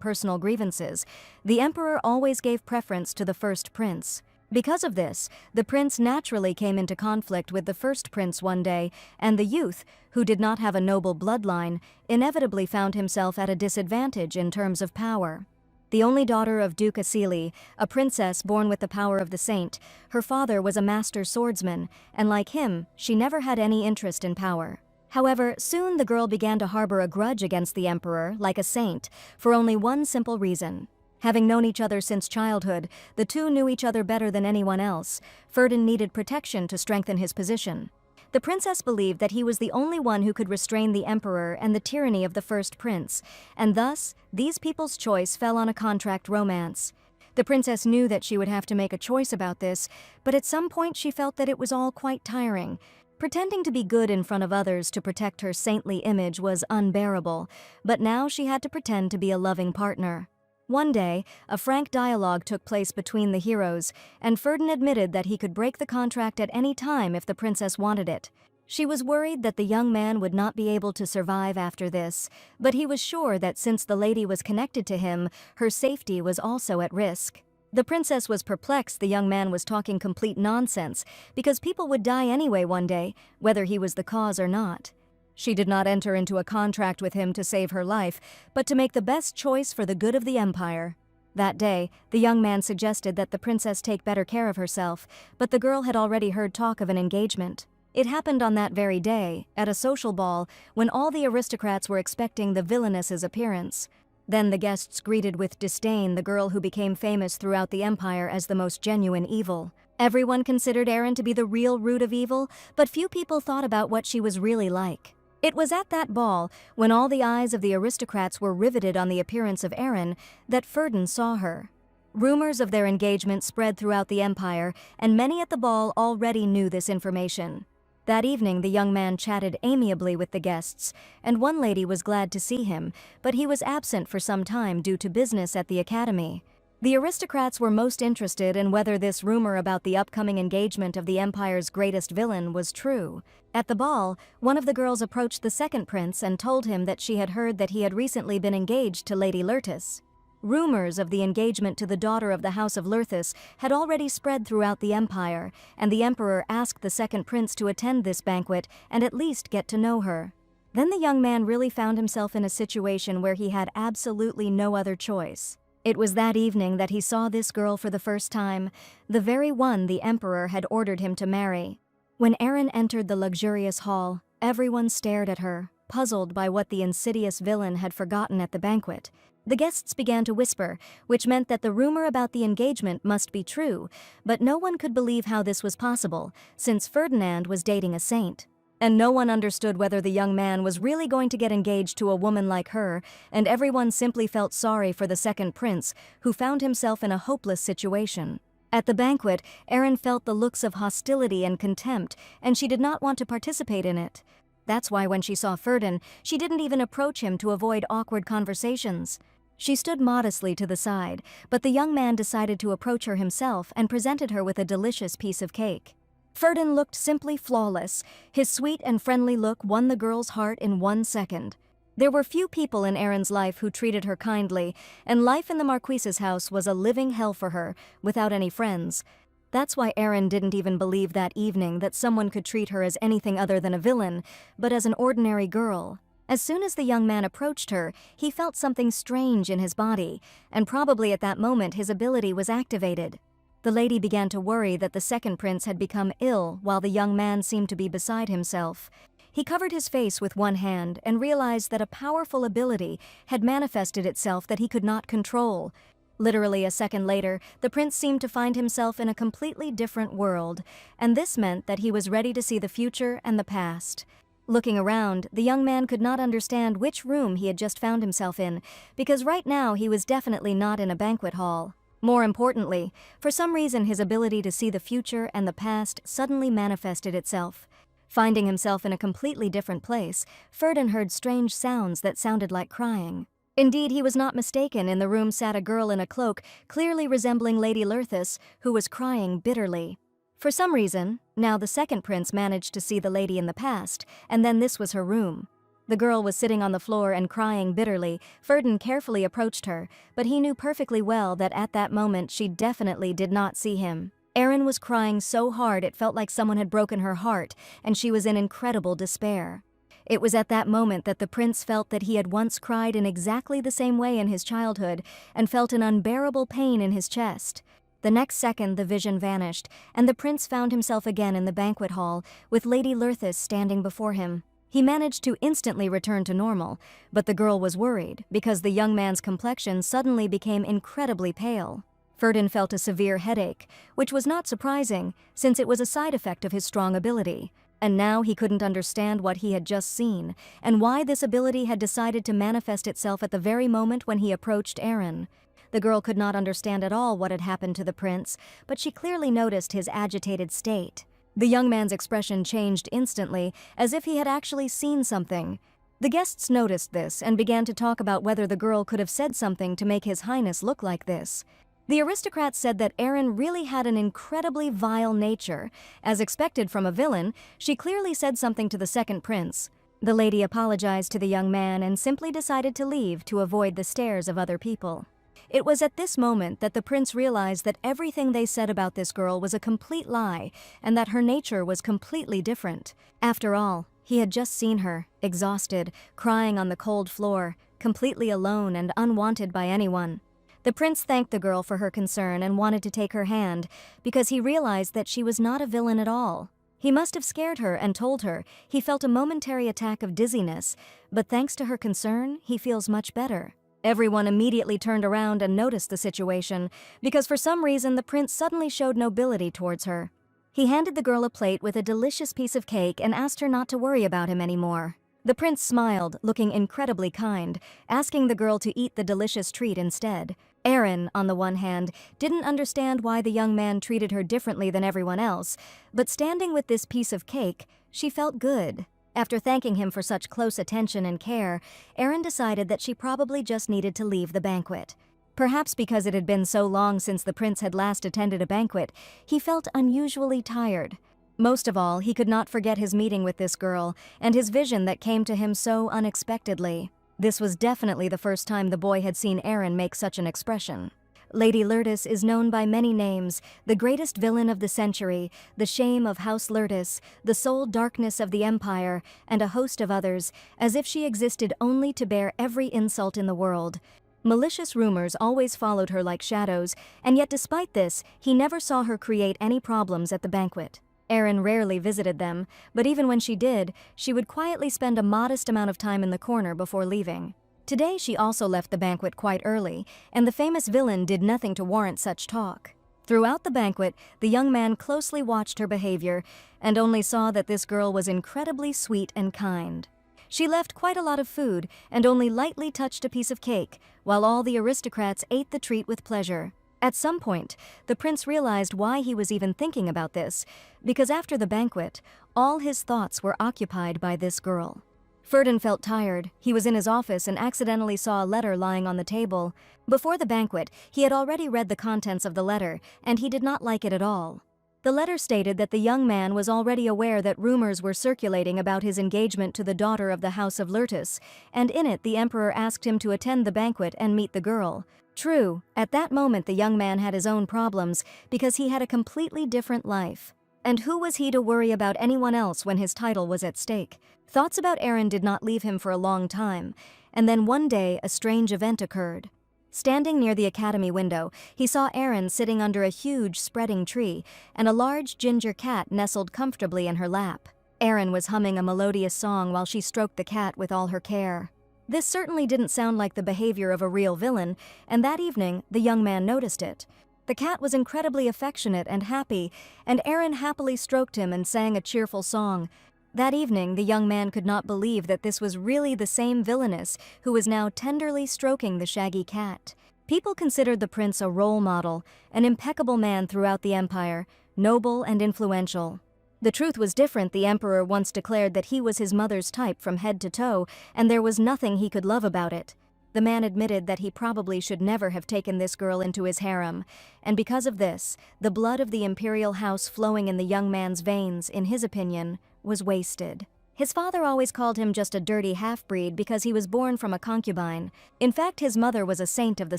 personal grievances. The emperor always gave preference to the first prince. Because of this, the prince naturally came into conflict with the first prince one day, and the youth, who did not have a noble bloodline, inevitably found himself at a disadvantage in terms of power. The only daughter of Duke Asili, a princess born with the power of the saint, her father was a master swordsman, and like him, she never had any interest in power. However, soon the girl began to harbor a grudge against the emperor, like a saint, for only one simple reason. Having known each other since childhood, the two knew each other better than anyone else. Ferdin needed protection to strengthen his position. The princess believed that he was the only one who could restrain the emperor and the tyranny of the first prince, and thus, these people's choice fell on a contract romance. The princess knew that she would have to make a choice about this, but at some point she felt that it was all quite tiring. Pretending to be good in front of others to protect her saintly image was unbearable, but now she had to pretend to be a loving partner. One day, a frank dialogue took place between the heroes, and Ferdin admitted that he could break the contract at any time if the princess wanted it. She was worried that the young man would not be able to survive after this, but he was sure that since the lady was connected to him, her safety was also at risk. The princess was perplexed the young man was talking complete nonsense, because people would die anyway one day, whether he was the cause or not. She did not enter into a contract with him to save her life, but to make the best choice for the good of the empire. That day, the young man suggested that the princess take better care of herself, but the girl had already heard talk of an engagement. It happened on that very day, at a social ball, when all the aristocrats were expecting the villainess's appearance. Then the guests greeted with disdain the girl who became famous throughout the empire as the most genuine evil. Everyone considered Erin to be the real root of evil, but few people thought about what she was really like. It was at that ball, when all the eyes of the aristocrats were riveted on the appearance of Erin, that Ferdin saw her. Rumors of their engagement spread throughout the empire, and many at the ball already knew this information. That evening, the young man chatted amiably with the guests, and one lady was glad to see him, but he was absent for some time due to business at the academy. The aristocrats were most interested in whether this rumor about the upcoming engagement of the empire's greatest villain was true. At the ball, one of the girls approached the second prince and told him that she had heard that he had recently been engaged to Lady Lurtis. Rumors of the engagement to the daughter of the House of Lurthis had already spread throughout the empire, and the emperor asked the second prince to attend this banquet and at least get to know her. Then the young man really found himself in a situation where he had absolutely no other choice. It was that evening that he saw this girl for the first time, the very one the emperor had ordered him to marry. When Erin entered the luxurious hall, everyone stared at her, puzzled by what the insidious villain had forgotten at the banquet. The guests began to whisper, which meant that the rumor about the engagement must be true, but no one could believe how this was possible, since Ferdinand was dating a saint. And no one understood whether the young man was really going to get engaged to a woman like her, and everyone simply felt sorry for the second prince, who found himself in a hopeless situation. At the banquet, Erin felt the looks of hostility and contempt, and she did not want to participate in it. That's why when she saw Ferdin, she didn't even approach him to avoid awkward conversations. She stood modestly to the side, but the young man decided to approach her himself and presented her with a delicious piece of cake. Ferdin looked simply flawless. His sweet and friendly look won the girl's heart in 1 second. There were few people in Erin's life who treated her kindly, and life in the Marquise's house was a living hell for her, without any friends. That's why Erin didn't even believe that evening that someone could treat her as anything other than a villain, but as an ordinary girl. As soon as the young man approached her, he felt something strange in his body, and probably at that moment his ability was activated. The lady began to worry that the second prince had become ill while the young man seemed to be beside himself. He covered his face with one hand and realized that a powerful ability had manifested itself that he could not control. Literally a second later, the prince seemed to find himself in a completely different world, and this meant that he was ready to see the future and the past. Looking around, the young man could not understand which room he had just found himself in, because right now he was definitely not in a banquet hall. More importantly, for some reason his ability to see the future and the past suddenly manifested itself. Finding himself in a completely different place, Ferdin heard strange sounds that sounded like crying. Indeed, he was not mistaken. In the room sat a girl in a cloak, clearly resembling Lady Lurthus, who was crying bitterly. For some reason, now the second prince managed to see the lady in the past, and then this was her room. The girl was sitting on the floor and crying bitterly. Ferdin carefully approached her, but he knew perfectly well that at that moment she definitely did not see him. Erin was crying so hard it felt like someone had broken her heart, and she was in incredible despair. It was at that moment that the prince felt that he had once cried in exactly the same way in his childhood, and felt an unbearable pain in his chest. The next second the vision vanished, and the prince found himself again in the banquet hall, with Lady Lurthus standing before him. He managed to instantly return to normal, but the girl was worried, because the young man's complexion suddenly became incredibly pale. Ferdin felt a severe headache, which was not surprising, since it was a side effect of his strong ability. And now he couldn't understand what he had just seen, and why this ability had decided to manifest itself at the very moment when he approached Erin. The girl could not understand at all what had happened to the prince, but she clearly noticed his agitated state. The young man's expression changed instantly, as if he had actually seen something. The guests noticed this and began to talk about whether the girl could have said something to make His Highness look like this. The aristocrats said that Erin really had an incredibly vile nature. As expected from a villain, she clearly said something to the second prince. The lady apologized to the young man and simply decided to leave to avoid the stares of other people. It was at this moment that the prince realized that everything they said about this girl was a complete lie, and that her nature was completely different. After all, he had just seen her, exhausted, crying on the cold floor, completely alone and unwanted by anyone. The prince thanked the girl for her concern and wanted to take her hand, because he realized that she was not a villain at all. He must have scared her and told her he felt a momentary attack of dizziness, but thanks to her concern, he feels much better. Everyone immediately turned around and noticed the situation, because for some reason the prince suddenly showed nobility towards her. He handed the girl a plate with a delicious piece of cake and asked her not to worry about him anymore. The prince smiled, looking incredibly kind, asking the girl to eat the delicious treat instead. Erin, on the one hand, didn't understand why the young man treated her differently than everyone else, but standing with this piece of cake, she felt good. After thanking him for such close attention and care, Erin decided that she probably just needed to leave the banquet. Perhaps because it had been so long since the prince had last attended a banquet, he felt unusually tired. Most of all, he could not forget his meeting with this girl, and his vision that came to him so unexpectedly. This was definitely the first time the boy had seen Erin make such an expression. Lady Lurthus is known by many names: the greatest villain of the century, the shame of House Lurthus, the sole darkness of the empire, and a host of others, as if she existed only to bear every insult in the world. Malicious rumors always followed her like shadows, and yet despite this, he never saw her create any problems at the banquet. Erin rarely visited them, but even when she did, she would quietly spend a modest amount of time in the corner before leaving. Today she also left the banquet quite early, and the famous villain did nothing to warrant such talk. Throughout the banquet, the young man closely watched her behavior, and only saw that this girl was incredibly sweet and kind. She left quite a lot of food, and only lightly touched a piece of cake, while all the aristocrats ate the treat with pleasure. At some point, the prince realized why he was even thinking about this, because after the banquet, all his thoughts were occupied by this girl. Ferdin felt tired. He was in his office and accidentally saw a letter lying on the table. Before the banquet, he had already read the contents of the letter, and he did not like it at all. The letter stated that the young man was already aware that rumors were circulating about his engagement to the daughter of the House of Lurthus, and in it the emperor asked him to attend the banquet and meet the girl. True, at that moment the young man had his own problems, because he had a completely different life. And who was he to worry about anyone else when his title was at stake? Thoughts about Aaron did not leave him for a long time, and then one day a strange event occurred. Standing near the academy window, he saw Aaron sitting under a huge spreading tree, and a large ginger cat nestled comfortably in her lap. Aaron was humming a melodious song while she stroked the cat with all her care. This certainly didn't sound like the behavior of a real villain, and that evening the young man noticed it. The cat was incredibly affectionate and happy, and Aaron happily stroked him and sang a cheerful song. That evening, the young man could not believe that this was really the same villainess who was now tenderly stroking the shaggy cat. People considered the prince a role model, an impeccable man throughout the empire, noble and influential. The truth was different. The emperor once declared that he was his mother's type from head to toe, and there was nothing he could love about it. The man admitted that he probably should never have taken this girl into his harem, and because of this, the blood of the imperial house flowing in the young man's veins, in his opinion, was wasted. His father always called him just a dirty half-breed because he was born from a concubine. In fact, his mother was a saint of the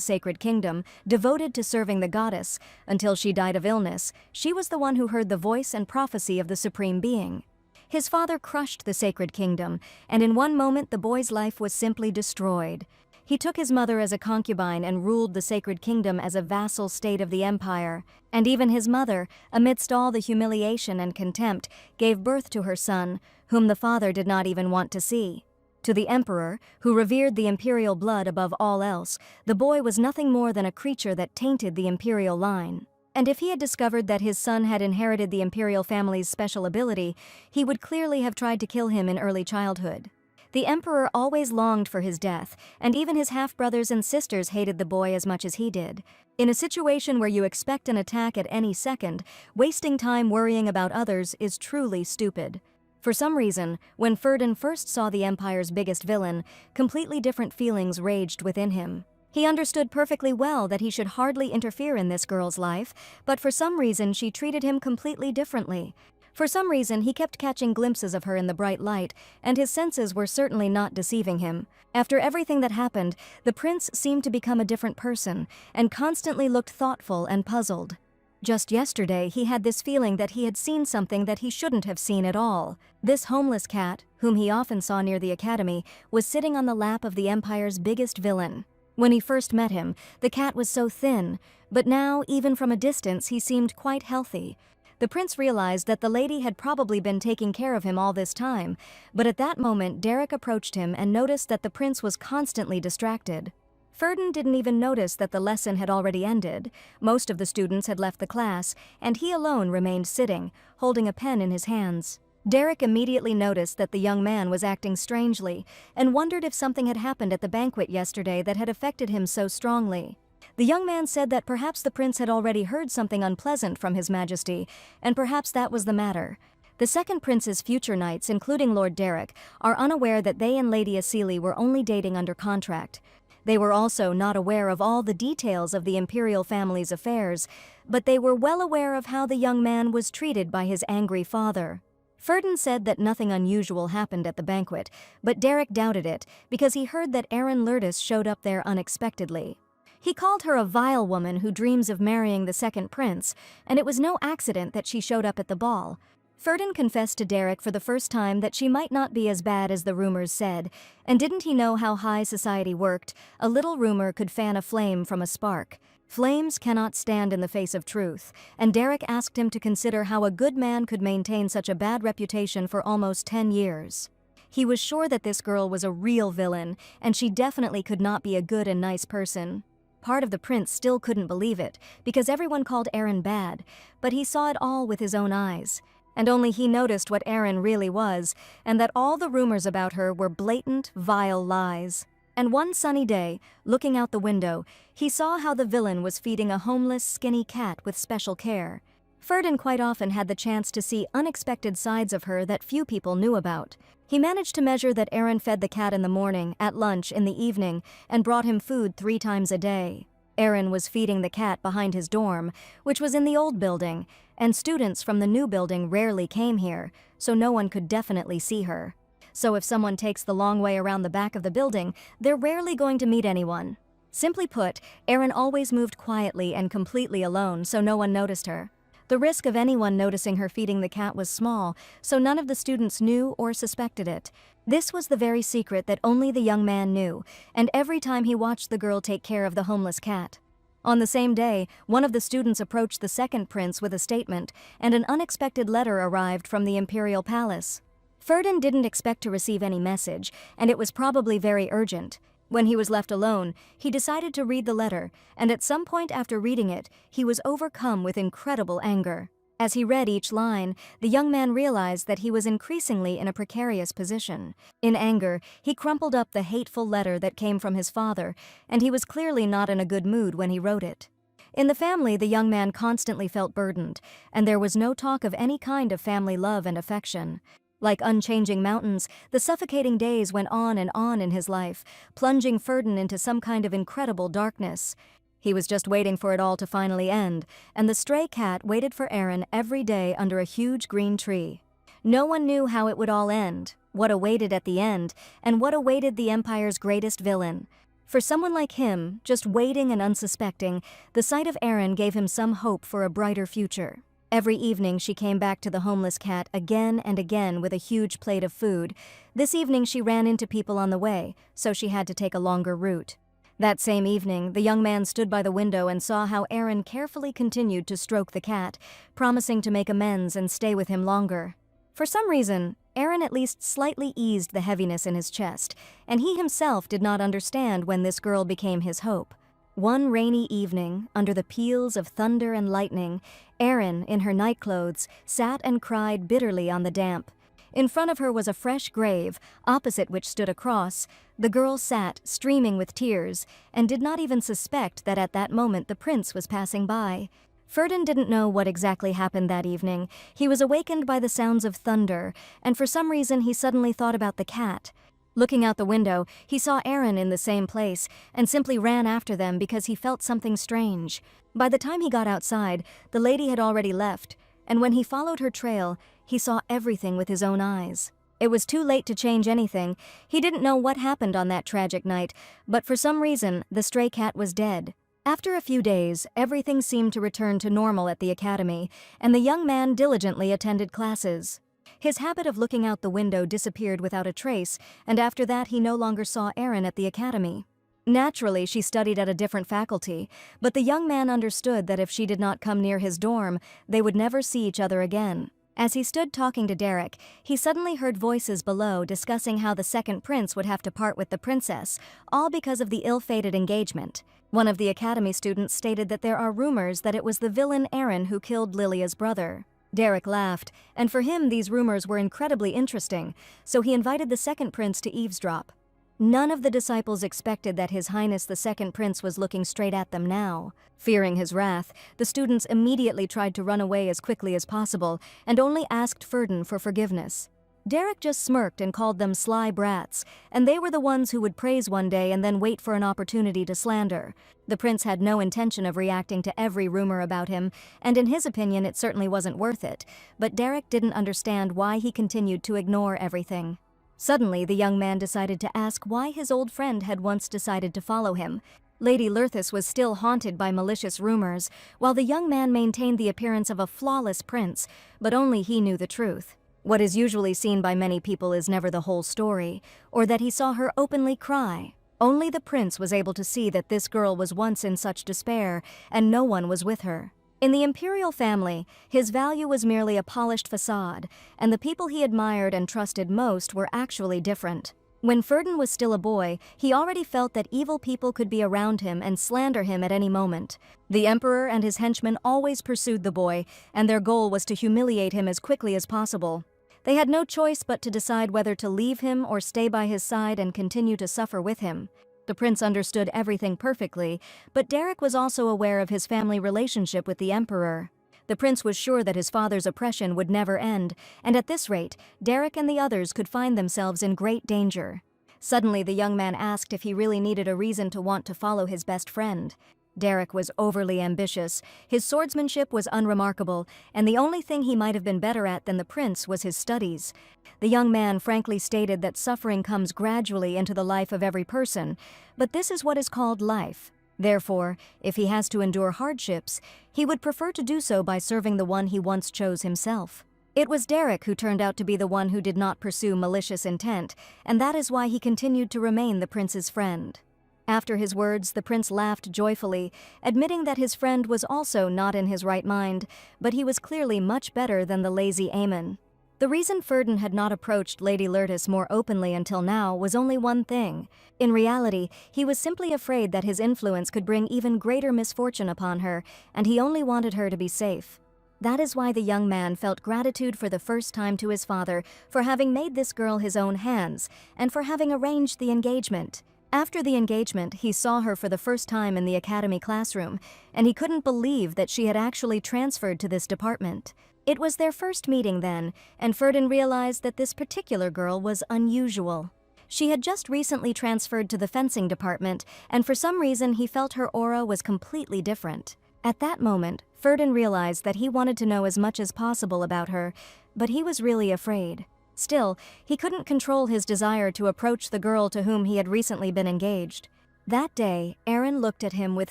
sacred kingdom, devoted to serving the goddess. Until she died of illness, she was the one who heard the voice and prophecy of the supreme being. His father crushed the sacred kingdom, and in one moment the boy's life was simply destroyed. He took his mother as a concubine and ruled the sacred kingdom as a vassal state of the empire. And even his mother, amidst all the humiliation and contempt, gave birth to her son, whom the father did not even want to see. To the emperor, who revered the imperial blood above all else, the boy was nothing more than a creature that tainted the imperial line. And if he had discovered that his son had inherited the imperial family's special ability, he would clearly have tried to kill him in early childhood. The emperor always longed for his death, and even his half-brothers and sisters hated the boy as much as he did. In a situation where you expect an attack at any second, wasting time worrying about others is truly stupid. For some reason, when Ferdin first saw the empire's biggest villain, completely different feelings raged within him. He understood perfectly well that he should hardly interfere in this girl's life, but for some reason she treated him completely differently. For some reason, he kept catching glimpses of her in the bright light, and his senses were certainly not deceiving him. After everything that happened, the prince seemed to become a different person, and constantly looked thoughtful and puzzled. Just yesterday, he had this feeling that he had seen something that he shouldn't have seen at all. This homeless cat, whom he often saw near the academy, was sitting on the lap of the empire's biggest villain. When he first met him, the cat was so thin, but now, even from a distance, he seemed quite healthy. The prince realized that the lady had probably been taking care of him all this time, but at that moment Derek approached him and noticed that the prince was constantly distracted. Ferdin didn't even notice that the lesson had already ended. Most of the students had left the class, and he alone remained sitting, holding a pen in his hands. Derek immediately noticed that the young man was acting strangely, and wondered if something had happened at the banquet yesterday that had affected him so strongly. The young man said that perhaps the prince had already heard something unpleasant from His Majesty, and perhaps that was the matter. The second prince's future knights, including Lord Derek, are unaware that they and Lady Asili were only dating under contract. They were also not aware of all the details of the imperial family's affairs, but they were well aware of how the young man was treated by his angry father. Ferdin said that nothing unusual happened at the banquet, but Derek doubted it because he heard that Aaron Lurtis showed up there unexpectedly. He called her a vile woman who dreams of marrying the second prince, and it was no accident that she showed up at the ball. Ferdin confessed to Derek for the first time that she might not be as bad as the rumors said, and didn't he know how high society worked? A little rumor could fan a flame from a spark. Flames cannot stand in the face of truth, and Derek asked him to consider how a good man could maintain such a bad reputation for almost 10 years. He was sure that this girl was a real villain, and she definitely could not be a good and nice person. Part of the prince still couldn't believe it, because everyone called Aaron bad, but he saw it all with his own eyes. And only he noticed what Aaron really was, and that all the rumors about her were blatant, vile lies. And one sunny day, looking out the window, he saw how the villain was feeding a homeless, skinny cat with special care. Ferdin quite often had the chance to see unexpected sides of her that few people knew about. He managed to measure that Aaron fed the cat in the morning, at lunch, in the evening, and brought him food 3 times a day. Aaron was feeding the cat behind his dorm, which was in the old building, and students from the new building rarely came here, so no one could definitely see her. So if someone takes the long way around the back of the building, they're rarely going to meet anyone. Simply put, Aaron always moved quietly and completely alone, so no one noticed her. The risk of anyone noticing her feeding the cat was small, so none of the students knew or suspected it. This was the very secret that only the young man knew, and every time he watched the girl take care of the homeless cat. On the same day, one of the students approached the second prince with a statement, and an unexpected letter arrived from the imperial palace. Ferdinand didn't expect to receive any message, and it was probably very urgent. When he was left alone, he decided to read the letter, and at some point after reading it, he was overcome with incredible anger. As he read each line, the young man realized that he was increasingly in a precarious position. In anger, he crumpled up the hateful letter that came from his father, and he was clearly not in a good mood when he wrote it. In the family, the young man constantly felt burdened, and there was no talk of any kind of family love and affection. Like unchanging mountains, the suffocating days went on in his life, plunging Ferdinand into some kind of incredible darkness. He was just waiting for it all to finally end, and the stray cat waited for Aaron every day under a huge green tree. No one knew how it would all end, what awaited at the end, and what awaited the Empire's greatest villain. For someone like him, just waiting and unsuspecting, the sight of Aaron gave him some hope for a brighter future. Every evening she came back to the homeless cat again and again with a huge plate of food. This evening she ran into people on the way, so she had to take a longer route. That same evening, the young man stood by the window and saw how Aaron carefully continued to stroke the cat, promising to make amends and stay with him longer. For some reason, Aaron at least slightly eased the heaviness in his chest, and he himself did not understand when this girl became his hope. One rainy evening, under the peals of thunder and lightning, Aaron, in her nightclothes, sat and cried bitterly on the damp. In front of her was a fresh grave, opposite which stood a cross. The girl sat, streaming with tears, and did not even suspect that at that moment the prince was passing by. Ferdinand didn't know what exactly happened that evening. He was awakened by the sounds of thunder, and for some reason he suddenly thought about the cat. Looking out the window, he saw Aaron in the same place, and simply ran after them because he felt something strange. By the time he got outside, the lady had already left, and when he followed her trail, he saw everything with his own eyes. It was too late to change anything. He didn't know what happened on that tragic night, but for some reason, the stray cat was dead. After a few days, everything seemed to return to normal at the academy, and the young man diligently attended classes. His habit of looking out the window disappeared without a trace, and after that he no longer saw Aaron at the academy. Naturally, she studied at a different faculty, but the young man understood that if she did not come near his dorm, they would never see each other again. As he stood talking to Derek, he suddenly heard voices below discussing how the second prince would have to part with the princess, all because of the ill-fated engagement. One of the academy students stated that there are rumors that it was the villain Aaron who killed Lilia's brother. Derek laughed, and for him these rumors were incredibly interesting, so he invited the second prince to eavesdrop. None of the disciples expected that His Highness the Second Prince was looking straight at them now. Fearing his wrath, the students immediately tried to run away as quickly as possible and only asked Ferdinand for forgiveness. Derek just smirked and called them sly brats, and they were the ones who would praise one day and then wait for an opportunity to slander. The prince had no intention of reacting to every rumor about him, and in his opinion it certainly wasn't worth it, but Derek didn't understand why he continued to ignore everything. Suddenly, the young man decided to ask why his old friend had once decided to follow him. Lady Lurthus was still haunted by malicious rumors, while the young man maintained the appearance of a flawless prince, but only he knew the truth. What is usually seen by many people is never the whole story, or that he saw her openly cry. Only the prince was able to see that this girl was once in such despair, and no one was with her. In the imperial family, his value was merely a polished facade, and the people he admired and trusted most were actually different. When Ferdinand was still a boy, he already felt that evil people could be around him and slander him at any moment. The emperor and his henchmen always pursued the boy, and their goal was to humiliate him as quickly as possible. They had no choice but to decide whether to leave him or stay by his side and continue to suffer with him. The prince understood everything perfectly, but Derek was also aware of his family relationship with the emperor. The prince was sure that his father's oppression would never end, and at this rate, Derek and the others could find themselves in great danger. Suddenly, the young man asked if he really needed a reason to want to follow his best friend. Derek was overly ambitious, his swordsmanship was unremarkable, and the only thing he might have been better at than the prince was his studies. The young man frankly stated that suffering comes gradually into the life of every person, but this is what is called life. Therefore, if he has to endure hardships, he would prefer to do so by serving the one he once chose himself. It was Derek who turned out to be the one who did not pursue malicious intent, and that is why he continued to remain the prince's friend. After his words, the prince laughed joyfully, admitting that his friend was also not in his right mind, but he was clearly much better than the lazy Aemon. The reason Ferden had not approached Lady Lourdes more openly until now was only one thing. In reality, he was simply afraid that his influence could bring even greater misfortune upon her, and he only wanted her to be safe. That is why the young man felt gratitude for the first time to his father for having made this girl his own hands, and for having arranged the engagement. After the engagement, he saw her for the first time in the academy classroom, and he couldn't believe that she had actually transferred to this department. It was their first meeting then, and Ferden realized that this particular girl was unusual. She had just recently transferred to the fencing department, and for some reason he felt her aura was completely different. At that moment, Ferden realized that he wanted to know as much as possible about her, but he was really afraid. Still, he couldn't control his desire to approach the girl to whom he had recently been engaged. That day, Aaron looked at him with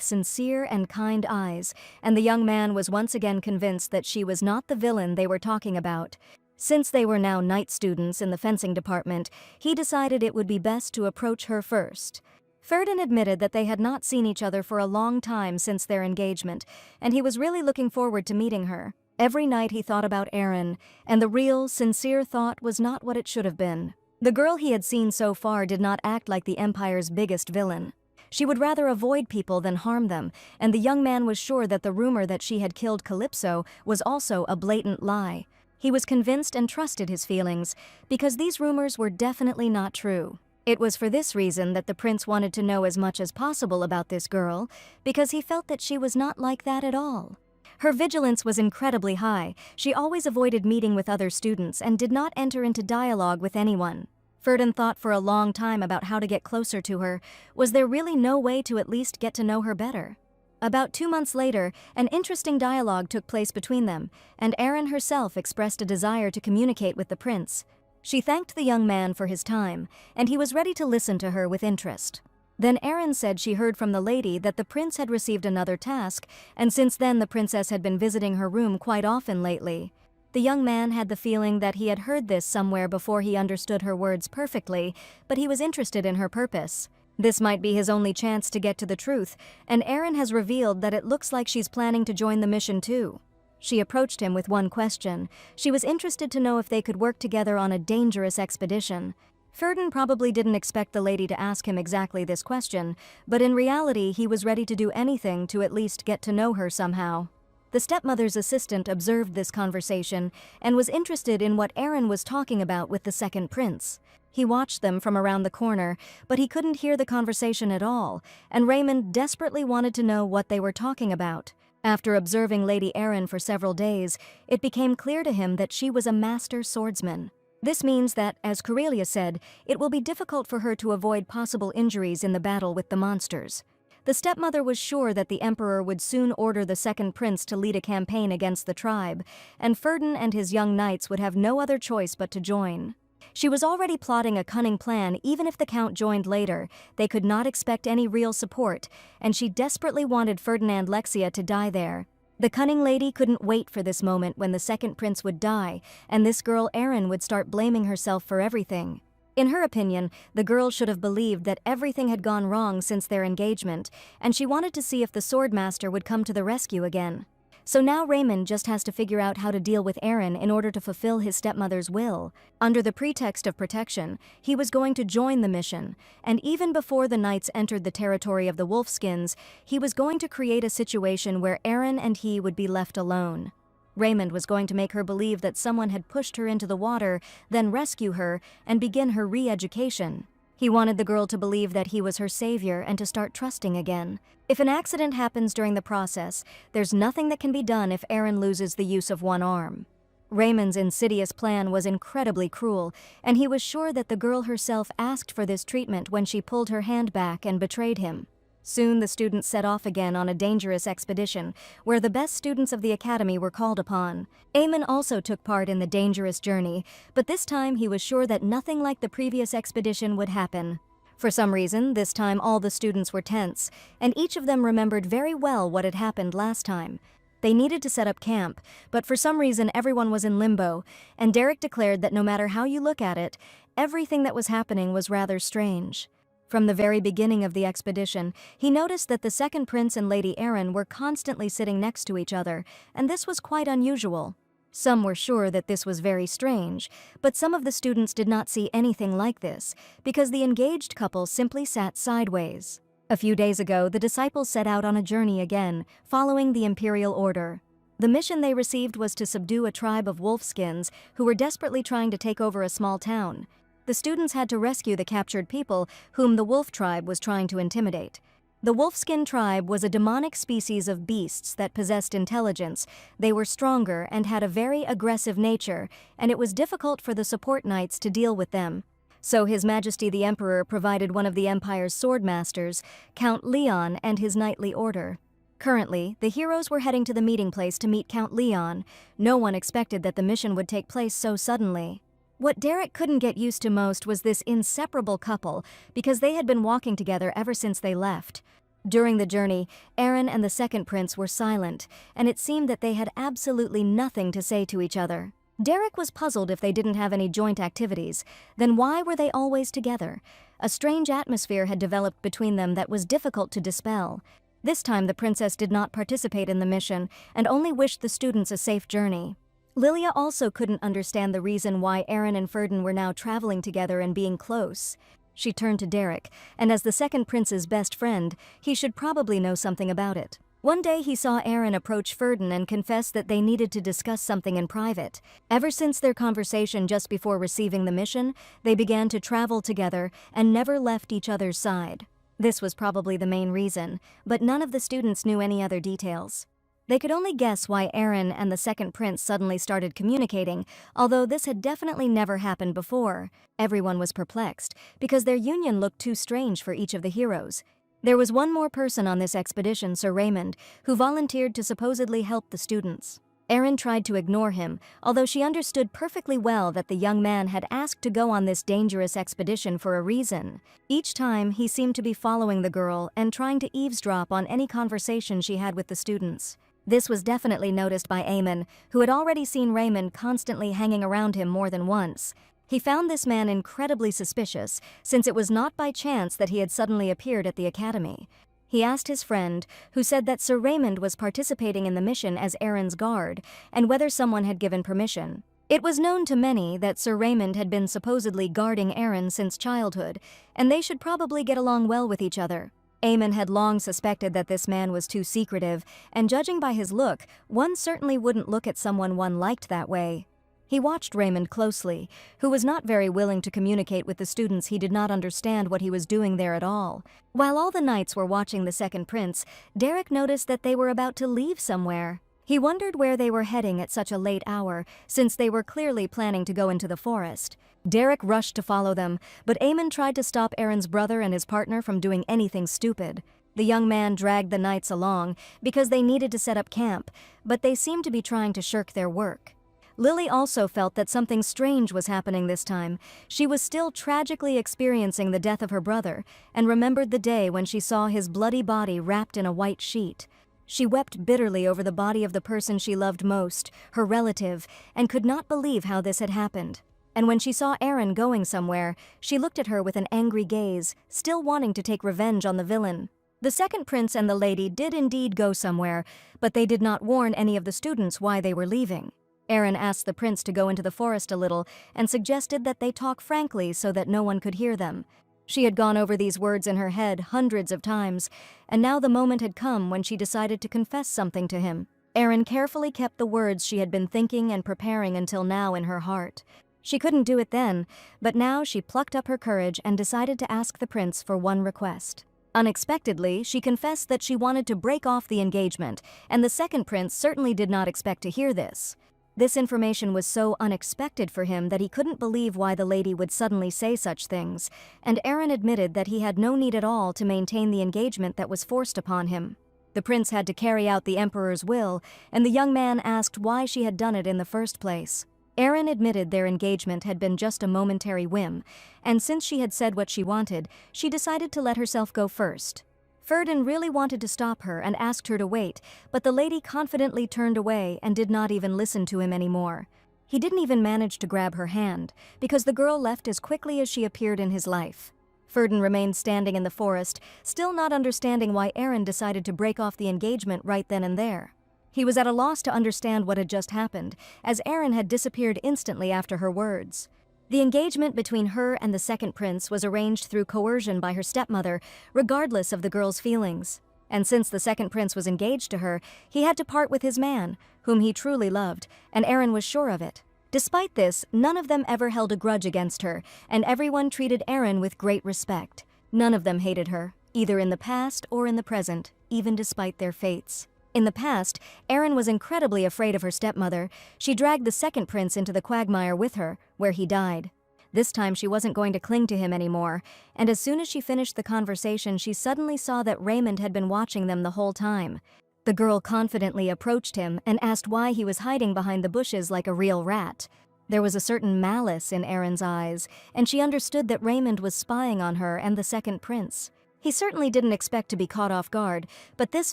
sincere and kind eyes, and the young man was once again convinced that she was not the villain they were talking about. Since they were now night students in the fencing department, he decided it would be best to approach her first. Ferden admitted that they had not seen each other for a long time since their engagement, and he was really looking forward to meeting her. Every night he thought about Aaron, and the real, sincere thought was not what it should have been. The girl he had seen so far did not act like the Empire's biggest villain. She would rather avoid people than harm them, and the young man was sure that the rumor that she had killed Calypso was also a blatant lie. He was convinced and trusted his feelings, because these rumors were definitely not true. It was for this reason that the prince wanted to know as much as possible about this girl, because he felt that she was not like that at all. Her vigilance was incredibly high. She always avoided meeting with other students and did not enter into dialogue with anyone. Ferden thought for a long time about how to get closer to her. Was there really no way to at least get to know her better? About 2 months later, an interesting dialogue took place between them, and Erin herself expressed a desire to communicate with the prince. She thanked the young man for his time, and he was ready to listen to her with interest. Then Erin said she heard from the lady that the prince had received another task, and since then the princess had been visiting her room quite often lately. The young man had the feeling that he had heard this somewhere before he understood her words perfectly, but he was interested in her purpose. This might be his only chance to get to the truth, and Erin has revealed that it looks like she's planning to join the mission too. She approached him with one question. She was interested to know if they could work together on a dangerous expedition. Ferden probably didn't expect the lady to ask him exactly this question, but in reality he was ready to do anything to at least get to know her somehow. The stepmother's assistant observed this conversation and was interested in what Erin was talking about with the second prince. He watched them from around the corner, but he couldn't hear the conversation at all, and Raymond desperately wanted to know what they were talking about. After observing Lady Erin for several days, it became clear to him that she was a master swordsman. This means that, as Corellia said, it will be difficult for her to avoid possible injuries in the battle with the monsters. The stepmother was sure that the emperor would soon order the second prince to lead a campaign against the tribe, and Ferden and his young knights would have no other choice but to join. She was already plotting a cunning plan. Even if the count joined later, they could not expect any real support, and she desperately wanted Ferdinand Lexia to die there. The cunning lady couldn't wait for this moment when the second prince would die, and this girl Erin would start blaming herself for everything. In her opinion, the girl should have believed that everything had gone wrong since their engagement, and she wanted to see if the swordmaster would come to the rescue again. So now Raymond just has to figure out how to deal with Erin in order to fulfill his stepmother's will. Under the pretext of protection, he was going to join the mission, and even before the knights entered the territory of the Wolfskins, he was going to create a situation where Erin and he would be left alone. Raymond was going to make her believe that someone had pushed her into the water, then rescue her, and begin her re-education. He wanted the girl to believe that he was her savior and to start trusting again. If an accident happens during the process, there's nothing that can be done if Erin loses the use of one arm. Raymond's insidious plan was incredibly cruel, and he was sure that the girl herself asked for this treatment when she pulled her hand back and betrayed him. Soon the students set off again on a dangerous expedition, where the best students of the academy were called upon. Aemon also took part in the dangerous journey, but this time he was sure that nothing like the previous expedition would happen. For some reason, this time all the students were tense, and each of them remembered very well what had happened last time. They needed to set up camp, but for some reason everyone was in limbo, and Derek declared that no matter how you look at it, everything that was happening was rather strange. From the very beginning of the expedition, he noticed that the second prince and Lady Erin were constantly sitting next to each other, and this was quite unusual. Some were sure that this was very strange, but some of the students did not see anything like this, because the engaged couple simply sat sideways. A few days ago, the disciples set out on a journey again, following the imperial order. The mission they received was to subdue a tribe of wolfskins who were desperately trying to take over a small town. The students had to rescue the captured people whom the wolf tribe was trying to intimidate. The wolfskin tribe was a demonic species of beasts that possessed intelligence. They were stronger and had a very aggressive nature, and it was difficult for the support knights to deal with them. So His Majesty the Emperor provided one of the Empire's sword masters, Count Leon, and his knightly order. Currently, the heroes were heading to the meeting place to meet Count Leon. No one expected that the mission would take place so suddenly. What Derek couldn't get used to most was this inseparable couple, because they had been walking together ever since they left. During the journey, Erin and the second prince were silent, and it seemed that they had absolutely nothing to say to each other. Derek was puzzled if they didn't have any joint activities. Then why were they always together? A strange atmosphere had developed between them that was difficult to dispel. This time the princess did not participate in the mission and only wished the students a safe journey. Lilia also couldn't understand the reason why Erin and Ferden were now traveling together and being close. She turned to Derek, and as the second prince's best friend, he should probably know something about it. One day he saw Erin approach Ferden and confess that they needed to discuss something in private. Ever since their conversation just before receiving the mission, they began to travel together and never left each other's side. This was probably the main reason, but none of the students knew any other details. They could only guess why Erin and the second prince suddenly started communicating, although this had definitely never happened before. Everyone was perplexed, because their union looked too strange for each of the heroes. There was one more person on this expedition, Sir Raymond, who volunteered to supposedly help the students. Erin tried to ignore him, although she understood perfectly well that the young man had asked to go on this dangerous expedition for a reason. Each time, he seemed to be following the girl and trying to eavesdrop on any conversation she had with the students. This was definitely noticed by Eamon, who had already seen Raymond constantly hanging around him more than once. He found this man incredibly suspicious, since it was not by chance that he had suddenly appeared at the academy. He asked his friend, who said that Sir Raymond was participating in the mission as Erin's guard, and whether someone had given permission. It was known to many that Sir Raymond had been supposedly guarding Erin since childhood, and they should probably get along well with each other. Eamon had long suspected that this man was too secretive, and judging by his look, one certainly wouldn't look at someone one liked that way. He watched Raymond closely, who was not very willing to communicate with the students. He did not understand what he was doing there at all. While all the knights were watching the second prince, Derek noticed that they were about to leave somewhere. He wondered where they were heading at such a late hour, since they were clearly planning to go into the forest. Derek rushed to follow them, but Eamon tried to stop Erin's brother and his partner from doing anything stupid. The young man dragged the knights along because they needed to set up camp, but they seemed to be trying to shirk their work. Lily also felt that something strange was happening this time. She was still tragically experiencing the death of her brother, and remembered the day when she saw his bloody body wrapped in a white sheet. She wept bitterly over the body of the person she loved most, her relative, and could not believe how this had happened. And when she saw Erin going somewhere, she looked at her with an angry gaze, still wanting to take revenge on the villain. The second prince and the lady did indeed go somewhere, but they did not warn any of the students why they were leaving. Erin asked the prince to go into the forest a little and suggested that they talk frankly so that no one could hear them. She had gone over these words in her head hundreds of times, and now the moment had come when she decided to confess something to him. Erin carefully kept the words she had been thinking and preparing until now in her heart. She couldn't do it then, but now she plucked up her courage and decided to ask the prince for one request. Unexpectedly, she confessed that she wanted to break off the engagement, and the second prince certainly did not expect to hear this. This information was so unexpected for him that he couldn't believe why the lady would suddenly say such things, and Erin admitted that he had no need at all to maintain the engagement that was forced upon him. The prince had to carry out the emperor's will, and the young man asked why she had done it in the first place. Erin admitted their engagement had been just a momentary whim, and since she had said what she wanted, she decided to let herself go first. Ferdin really wanted to stop her and asked her to wait, but the lady confidently turned away and did not even listen to him anymore. He didn't even manage to grab her hand, because the girl left as quickly as she appeared in his life. Ferdin remained standing in the forest, still not understanding why Erin decided to break off the engagement right then and there. He was at a loss to understand what had just happened, as Erin had disappeared instantly after her words. The engagement between her and the second prince was arranged through coercion by her stepmother, regardless of the girl's feelings. And since the second prince was engaged to her, he had to part with his man, whom he truly loved, and Erin was sure of it. Despite this, none of them ever held a grudge against her, and everyone treated Erin with great respect. None of them hated her, either in the past or in the present, even despite their fates. In the past, Erin was incredibly afraid of her stepmother. She dragged the second prince into the quagmire with her, where he died. This time she wasn't going to cling to him anymore, and as soon as she finished the conversation, she suddenly saw that Raymond had been watching them the whole time. The girl confidently approached him and asked why he was hiding behind the bushes like a real rat. There was a certain malice in Erin's eyes, and she understood that Raymond was spying on her and the second prince. He certainly didn't expect to be caught off guard, but this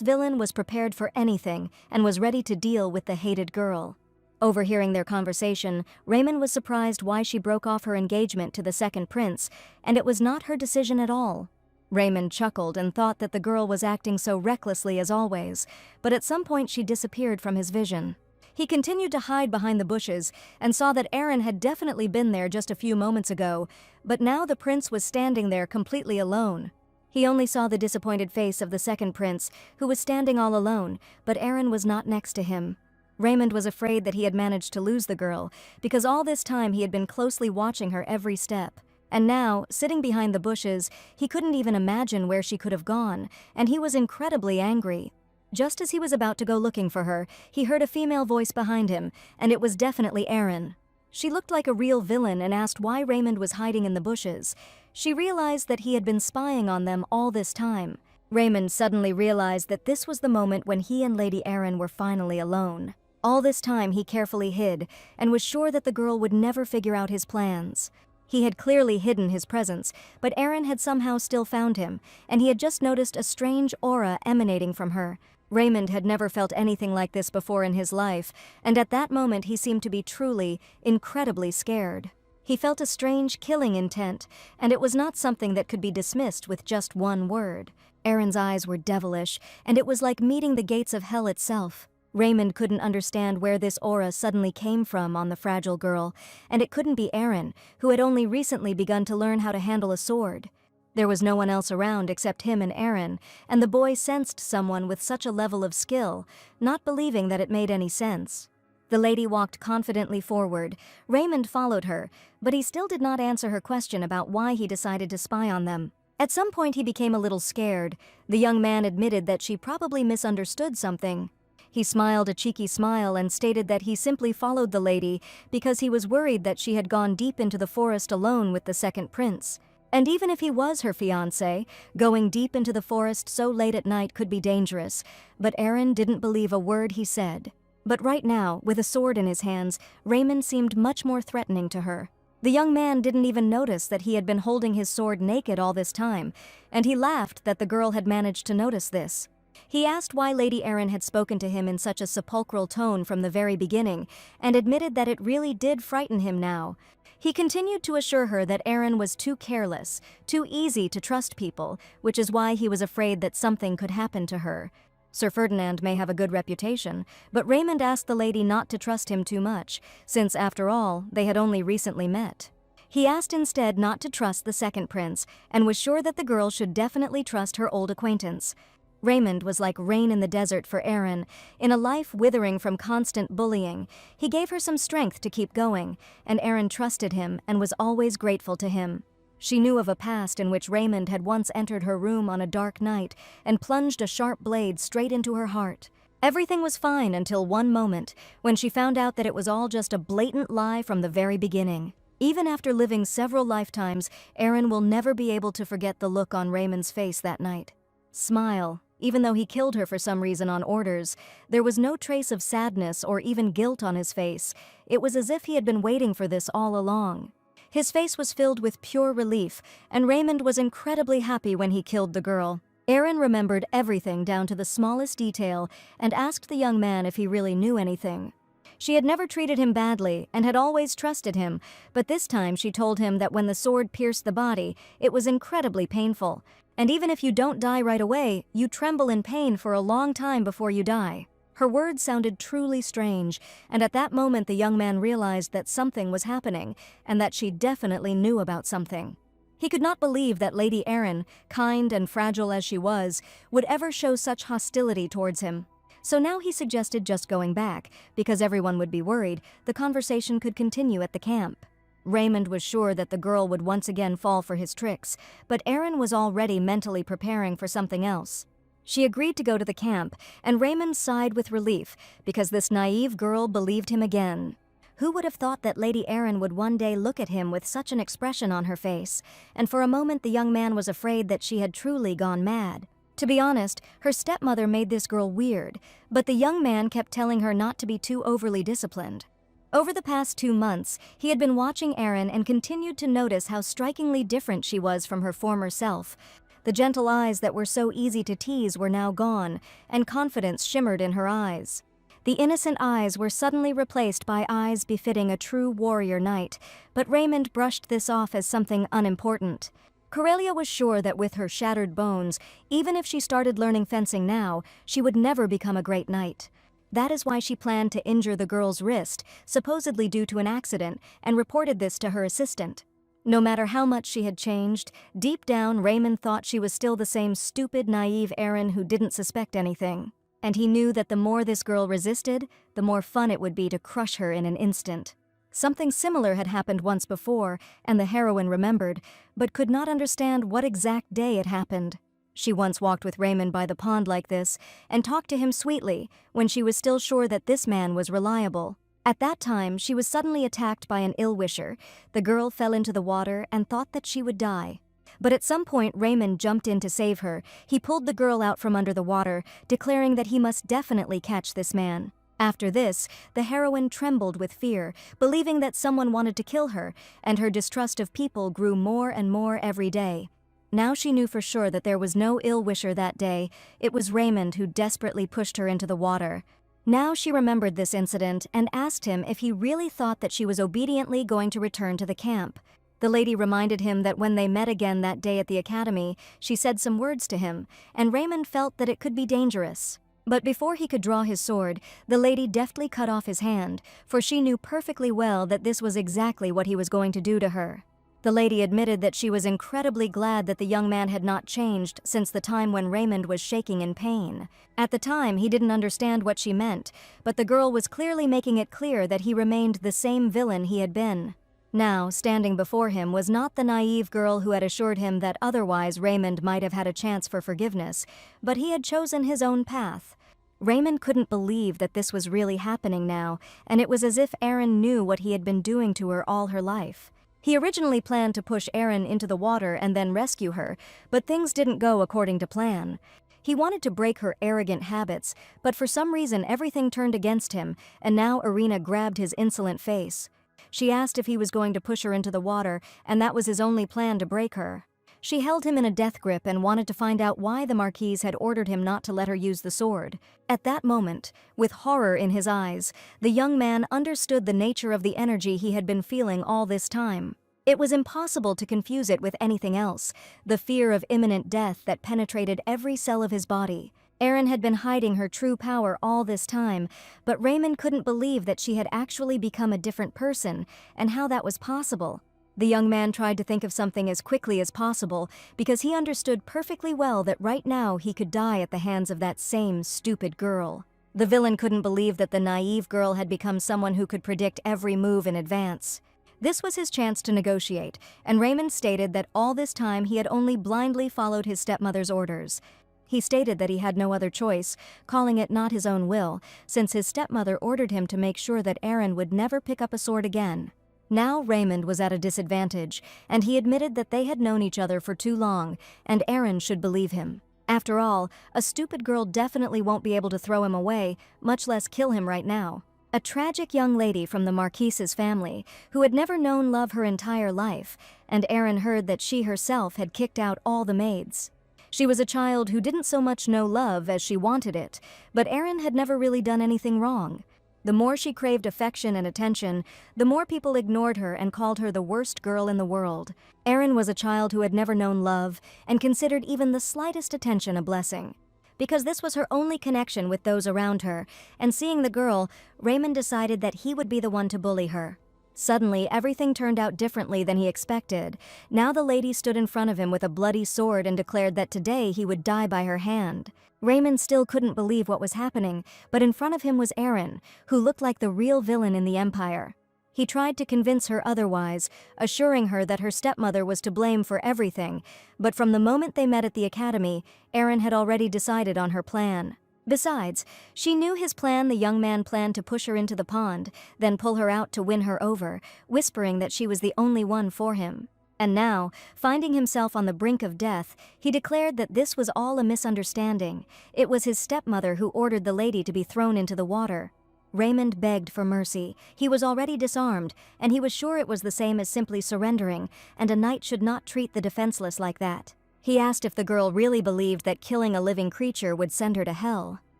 villain was prepared for anything and was ready to deal with the hated girl. Overhearing their conversation, Raymond was surprised why she broke off her engagement to the second prince, and it was not her decision at all. Raymond chuckled and thought that the girl was acting so recklessly as always, but at some point she disappeared from his vision. He continued to hide behind the bushes and saw that Erin had definitely been there just a few moments ago, but now the prince was standing there completely alone. He only saw the disappointed face of the second prince, who was standing all alone, but Erin was not next to him. Raymond was afraid that he had managed to lose the girl, because all this time he had been closely watching her every step. And now, sitting behind the bushes, he couldn't even imagine where she could have gone, and he was incredibly angry. Just as he was about to go looking for her, he heard a female voice behind him, and it was definitely Erin. She looked like a real villain and asked why Raymond was hiding in the bushes. She realized that he had been spying on them all this time. Raymond suddenly realized that this was the moment when he and Lady Erin were finally alone. All this time he carefully hid, and was sure that the girl would never figure out his plans. He had clearly hidden his presence, but Erin had somehow still found him, and he had just noticed a strange aura emanating from her. Raymond had never felt anything like this before in his life, and at that moment he seemed to be truly, incredibly scared. He felt a strange killing intent, and it was not something that could be dismissed with just one word. Erin's eyes were devilish, and it was like meeting the gates of hell itself. Raymond couldn't understand where this aura suddenly came from on the fragile girl, and it couldn't be Erin, who had only recently begun to learn how to handle a sword. There was no one else around except him and Erin, and the boy sensed someone with such a level of skill, not believing that it made any sense. The lady walked confidently forward. Raymond followed her, but he still did not answer her question about why he decided to spy on them. At some point he became a little scared. The young man admitted that she probably misunderstood something. He smiled a cheeky smile and stated that he simply followed the lady because he was worried that she had gone deep into the forest alone with the second prince. And even if he was her fiancé, going deep into the forest so late at night could be dangerous, but Erin didn't believe a word he said. But right now, with a sword in his hands, Raymond seemed much more threatening to her. The young man didn't even notice that he had been holding his sword naked all this time, and he laughed that the girl had managed to notice this. He asked why Lady Erin had spoken to him in such a sepulchral tone from the very beginning, and admitted that it really did frighten him now. He continued to assure her that Erin was too careless, too easy to trust people, which is why he was afraid that something could happen to her. Sir Ferdinand may have a good reputation, but Raymond asked the lady not to trust him too much, since, after all, they had only recently met. He asked instead not to trust the second prince, and was sure that the girl should definitely trust her old acquaintance. Raymond was like rain in the desert for Erin. In a life withering from constant bullying, he gave her some strength to keep going, and Erin trusted him and was always grateful to him. She knew of a past in which Raymond had once entered her room on a dark night and plunged a sharp blade straight into her heart. Everything was fine until one moment, when she found out that it was all just a blatant lie from the very beginning. Even after living several lifetimes, Erin will never be able to forget the look on Raymond's face that night. Smile, Even though he killed her for some reason on orders, there was no trace of sadness or even guilt on his face. It was as if he had been waiting for this all along. His face was filled with pure relief, and Raymond was incredibly happy when he killed the girl. Aaron remembered everything down to the smallest detail and asked the young man if he really knew anything. She had never treated him badly and had always trusted him, but this time she told him that when the sword pierced the body, it was incredibly painful. And even if you don't die right away, you tremble in pain for a long time before you die. Her words sounded truly strange, and at that moment the young man realized that something was happening, and that she definitely knew about something. He could not believe that Lady Erin, kind and fragile as she was, would ever show such hostility towards him. So now he suggested just going back, because everyone would be worried. The conversation could continue at the camp. Raymond was sure that the girl would once again fall for his tricks, but Erin was already mentally preparing for something else. She agreed to go to the camp, and Raymond sighed with relief, because this naive girl believed him again. Who would have thought that Lady Erin would one day look at him with such an expression on her face? And for a moment the young man was afraid that she had truly gone mad. To be honest, her stepmother made this girl weird, but the young man kept telling her not to be too overly disciplined. Over the past 2 months, he had been watching Erin and continued to notice how strikingly different she was from her former self. The gentle eyes that were so easy to tease were now gone, and confidence shimmered in her eyes. The innocent eyes were suddenly replaced by eyes befitting a true warrior knight, but Raymond brushed this off as something unimportant. Corelia was sure that with her shattered bones, even if she started learning fencing now, she would never become a great knight. That is why she planned to injure the girl's wrist, supposedly due to an accident, and reported this to her assistant. No matter how much she had changed, deep down Raymond thought she was still the same stupid, naive Erin who didn't suspect anything. And he knew that the more this girl resisted, the more fun it would be to crush her in an instant. Something similar had happened once before, and the heroine remembered, but could not understand what exact day it happened. She once walked with Raymond by the pond like this, and talked to him sweetly, when she was still sure that this man was reliable. At that time, she was suddenly attacked by an ill-wisher. The girl fell into the water and thought that she would die. But at some point, Raymond jumped in to save her. He pulled the girl out from under the water, declaring that he must definitely catch this man. After this, the heroine trembled with fear, believing that someone wanted to kill her, and her distrust of people grew more and more every day. Now she knew for sure that there was no ill-wisher that day. It was Raymond who desperately pushed her into the water. Now she remembered this incident and asked him if he really thought that she was obediently going to return to the camp. The lady reminded him that when they met again that day at the academy, she said some words to him, and Raymond felt that it could be dangerous. But before he could draw his sword, the lady deftly cut off his hand, for she knew perfectly well that this was exactly what he was going to do to her. The lady admitted that she was incredibly glad that the young man had not changed since the time when Raymond was shaking in pain. At the time, he didn't understand what she meant, but the girl was clearly making it clear that he remained the same villain he had been. Now, standing before him was not the naive girl who had assured him that otherwise Raymond might have had a chance for forgiveness, but he had chosen his own path. Raymond couldn't believe that this was really happening now, and it was as if Erin knew what he had been doing to her all her life. He originally planned to push Erin into the water and then rescue her, but things didn't go according to plan. He wanted to break her arrogant habits, but for some reason everything turned against him, and now Irina grabbed his insolent face. She asked if he was going to push her into the water, and that was his only plan to break her. She held him in a death grip and wanted to find out why the Marquise had ordered him not to let her use the sword. At that moment, with horror in his eyes, the young man understood the nature of the energy he had been feeling all this time. It was impossible to confuse it with anything else, the fear of imminent death that penetrated every cell of his body. Erin had been hiding her true power all this time, but Raymond couldn't believe that she had actually become a different person, and how that was possible. The young man tried to think of something as quickly as possible, because he understood perfectly well that right now he could die at the hands of that same stupid girl. The villain couldn't believe that the naive girl had become someone who could predict every move in advance. This was his chance to negotiate, and Raymond stated that all this time he had only blindly followed his stepmother's orders. He stated that he had no other choice, calling it not his own will, since his stepmother ordered him to make sure that Erin would never pick up a sword again. Now Raymond was at a disadvantage, and he admitted that they had known each other for too long, and Erin should believe him. After all, a stupid girl definitely won't be able to throw him away, much less kill him right now. A tragic young lady from the Marquise's family, who had never known love her entire life, and Erin heard that she herself had kicked out all the maids. She was a child who didn't so much know love as she wanted it, but Erin had never really done anything wrong. The more she craved affection and attention, the more people ignored her and called her the worst girl in the world. Erin was a child who had never known love and considered even the slightest attention a blessing. Because this was her only connection with those around her, and seeing the girl, Raymond decided that he would be the one to bully her. Suddenly, everything turned out differently than he expected. Now the lady stood in front of him with a bloody sword and declared that today he would die by her hand. Raymond still couldn't believe what was happening, but in front of him was Erin, who looked like the real villain in the Empire. He tried to convince her otherwise, assuring her that her stepmother was to blame for everything, but from the moment they met at the academy, Erin had already decided on her plan. Besides, she knew his plan. The young man planned to push her into the pond, then pull her out to win her over, whispering that she was the only one for him. And now, finding himself on the brink of death, he declared that this was all a misunderstanding. It was his stepmother who ordered the lady to be thrown into the water. Raymond begged for mercy. He was already disarmed, and he was sure it was the same as simply surrendering, and a knight should not treat the defenseless like that. He asked if the girl really believed that killing a living creature would send her to hell.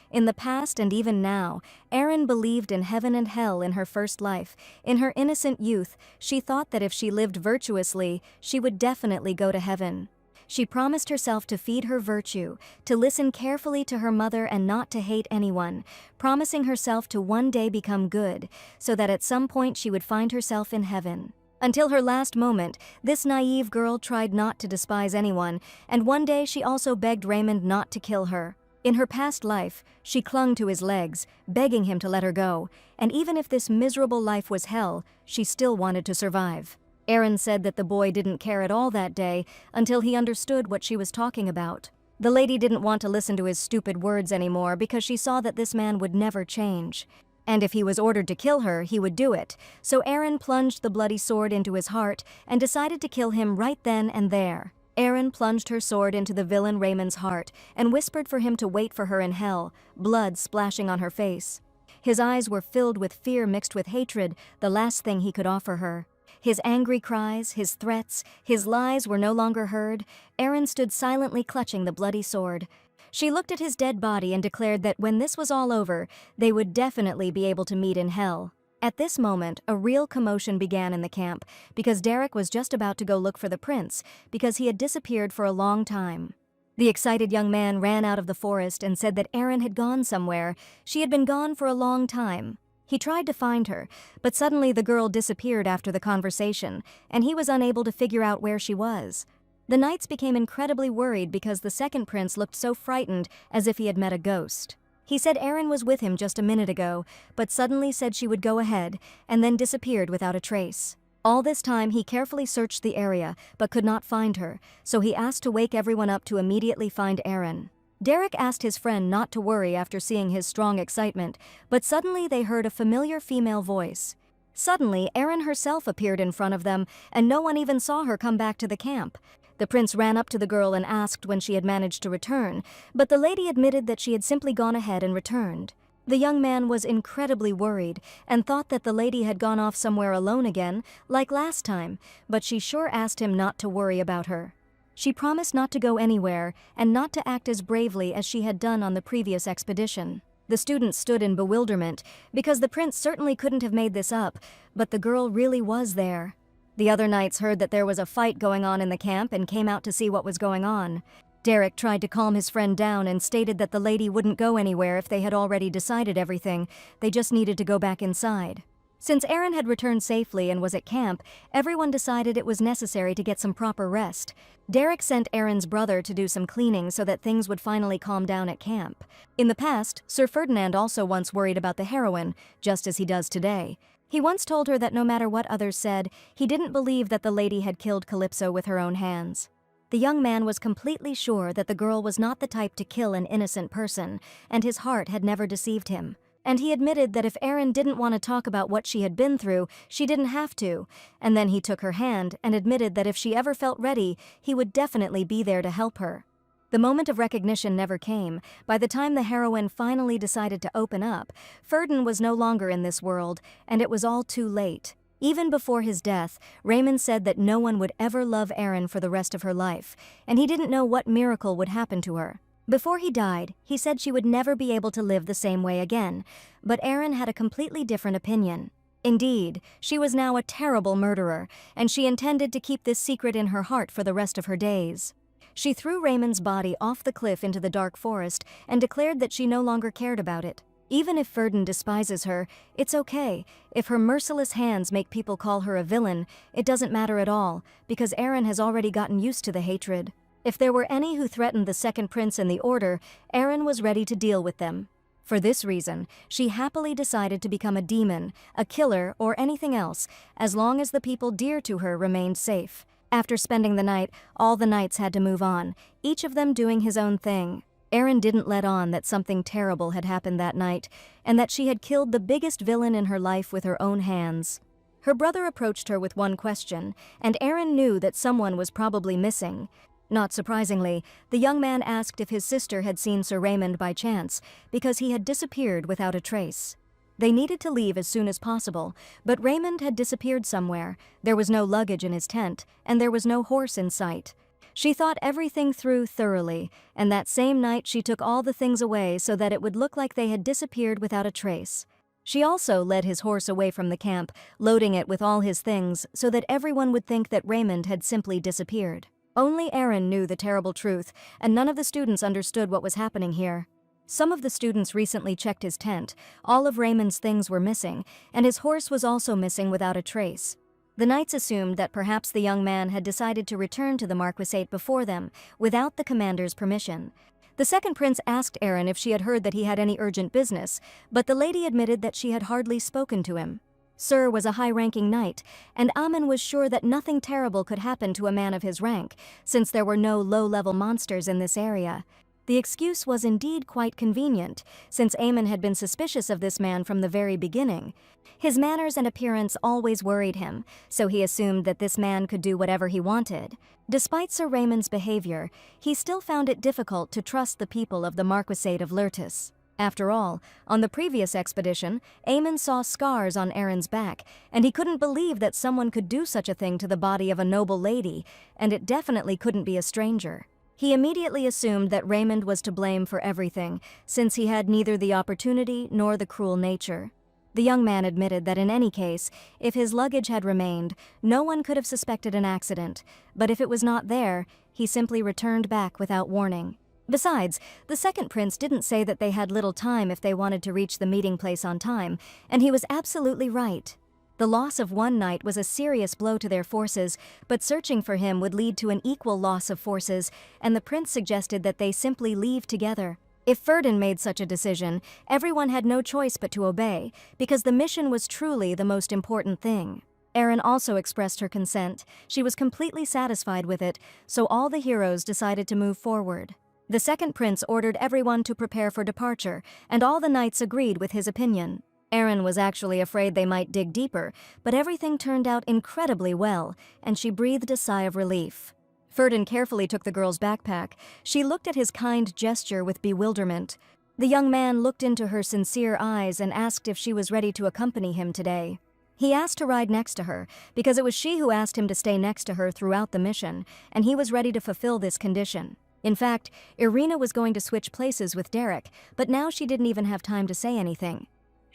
In the past and even now, Erin believed in heaven and hell in her first life. In her innocent youth, she thought that if she lived virtuously, she would definitely go to heaven. She promised herself to feed her virtue, to listen carefully to her mother and not to hate anyone, promising herself to one day become good, so that at some point she would find herself in heaven. Until her last moment, this naive girl tried not to despise anyone, and one day she also begged Raymond not to kill her. In her past life, she clung to his legs, begging him to let her go, and even if this miserable life was hell, she still wanted to survive. Erin said that the boy didn't care at all that day until he understood what she was talking about. The lady didn't want to listen to his stupid words anymore because she saw that this man would never change. And if he was ordered to kill her, he would do it. So Erin plunged the bloody sword into his heart and decided to kill him right then and there. Erin plunged her sword into the villain Raymond's heart and whispered for him to wait for her in hell, blood splashing on her face. His eyes were filled with fear mixed with hatred, the last thing he could offer her. His angry cries, his threats, his lies were no longer heard. Erin stood silently clutching the bloody sword. She looked at his dead body and declared that when this was all over, they would definitely be able to meet in hell. At this moment, a real commotion began in the camp, because Derek was just about to go look for the prince, because he had disappeared for a long time. The excited young man ran out of the forest and said that Erin had gone somewhere. She had been gone for a long time. He tried to find her, but suddenly the girl disappeared after the conversation, and he was unable to figure out where she was. The knights became incredibly worried because the second prince looked so frightened, as if he had met a ghost. He said Erin was with him just a minute ago, but suddenly said she would go ahead, and then disappeared without a trace. All this time he carefully searched the area, but could not find her, so he asked to wake everyone up to immediately find Erin. Derek asked his friend not to worry after seeing his strong excitement, but suddenly they heard a familiar female voice. Suddenly, Erin herself appeared in front of them, and no one even saw her come back to the camp. The prince ran up to the girl and asked when she had managed to return, but the lady admitted that she had simply gone ahead and returned. The young man was incredibly worried and thought that the lady had gone off somewhere alone again, like last time, but she sure asked him not to worry about her. She promised not to go anywhere and not to act as bravely as she had done on the previous expedition. The students stood in bewilderment, because the prince certainly couldn't have made this up, but the girl really was there. The other knights heard that there was a fight going on in the camp and came out to see what was going on. Derek tried to calm his friend down and stated that the lady wouldn't go anywhere if they had already decided everything, they just needed to go back inside. Since Erin had returned safely and was at camp, everyone decided it was necessary to get some proper rest. Derek sent Erin's brother to do some cleaning so that things would finally calm down at camp. In the past, Sir Ferdinand also once worried about the heroine, just as he does today. He once told her that no matter what others said, he didn't believe that the lady had killed Calypso with her own hands. The young man was completely sure that the girl was not the type to kill an innocent person, and his heart had never deceived him. And he admitted that if Erin didn't want to talk about what she had been through, she didn't have to. And then he took her hand and admitted that if she ever felt ready, he would definitely be there to help her. The moment of recognition never came. By the time the heroine finally decided to open up, Ferdin was no longer in this world, and it was all too late. Even before his death, Raymond said that no one would ever love Erin for the rest of her life, and he didn't know what miracle would happen to her. Before he died, he said she would never be able to live the same way again, but Erin had a completely different opinion. Indeed, she was now a terrible murderer, and she intended to keep this secret in her heart for the rest of her days. She threw Raymond's body off the cliff into the dark forest and declared that she no longer cared about it. Even if Ferdin despises her, it's okay. If her merciless hands make people call her a villain, it doesn't matter at all, because Erin has already gotten used to the hatred. If there were any who threatened the second prince and the order, Erin was ready to deal with them. For this reason, she happily decided to become a demon, a killer, or anything else, as long as the people dear to her remained safe. After spending the night, all the knights had to move on, each of them doing his own thing. Erin didn't let on that something terrible had happened that night, and that she had killed the biggest villain in her life with her own hands. Her brother approached her with one question, and Erin knew that someone was probably missing. Not surprisingly, the young man asked if his sister had seen Sir Raymond by chance, because he had disappeared without a trace. They needed to leave as soon as possible, but Raymond had disappeared somewhere. There was no luggage in his tent, and there was no horse in sight. She thought everything through thoroughly, and that same night she took all the things away so that it would look like they had disappeared without a trace. She also led his horse away from the camp, loading it with all his things so that everyone would think that Raymond had simply disappeared. Only Erin knew the terrible truth, and none of the students understood what was happening here. Some of the students recently checked his tent. All of Raymond's things were missing, and his horse was also missing without a trace. The knights assumed that perhaps the young man had decided to return to the marquisate before them, without the commander's permission. The second prince asked Erin if she had heard that he had any urgent business, but the lady admitted that she had hardly spoken to him. Sir was a high-ranking knight, and Amun was sure that nothing terrible could happen to a man of his rank, since there were no low-level monsters in this area. The excuse was indeed quite convenient, since Amun had been suspicious of this man from the very beginning. His manners and appearance always worried him, so he assumed that this man could do whatever he wanted. Despite Sir Raymond's behavior, he still found it difficult to trust the people of the Marquisate of Lurtis. After all, on the previous expedition, Amun saw scars on Erin's back, and he couldn't believe that someone could do such a thing to the body of a noble lady, and it definitely couldn't be a stranger. He immediately assumed that Raymond was to blame for everything, since he had neither the opportunity nor the cruel nature. The young man admitted that in any case, if his luggage had remained, no one could have suspected an accident, but if it was not there, he simply returned back without warning. Besides, the second prince didn't say that they had little time if they wanted to reach the meeting place on time, and he was absolutely right. The loss of one knight was a serious blow to their forces, but searching for him would lead to an equal loss of forces, and the prince suggested that they simply leave together. If Ferdin made such a decision, everyone had no choice but to obey, because the mission was truly the most important thing. Erin also expressed her consent. She was completely satisfied with it, so all the heroes decided to move forward. The second prince ordered everyone to prepare for departure, and all the knights agreed with his opinion. Erin was actually afraid they might dig deeper, but everything turned out incredibly well, and she breathed a sigh of relief. Ferdin carefully took the girl's backpack. She looked at his kind gesture with bewilderment. The young man looked into her sincere eyes and asked if she was ready to accompany him today. He asked to ride next to her, because it was she who asked him to stay next to her throughout the mission, and he was ready to fulfill this condition. In fact, Irina was going to switch places with Derek, but now she didn't even have time to say anything.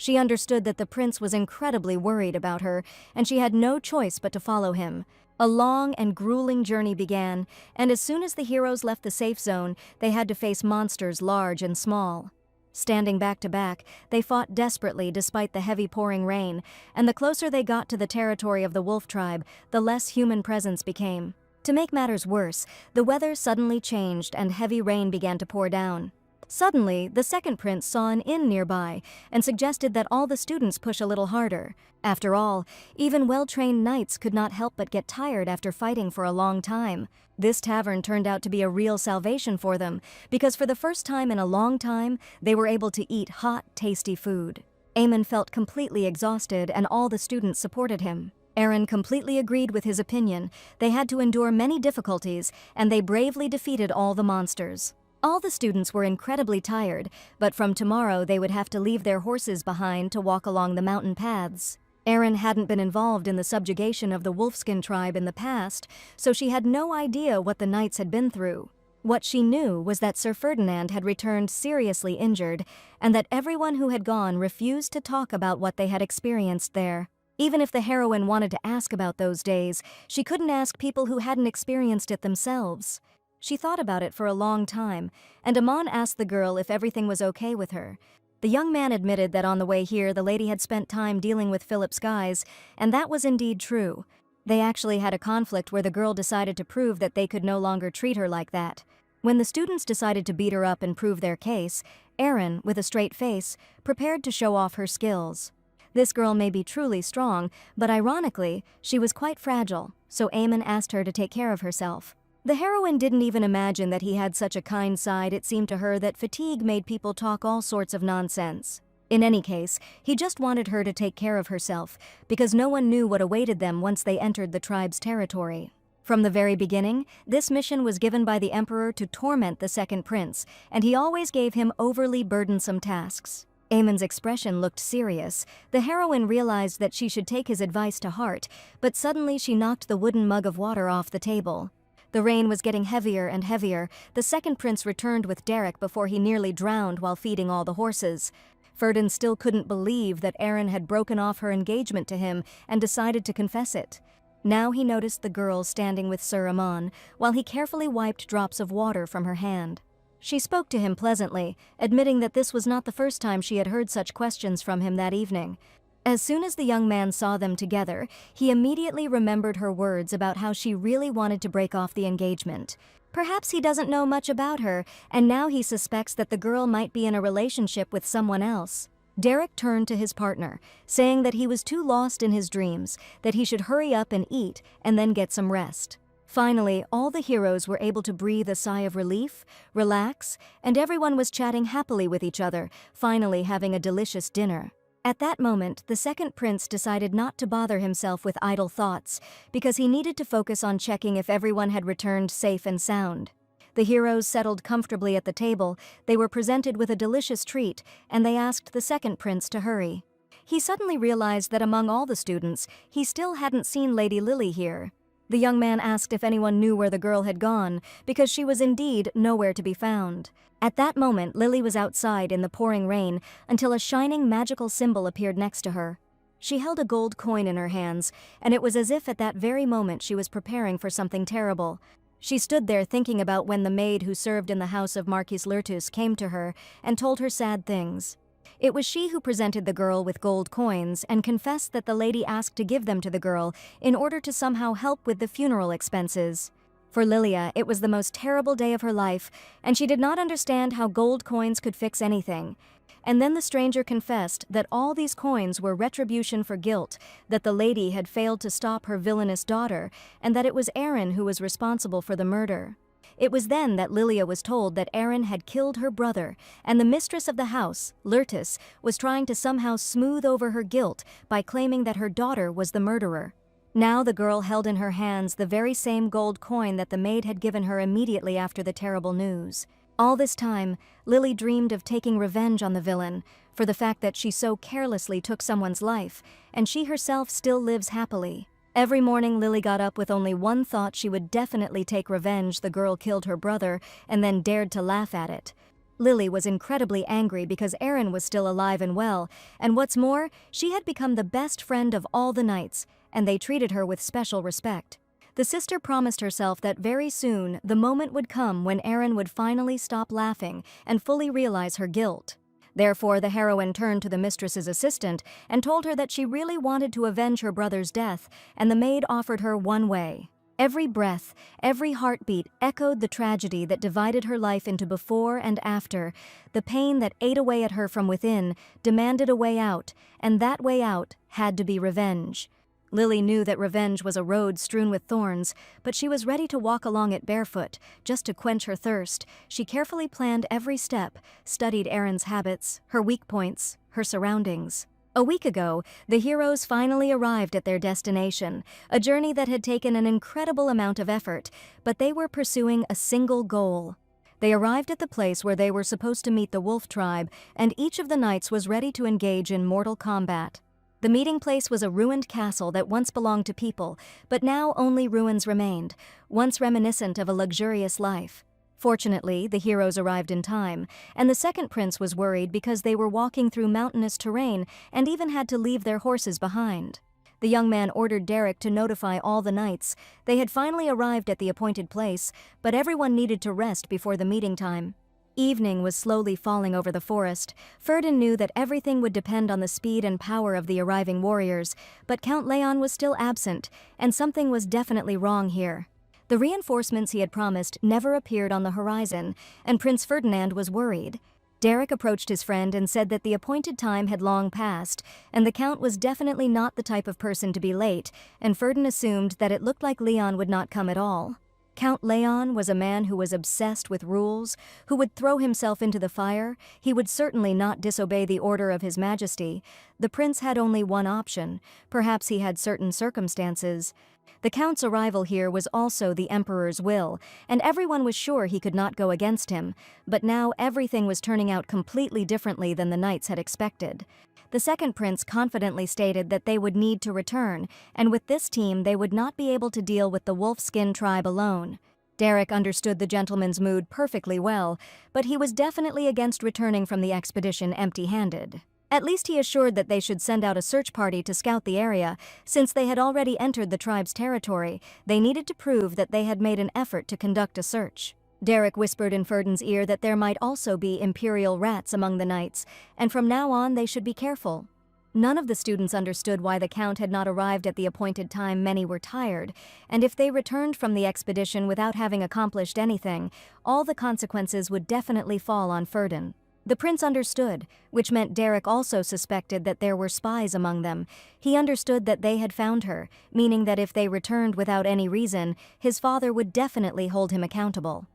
She understood that the prince was incredibly worried about her, and she had no choice but to follow him. A long and grueling journey began, and as soon as the heroes left the safe zone, they had to face monsters large and small. Standing back to back, they fought desperately despite the heavy pouring rain, and the closer they got to the territory of the wolf tribe, the less human presence became. To make matters worse, the weather suddenly changed and heavy rain began to pour down. Suddenly, the second prince saw an inn nearby and suggested that all the students push a little harder. After all, even well-trained knights could not help but get tired after fighting for a long time. This tavern turned out to be a real salvation for them, because for the first time in a long time, they were able to eat hot, tasty food. Amun felt completely exhausted, and all the students supported him. Aaron completely agreed with his opinion. They had to endure many difficulties, and they bravely defeated all the monsters. All the students were incredibly tired, but from tomorrow they would have to leave their horses behind to walk along the mountain paths. Aaron hadn't been involved in the subjugation of the Wolfskin tribe in the past, so she had no idea what the knights had been through. What she knew was that Sir Ferdinand had returned seriously injured, and that everyone who had gone refused to talk about what they had experienced there. Even if the heroine wanted to ask about those days, she couldn't ask people who hadn't experienced it themselves. She thought about it for a long time, and Amon asked the girl if everything was okay with her. The young man admitted that on the way here the lady had spent time dealing with Philip's guys, and that was indeed true. They actually had a conflict where the girl decided to prove that they could no longer treat her like that. When the students decided to beat her up and prove their case, Erin, with a straight face, prepared to show off her skills. This girl may be truly strong, but ironically, she was quite fragile, so Eamon asked her to take care of herself. The heroine didn't even imagine that he had such a kind side. It seemed to her that fatigue made people talk all sorts of nonsense. In any case, he just wanted her to take care of herself, because no one knew what awaited them once they entered the tribe's territory. From the very beginning, this mission was given by the Emperor to torment the second prince, and he always gave him overly burdensome tasks. Eamon's expression looked serious. The heroine realized that she should take his advice to heart, but suddenly she knocked the wooden mug of water off the table. The rain was getting heavier and heavier. The second prince returned with Derek before he nearly drowned while feeding all the horses. Ferdinand still couldn't believe that Erin had broken off her engagement to him and decided to confess it. Now he noticed the girl standing with Sir Amon, while he carefully wiped drops of water from her hand. She spoke to him pleasantly, admitting that this was not the first time she had heard such questions from him that evening. As soon as the young man saw them together, he immediately remembered her words about how she really wanted to break off the engagement. Perhaps he doesn't know much about her, and now he suspects that the girl might be in a relationship with someone else. Derek turned to his partner, saying that he was too lost in his dreams, that he should hurry up and eat and then get some rest. Finally, all the heroes were able to breathe a sigh of relief, relax, and everyone was chatting happily with each other, finally having a delicious dinner. At that moment, the second prince decided not to bother himself with idle thoughts, because he needed to focus on checking if everyone had returned safe and sound. The heroes settled comfortably at the table. They were presented with a delicious treat, and they asked the second prince to hurry. He suddenly realized that among all the students, he still hadn't seen Lady Lily here. The young man asked if anyone knew where the girl had gone, because she was indeed nowhere to be found. At that moment, Lily was outside in the pouring rain until a shining magical symbol appeared next to her. She held a gold coin in her hands, and it was as if at that very moment she was preparing for something terrible. She stood there thinking about when the maid who served in the house of Marquis Lurtus came to her and told her sad things. It was she who presented the girl with gold coins and confessed that the lady asked to give them to the girl in order to somehow help with the funeral expenses. For Lilia, it was the most terrible day of her life, and she did not understand how gold coins could fix anything. And then the stranger confessed that all these coins were retribution for guilt, that the lady had failed to stop her villainous daughter, and that it was Erin who was responsible for the murder. It was then that Lilia was told that Erin had killed her brother, and the mistress of the house, Lurtus, was trying to somehow smooth over her guilt by claiming that her daughter was the murderer. Now the girl held in her hands the very same gold coin that the maid had given her immediately after the terrible news. All this time, Lily dreamed of taking revenge on the villain for the fact that she so carelessly took someone's life, and she herself still lives happily. Every morning Lily got up with only one thought: she would definitely take revenge. The girl killed her brother and then dared to laugh at it. Lily was incredibly angry because Erin was still alive and well, and what's more, she had become the best friend of all the knights, and they treated her with special respect. The sister promised herself that very soon the moment would come when Erin would finally stop laughing and fully realize her guilt. Therefore, the heroine turned to the mistress's assistant and told her that she really wanted to avenge her brother's death, and the maid offered her one way. Every breath, every heartbeat echoed the tragedy that divided her life into before and after. The pain that ate away at her from within demanded a way out, and that way out had to be revenge. Lily knew that revenge was a road strewn with thorns, but she was ready to walk along it barefoot, just to quench her thirst. She carefully planned every step, studied Erin's habits, her weak points, her surroundings. A week ago, the heroes finally arrived at their destination, a journey that had taken an incredible amount of effort, but they were pursuing a single goal. They arrived at the place where they were supposed to meet the wolf tribe, and each of the knights was ready to engage in mortal combat. The meeting place was a ruined castle that once belonged to people, but now only ruins remained, once reminiscent of a luxurious life. Fortunately, the heroes arrived in time, and the second prince was worried because they were walking through mountainous terrain and even had to leave their horses behind. The young man ordered Derek to notify all the knights. They had finally arrived at the appointed place, but everyone needed to rest before the meeting time. Evening was slowly falling over the forest. Ferdin knew that everything would depend on the speed and power of the arriving warriors, but Count Leon was still absent, and something was definitely wrong here. The reinforcements he had promised never appeared on the horizon, and Prince Ferdinand was worried. Derek approached his friend and said that the appointed time had long passed, and the Count was definitely not the type of person to be late, and Ferdin assumed that it looked like Leon would not come at all. Count Leon was a man who was obsessed with rules, who would throw himself into the fire. He would certainly not disobey the order of His Majesty. The prince had only one option. Perhaps he had certain circumstances. The Count's arrival here was also the Emperor's will, and everyone was sure he could not go against him, but now everything was turning out completely differently than the knights had expected. The second prince confidently stated that they would need to return, and with this team they would not be able to deal with the Wolfskin tribe alone. Derek understood the gentleman's mood perfectly well, but he was definitely against returning from the expedition empty-handed. At least he assured that they should send out a search party to scout the area. Since they had already entered the tribe's territory, they needed to prove that they had made an effort to conduct a search. Derek whispered in Ferdin's ear that there might also be imperial rats among the knights, and from now on they should be careful. None of the students understood why the Count had not arrived at the appointed time. Many were tired, and if they returned from the expedition without having accomplished anything, all the consequences would definitely fall on Ferdin. The prince understood, which meant Derek also suspected that there were spies among them. He understood that they had found her, meaning that if they returned without any reason, his father would definitely hold him accountable.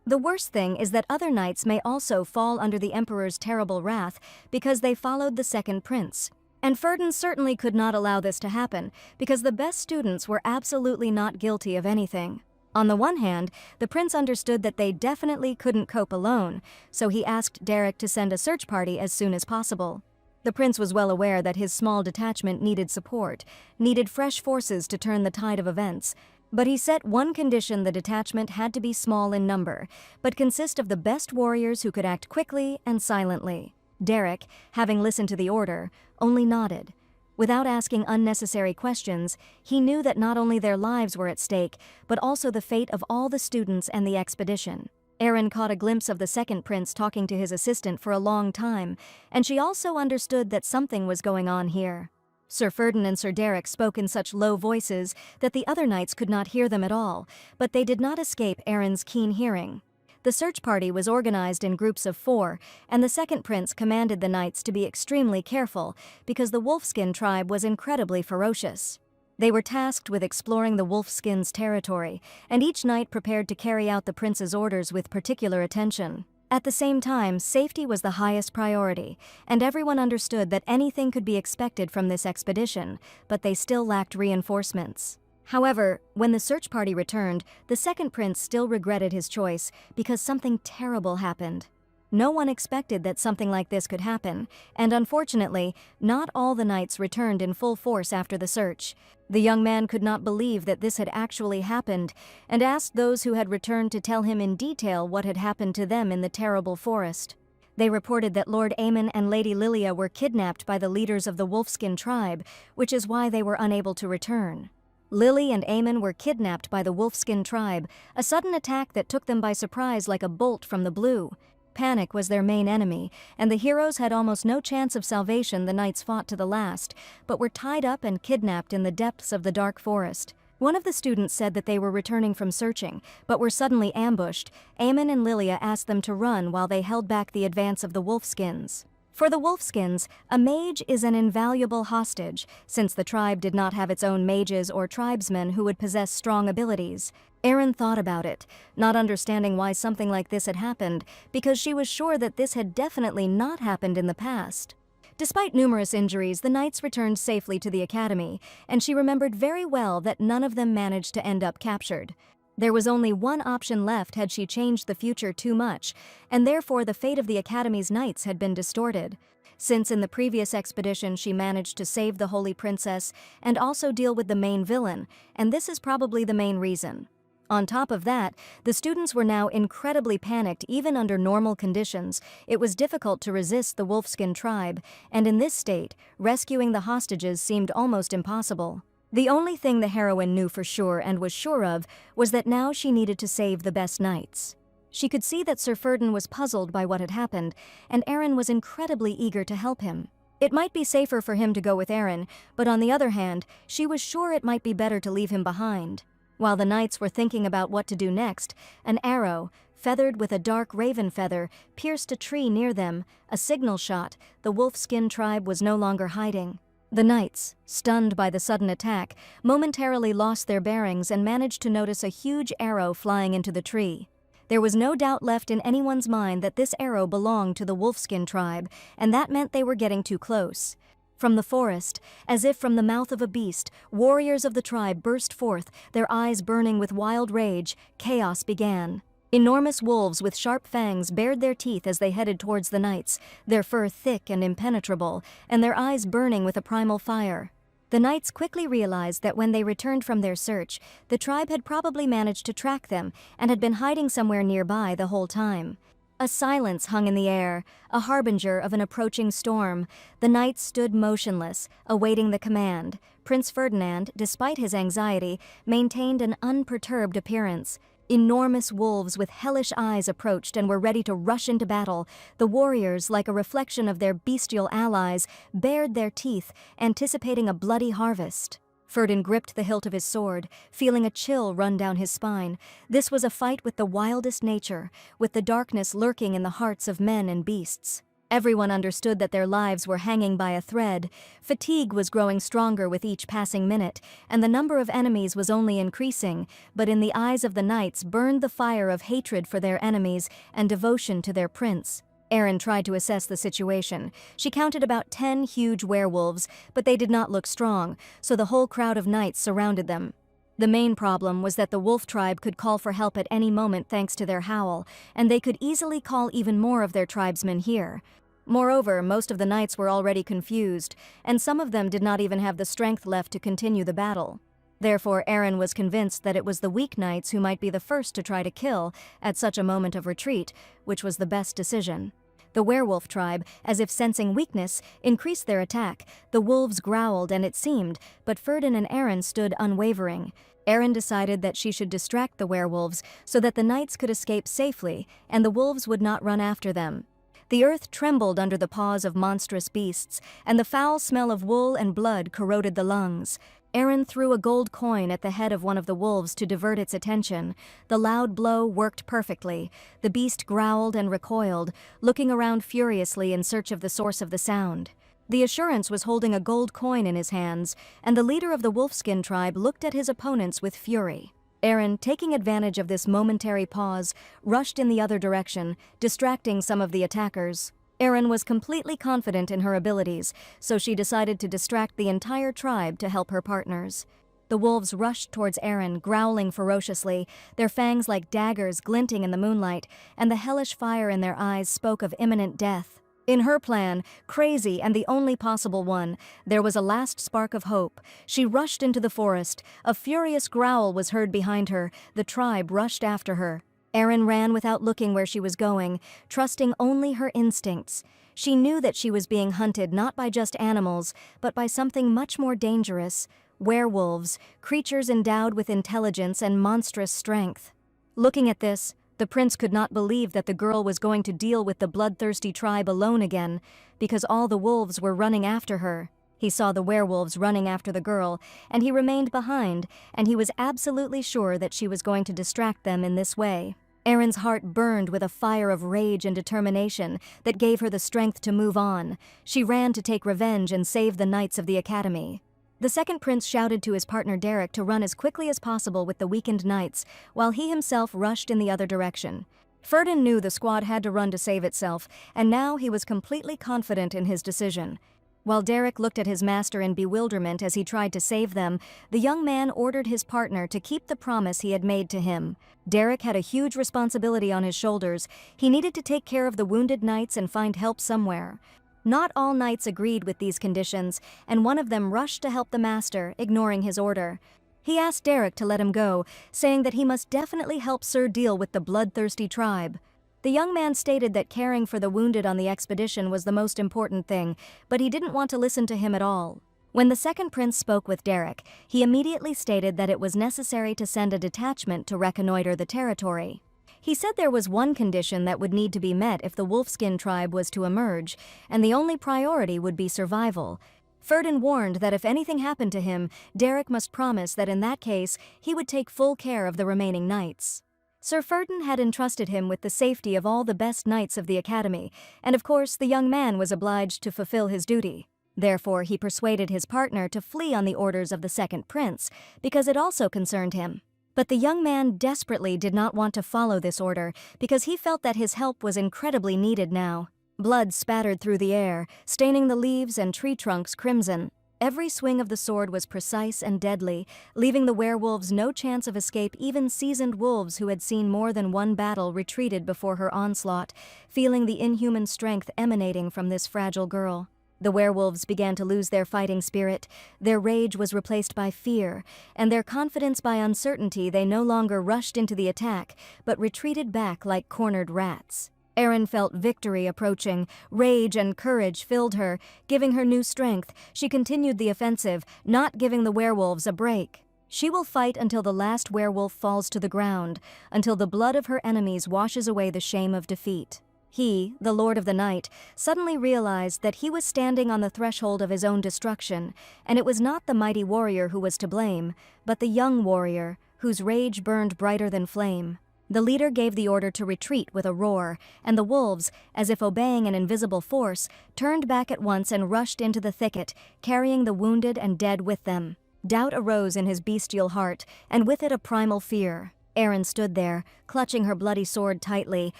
The worst thing is that other knights may also fall under the Emperor's terrible wrath because they followed the second prince. And Ferdin certainly could not allow this to happen, because the best students were absolutely not guilty of anything. On the one hand, the prince understood that they definitely couldn't cope alone, so he asked Derek to send a search party as soon as possible. The prince was well aware that his small detachment needed support, needed fresh forces to turn the tide of events, but he set one condition: the detachment had to be small in number, but consist of the best warriors who could act quickly and silently. Derek, having listened to the order, only nodded. Without asking unnecessary questions, he knew that not only their lives were at stake, but also the fate of all the students and the expedition. Erin caught a glimpse of the second prince talking to his assistant for a long time, and she also understood that something was going on here. Sir Ferdin and Sir Derek spoke in such low voices that the other knights could not hear them at all, but they did not escape Erin's keen hearing. The search party was organized in groups of 4, and the second prince commanded the knights to be extremely careful because the Wolfskin tribe was incredibly ferocious. They were tasked with exploring the Wolfskin's territory, and each knight prepared to carry out the prince's orders with particular attention. At the same time, safety was the highest priority, and everyone understood that anything could be expected from this expedition, but they still lacked reinforcements. However, when the search party returned, the second prince still regretted his choice because something terrible happened. No one expected that something like this could happen, and unfortunately, not all the knights returned in full force after the search. The young man could not believe that this had actually happened, and asked those who had returned to tell him in detail what had happened to them in the terrible forest. They reported that Lord Aemon and Lady Lilia were kidnapped by the leaders of the Wolfskin tribe, which is why they were unable to return. Lily and Aemon were kidnapped by the Wolfskin tribe, a sudden attack that took them by surprise like a bolt from the blue. Panic was their main enemy, and the heroes had almost no chance of salvation. The knights fought to the last, but were tied up and kidnapped in the depths of the dark forest. One of the students said that they were returning from searching, but were suddenly ambushed. Aemon and Lilia asked them to run while they held back the advance of the Wolfskins. For the Wolfskins, a mage is an invaluable hostage, since the tribe did not have its own mages or tribesmen who would possess strong abilities. Erin thought about it, not understanding why something like this had happened, because she was sure that this had definitely not happened in the past. Despite numerous injuries, the knights returned safely to the academy, and she remembered very well that none of them managed to end up captured. There was only one option left had she changed the future too much, and therefore the fate of the academy's knights had been distorted. Since in the previous expedition she managed to save the Holy Princess and also deal with the main villain, and this is probably the main reason. On top of that, the students were now incredibly panicked even under normal conditions. It was difficult to resist the Wolfskin tribe, and in this state, rescuing the hostages seemed almost impossible. The only thing the heroine knew for sure and was sure of was that now she needed to save the best knights. She could see that Sir Ferdin was puzzled by what had happened, and Aaron was incredibly eager to help him. It might be safer for him to go with Aaron, but on the other hand, she was sure it might be better to leave him behind. While the knights were thinking about what to do next, an arrow, feathered with a dark raven feather, pierced a tree near them, a signal shot. The Wolfskin tribe was no longer hiding. The knights, stunned by the sudden attack, momentarily lost their bearings and managed to notice a huge arrow flying into the tree. There was no doubt left in anyone's mind that this arrow belonged to the Wolfskin tribe, and that meant they were getting too close. From the forest, as if from the mouth of a beast, warriors of the tribe burst forth, their eyes burning with wild rage. Chaos began. Enormous wolves with sharp fangs bared their teeth as they headed towards the knights, their fur thick and impenetrable, and their eyes burning with a primal fire. The knights quickly realized that when they returned from their search, the tribe had probably managed to track them and had been hiding somewhere nearby the whole time. A silence hung in the air, a harbinger of an approaching storm. The knights stood motionless, awaiting the command. Prince Ferdinand, despite his anxiety, maintained an unperturbed appearance. Enormous wolves with hellish eyes approached and were ready to rush into battle. The warriors, like a reflection of their bestial allies, bared their teeth, anticipating a bloody harvest. Ferdin gripped the hilt of his sword, feeling a chill run down his spine. This was a fight with the wildest nature, with the darkness lurking in the hearts of men and beasts. Everyone understood that their lives were hanging by a thread. Fatigue was growing stronger with each passing minute, and the number of enemies was only increasing, but in the eyes of the knights burned the fire of hatred for their enemies and devotion to their prince. Erin tried to assess the situation. She counted about 10 huge werewolves, but they did not look strong, so the whole crowd of knights surrounded them. The main problem was that the wolf tribe could call for help at any moment thanks to their howl, and they could easily call even more of their tribesmen here. Moreover, most of the knights were already confused, and some of them did not even have the strength left to continue the battle. Therefore, Aaron was convinced that it was the weak knights who might be the first to try to kill at such a moment of retreat, which was the best decision. The werewolf tribe, as if sensing weakness, increased their attack. The wolves growled, and it seemed, but Ferdin and Aaron stood unwavering. Aaron decided that she should distract the werewolves so that the knights could escape safely, and the wolves would not run after them. The earth trembled under the paws of monstrous beasts, and the foul smell of wool and blood corroded the lungs. Aaron threw a gold coin at the head of one of the wolves to divert its attention. The loud blow worked perfectly. The beast growled and recoiled, looking around furiously in search of the source of the sound. The Assurance was holding a gold coin in his hands, and the leader of the Wolfskin tribe looked at his opponents with fury. Aaron, taking advantage of this momentary pause, rushed in the other direction, distracting some of the attackers. Aaron was completely confident in her abilities, so she decided to distract the entire tribe to help her partners. The wolves rushed towards Aaron, growling ferociously, their fangs like daggers glinting in the moonlight, and the hellish fire in their eyes spoke of imminent death. In her plan, crazy and the only possible one, there was a last spark of hope. She rushed into the forest. A furious growl was heard behind her. The tribe rushed after her. Aaron ran without looking where she was going, trusting only her instincts. She knew that she was being hunted not by just animals, but by something much more dangerous: werewolves, creatures endowed with intelligence and monstrous strength. Looking at this, the prince could not believe that the girl was going to deal with the bloodthirsty tribe alone again, because all the wolves were running after her. He saw the werewolves running after the girl, and he remained behind, and he was absolutely sure that she was going to distract them in this way. Aaron's heart burned with a fire of rage and determination that gave her the strength to move on. She ran to take revenge and save the knights of the academy. The second prince shouted to his partner Derek to run as quickly as possible with the weakened knights, while he himself rushed in the other direction. Ferdin knew the squad had to run to save itself, and now he was completely confident in his decision. While Derek looked at his master in bewilderment as he tried to save them, the young man ordered his partner to keep the promise he had made to him. Derek had a huge responsibility on his shoulders. He needed to take care of the wounded knights and find help somewhere. Not all knights agreed with these conditions, and one of them rushed to help the master, ignoring his order. He asked Derek to let him go, saying that he must definitely help Sir deal with the bloodthirsty tribe. The young man stated that caring for the wounded on the expedition was the most important thing, but he didn't want to listen to him at all. When the second prince spoke with Derek, he immediately stated that it was necessary to send a detachment to reconnoiter the territory. He said there was one condition that would need to be met if the Wolfskin tribe was to emerge, and the only priority would be survival. Ferdin warned that if anything happened to him, Derek must promise that in that case, he would take full care of the remaining knights. Sir Ferdin had entrusted him with the safety of all the best knights of the academy, and of course the young man was obliged to fulfill his duty. Therefore he persuaded his partner to flee on the orders of the second prince, because it also concerned him. But the young man desperately did not want to follow this order, because he felt that his help was incredibly needed now. Blood spattered through the air, staining the leaves and tree trunks crimson. Every swing of the sword was precise and deadly, leaving the werewolves no chance of escape. Even seasoned wolves who had seen more than one battle retreated before her onslaught, feeling the inhuman strength emanating from this fragile girl. The werewolves began to lose their fighting spirit, their rage was replaced by fear, and their confidence by uncertainty. They no longer rushed into the attack, but retreated back like cornered rats. Erin felt victory approaching. Rage and courage filled her, giving her new strength. She continued the offensive, not giving the werewolves a break. She will fight until the last werewolf falls to the ground, until the blood of her enemies washes away the shame of defeat. He, the Lord of the Night, suddenly realized that he was standing on the threshold of his own destruction, and it was not the mighty warrior who was to blame, but the young warrior, whose rage burned brighter than flame. The leader gave the order to retreat with a roar, and the wolves, as if obeying an invisible force, turned back at once and rushed into the thicket, carrying the wounded and dead with them. Doubt arose in his bestial heart, and with it a primal fear. Erin stood there, clutching her bloody sword tightly,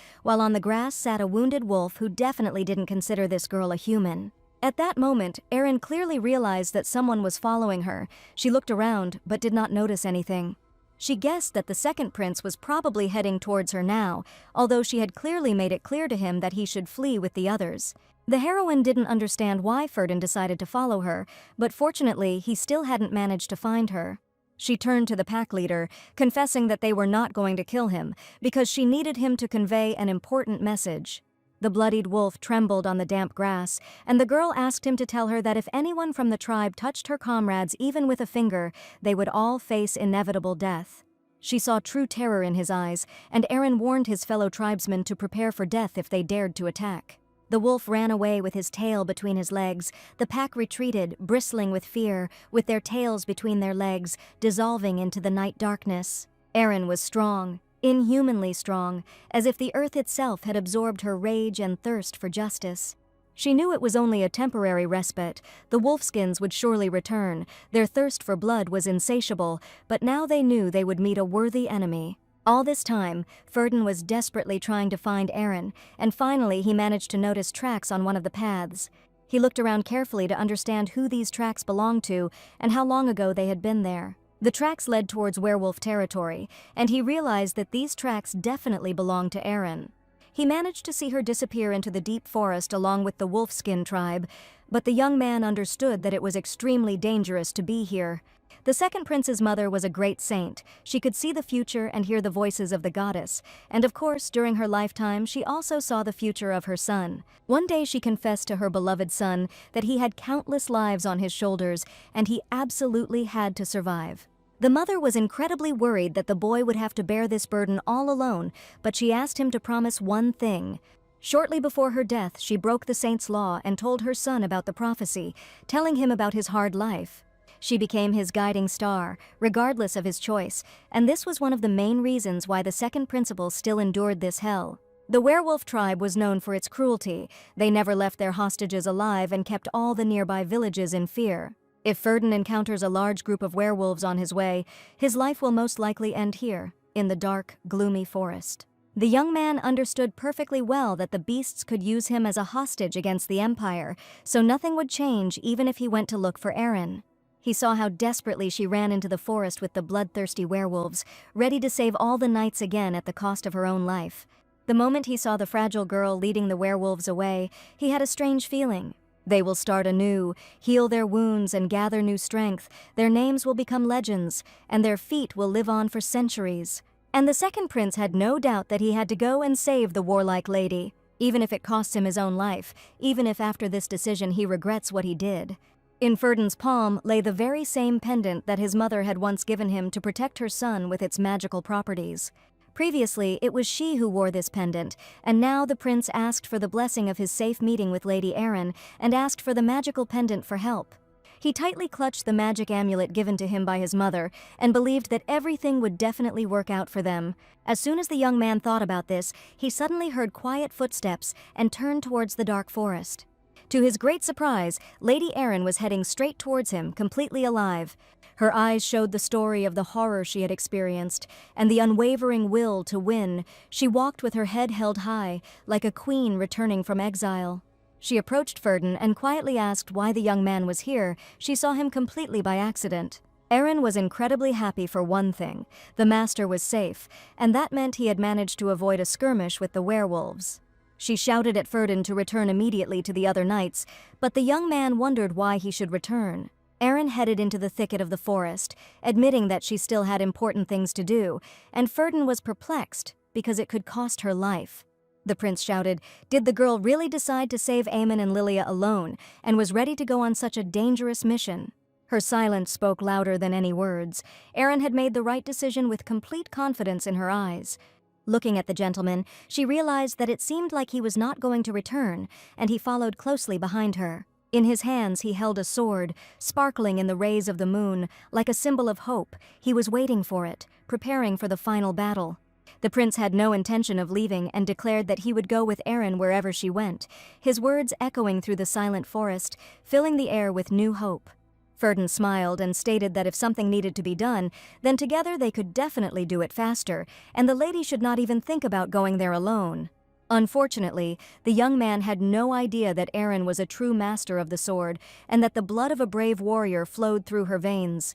while on the grass sat a wounded wolf who definitely didn't consider this girl a human. At that moment, Erin clearly realized that someone was following her. She looked around, but did not notice anything. She guessed that the second prince was probably heading towards her now, although she had clearly made it clear to him that he should flee with the others. The heroine didn't understand why Ferdin decided to follow her, but fortunately he still hadn't managed to find her. She turned to the pack leader, confessing that they were not going to kill him, because she needed him to convey an important message. The bloodied wolf trembled on the damp grass, and the girl asked him to tell her that if anyone from the tribe touched her comrades even with a finger, they would all face inevitable death. She saw true terror in his eyes, and Erin warned his fellow tribesmen to prepare for death if they dared to attack. The wolf ran away with his tail between his legs. The pack retreated, bristling with fear, with their tails between their legs, dissolving into the night darkness. Erin was strong. Inhumanly strong, as if the earth itself had absorbed her rage and thirst for justice. She knew it was only a temporary respite. The wolfskins would surely return. Their thirst for blood was insatiable, but now they knew they would meet a worthy enemy. All this time, Ferdin was desperately trying to find Erin, and finally he managed to notice tracks on one of the paths. He looked around carefully to understand who these tracks belonged to and how long ago they had been there. The tracks led towards werewolf territory, and he realized that these tracks definitely belonged to Erin. He managed to see her disappear into the deep forest along with the Wolfskin tribe, but the young man understood that it was extremely dangerous to be here. The second prince's mother was a great saint. She could see the future and hear the voices of the goddess, and of course, during her lifetime, she also saw the future of her son. One day she confessed to her beloved son that he had countless lives on his shoulders, and he absolutely had to survive. The mother was incredibly worried that the boy would have to bear this burden all alone, but she asked him to promise one thing. Shortly before her death, she broke the saint's law and told her son about the prophecy, telling him about his hard life. She became his guiding star, regardless of his choice, and this was one of the main reasons why the second principal still endured this hell. The werewolf tribe was known for its cruelty. They never left their hostages alive and kept all the nearby villages in fear. If Ferdin encounters a large group of werewolves on his way, his life will most likely end here, in the dark, gloomy forest. The young man understood perfectly well that the beasts could use him as a hostage against the Empire, so nothing would change even if he went to look for Erin. He saw how desperately she ran into the forest with the bloodthirsty werewolves, ready to save all the knights again at the cost of her own life. The moment he saw the fragile girl leading the werewolves away, he had a strange feeling. They will start anew, heal their wounds and gather new strength, their names will become legends, and their feat will live on for centuries. And the second prince had no doubt that he had to go and save the warlike lady, even if it costs him his own life, even if after this decision he regrets what he did. In Ferdin's palm lay the very same pendant that his mother had once given him to protect her son with its magical properties. Previously, it was she who wore this pendant, and now the prince asked for the blessing of his safe meeting with Lady Erin and asked for the magical pendant for help. He tightly clutched the magic amulet given to him by his mother and believed that everything would definitely work out for them. As soon as the young man thought about this, he suddenly heard quiet footsteps and turned towards the dark forest. To his great surprise, Lady Erin was heading straight towards him, completely alive. Her eyes showed the story of the horror she had experienced and the unwavering will to win. She walked with her head held high, like a queen returning from exile. She approached Ferdin and quietly asked why the young man was here. She saw him completely by accident. Erin was incredibly happy for one thing. The master was safe, and that meant he had managed to avoid a skirmish with the werewolves. She shouted at Ferdin to return immediately to the other knights, but the young man wondered why he should return. Erin headed into the thicket of the forest, admitting that she still had important things to do, and Ferdin was perplexed because it could cost her life. The prince shouted, did the girl really decide to save Aemon and Lilia alone, and was ready to go on such a dangerous mission? Her silence spoke louder than any words. Erin had made the right decision with complete confidence in her eyes. Looking at the gentleman, she realized that it seemed like he was not going to return, and he followed closely behind her. In his hands he held a sword, sparkling in the rays of the moon, like a symbol of hope. He was waiting for it, preparing for the final battle. The prince had no intention of leaving and declared that he would go with Erin wherever she went, his words echoing through the silent forest, filling the air with new hope. Ferdin smiled and stated that if something needed to be done, then together they could definitely do it faster, and the lady should not even think about going there alone. Unfortunately, the young man had no idea that Erin was a true master of the sword, and that the blood of a brave warrior flowed through her veins.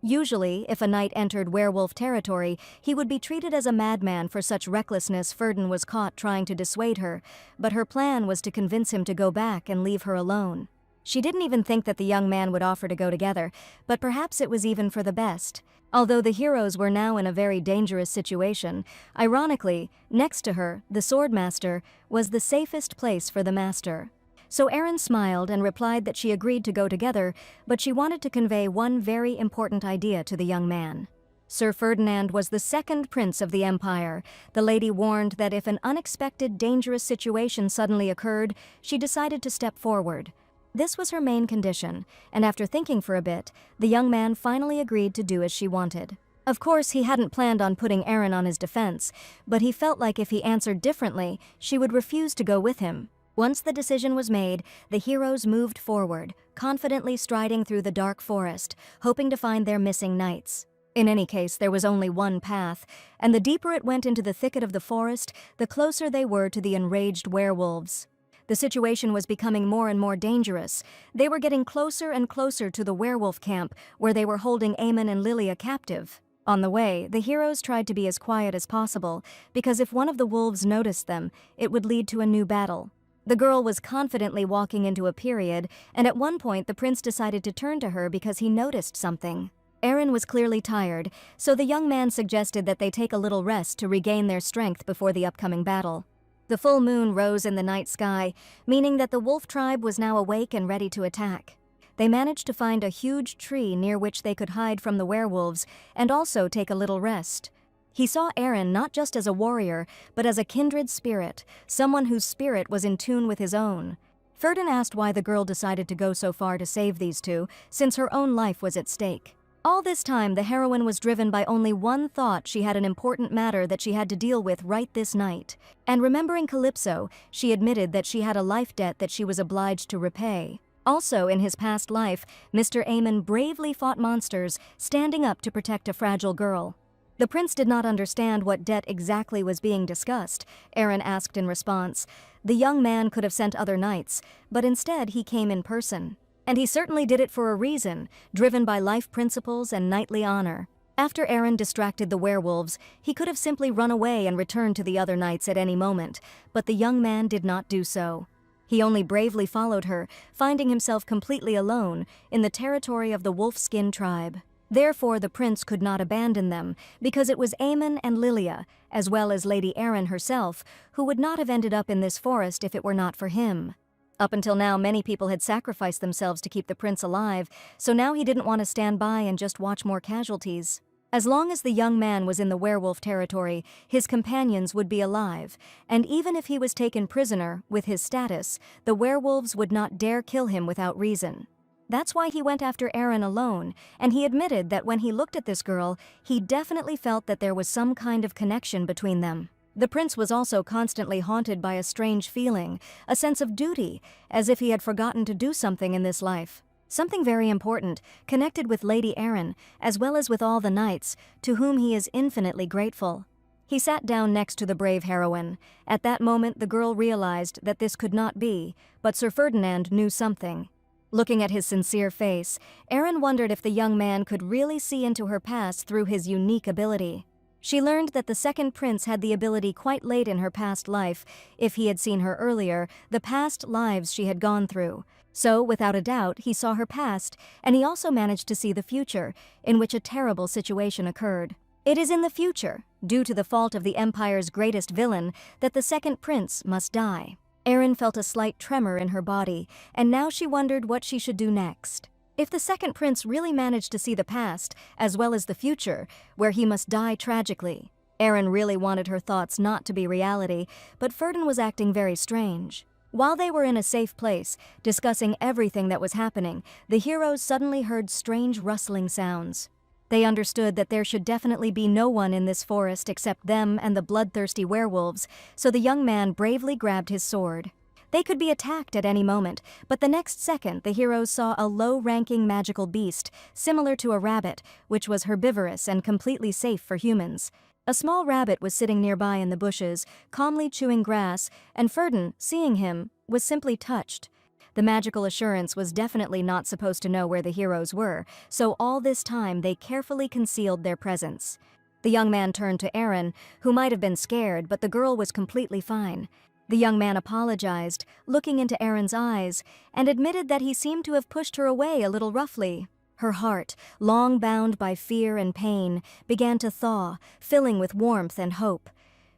Usually, if a knight entered werewolf territory, he would be treated as a madman for such recklessness. Ferdin was caught trying to dissuade her, but her plan was to convince him to go back and leave her alone. She didn't even think that the young man would offer to go together, but perhaps it was even for the best. Although the heroes were now in a very dangerous situation, ironically, next to her, the swordmaster, was the safest place for the master. So Erin smiled and replied that she agreed to go together, but she wanted to convey one very important idea to the young man. Sir Ferdinand was the second prince of the Empire. The lady warned that if an unexpected, dangerous situation suddenly occurred, she decided to step forward. This was her main condition, and after thinking for a bit, the young man finally agreed to do as she wanted. Of course, he hadn't planned on putting Erin on his defense, but he felt like if he answered differently, she would refuse to go with him. Once the decision was made, the heroes moved forward, confidently striding through the dark forest, hoping to find their missing knights. In any case, there was only one path, and the deeper it went into the thicket of the forest, the closer they were to the enraged werewolves. The situation was becoming more and more dangerous. They were getting closer and closer to the werewolf camp, where they were holding Aemon and Lilia captive. On the way, the heroes tried to be as quiet as possible, because if one of the wolves noticed them, it would lead to a new battle. The girl was confidently walking into a period, and at one point the prince decided to turn to her because he noticed something. Erin was clearly tired, so the young man suggested that they take a little rest to regain their strength before the upcoming battle. The full moon rose in the night sky, meaning that the wolf tribe was now awake and ready to attack. They managed to find a huge tree near which they could hide from the werewolves and also take a little rest. He saw Erin not just as a warrior, but as a kindred spirit, someone whose spirit was in tune with his own. Ferdin asked why the girl decided to go so far to save these two, since her own life was at stake. All this time, the heroine was driven by only one thought: she had an important matter that she had to deal with right this night. And remembering Calypso, she admitted that she had a life debt that she was obliged to repay. Also, in his past life, Mr. Aemon bravely fought monsters, standing up to protect a fragile girl. The prince did not understand what debt exactly was being discussed, Aaron asked in response. The young man could have sent other knights, but instead he came in person. And he certainly did it for a reason, driven by life principles and knightly honor. After Aaron distracted the werewolves, he could have simply run away and returned to the other knights at any moment, but the young man did not do so. He only bravely followed her, finding himself completely alone in the territory of the Wolfskin tribe. Therefore the prince could not abandon them, because it was Aemon and Lilia, as well as Lady Erin herself, who would not have ended up in this forest if it were not for him. Up until now, many people had sacrificed themselves to keep the prince alive, so now he didn't want to stand by and just watch more casualties. As long as the young man was in the werewolf territory, his companions would be alive, and even if he was taken prisoner, with his status, the werewolves would not dare kill him without reason. That's why he went after Aaron alone, and he admitted that when he looked at this girl, he definitely felt that there was some kind of connection between them. The prince was also constantly haunted by a strange feeling, a sense of duty, as if he had forgotten to do something in this life. Something very important, connected with Lady Erin, as well as with all the knights, to whom he is infinitely grateful. He sat down next to the brave heroine. At that moment the girl realized that this could not be, but Sir Ferdinand knew something. Looking at his sincere face, Erin wondered if the young man could really see into her past through his unique ability. She learned that the second prince had the ability quite late in her past life, if he had seen her earlier, the past lives she had gone through. So, without a doubt, he saw her past, and he also managed to see the future, in which a terrible situation occurred. It is in the future, due to the fault of the Empire's greatest villain, that the second prince must die. Erin felt a slight tremor in her body, and now she wondered what she should do next. If the second prince really managed to see the past, as well as the future, where he must die tragically. Erin really wanted her thoughts not to be reality, but Ferdin was acting very strange. While they were in a safe place, discussing everything that was happening, the heroes suddenly heard strange rustling sounds. They understood that there should definitely be no one in this forest except them and the bloodthirsty werewolves, so the young man bravely grabbed his sword. They could be attacked at any moment, but the next second the heroes saw a low-ranking magical beast, similar to a rabbit, which was herbivorous and completely safe for humans. A small rabbit was sitting nearby in the bushes, calmly chewing grass, and Ferdin, seeing him, was simply touched. The magical assurance was definitely not supposed to know where the heroes were, so all this time they carefully concealed their presence. The young man turned to Erin, who might have been scared, but the girl was completely fine. The young man apologized, looking into Erin's eyes, and admitted that he seemed to have pushed her away a little roughly. Her heart, long bound by fear and pain, began to thaw, filling with warmth and hope.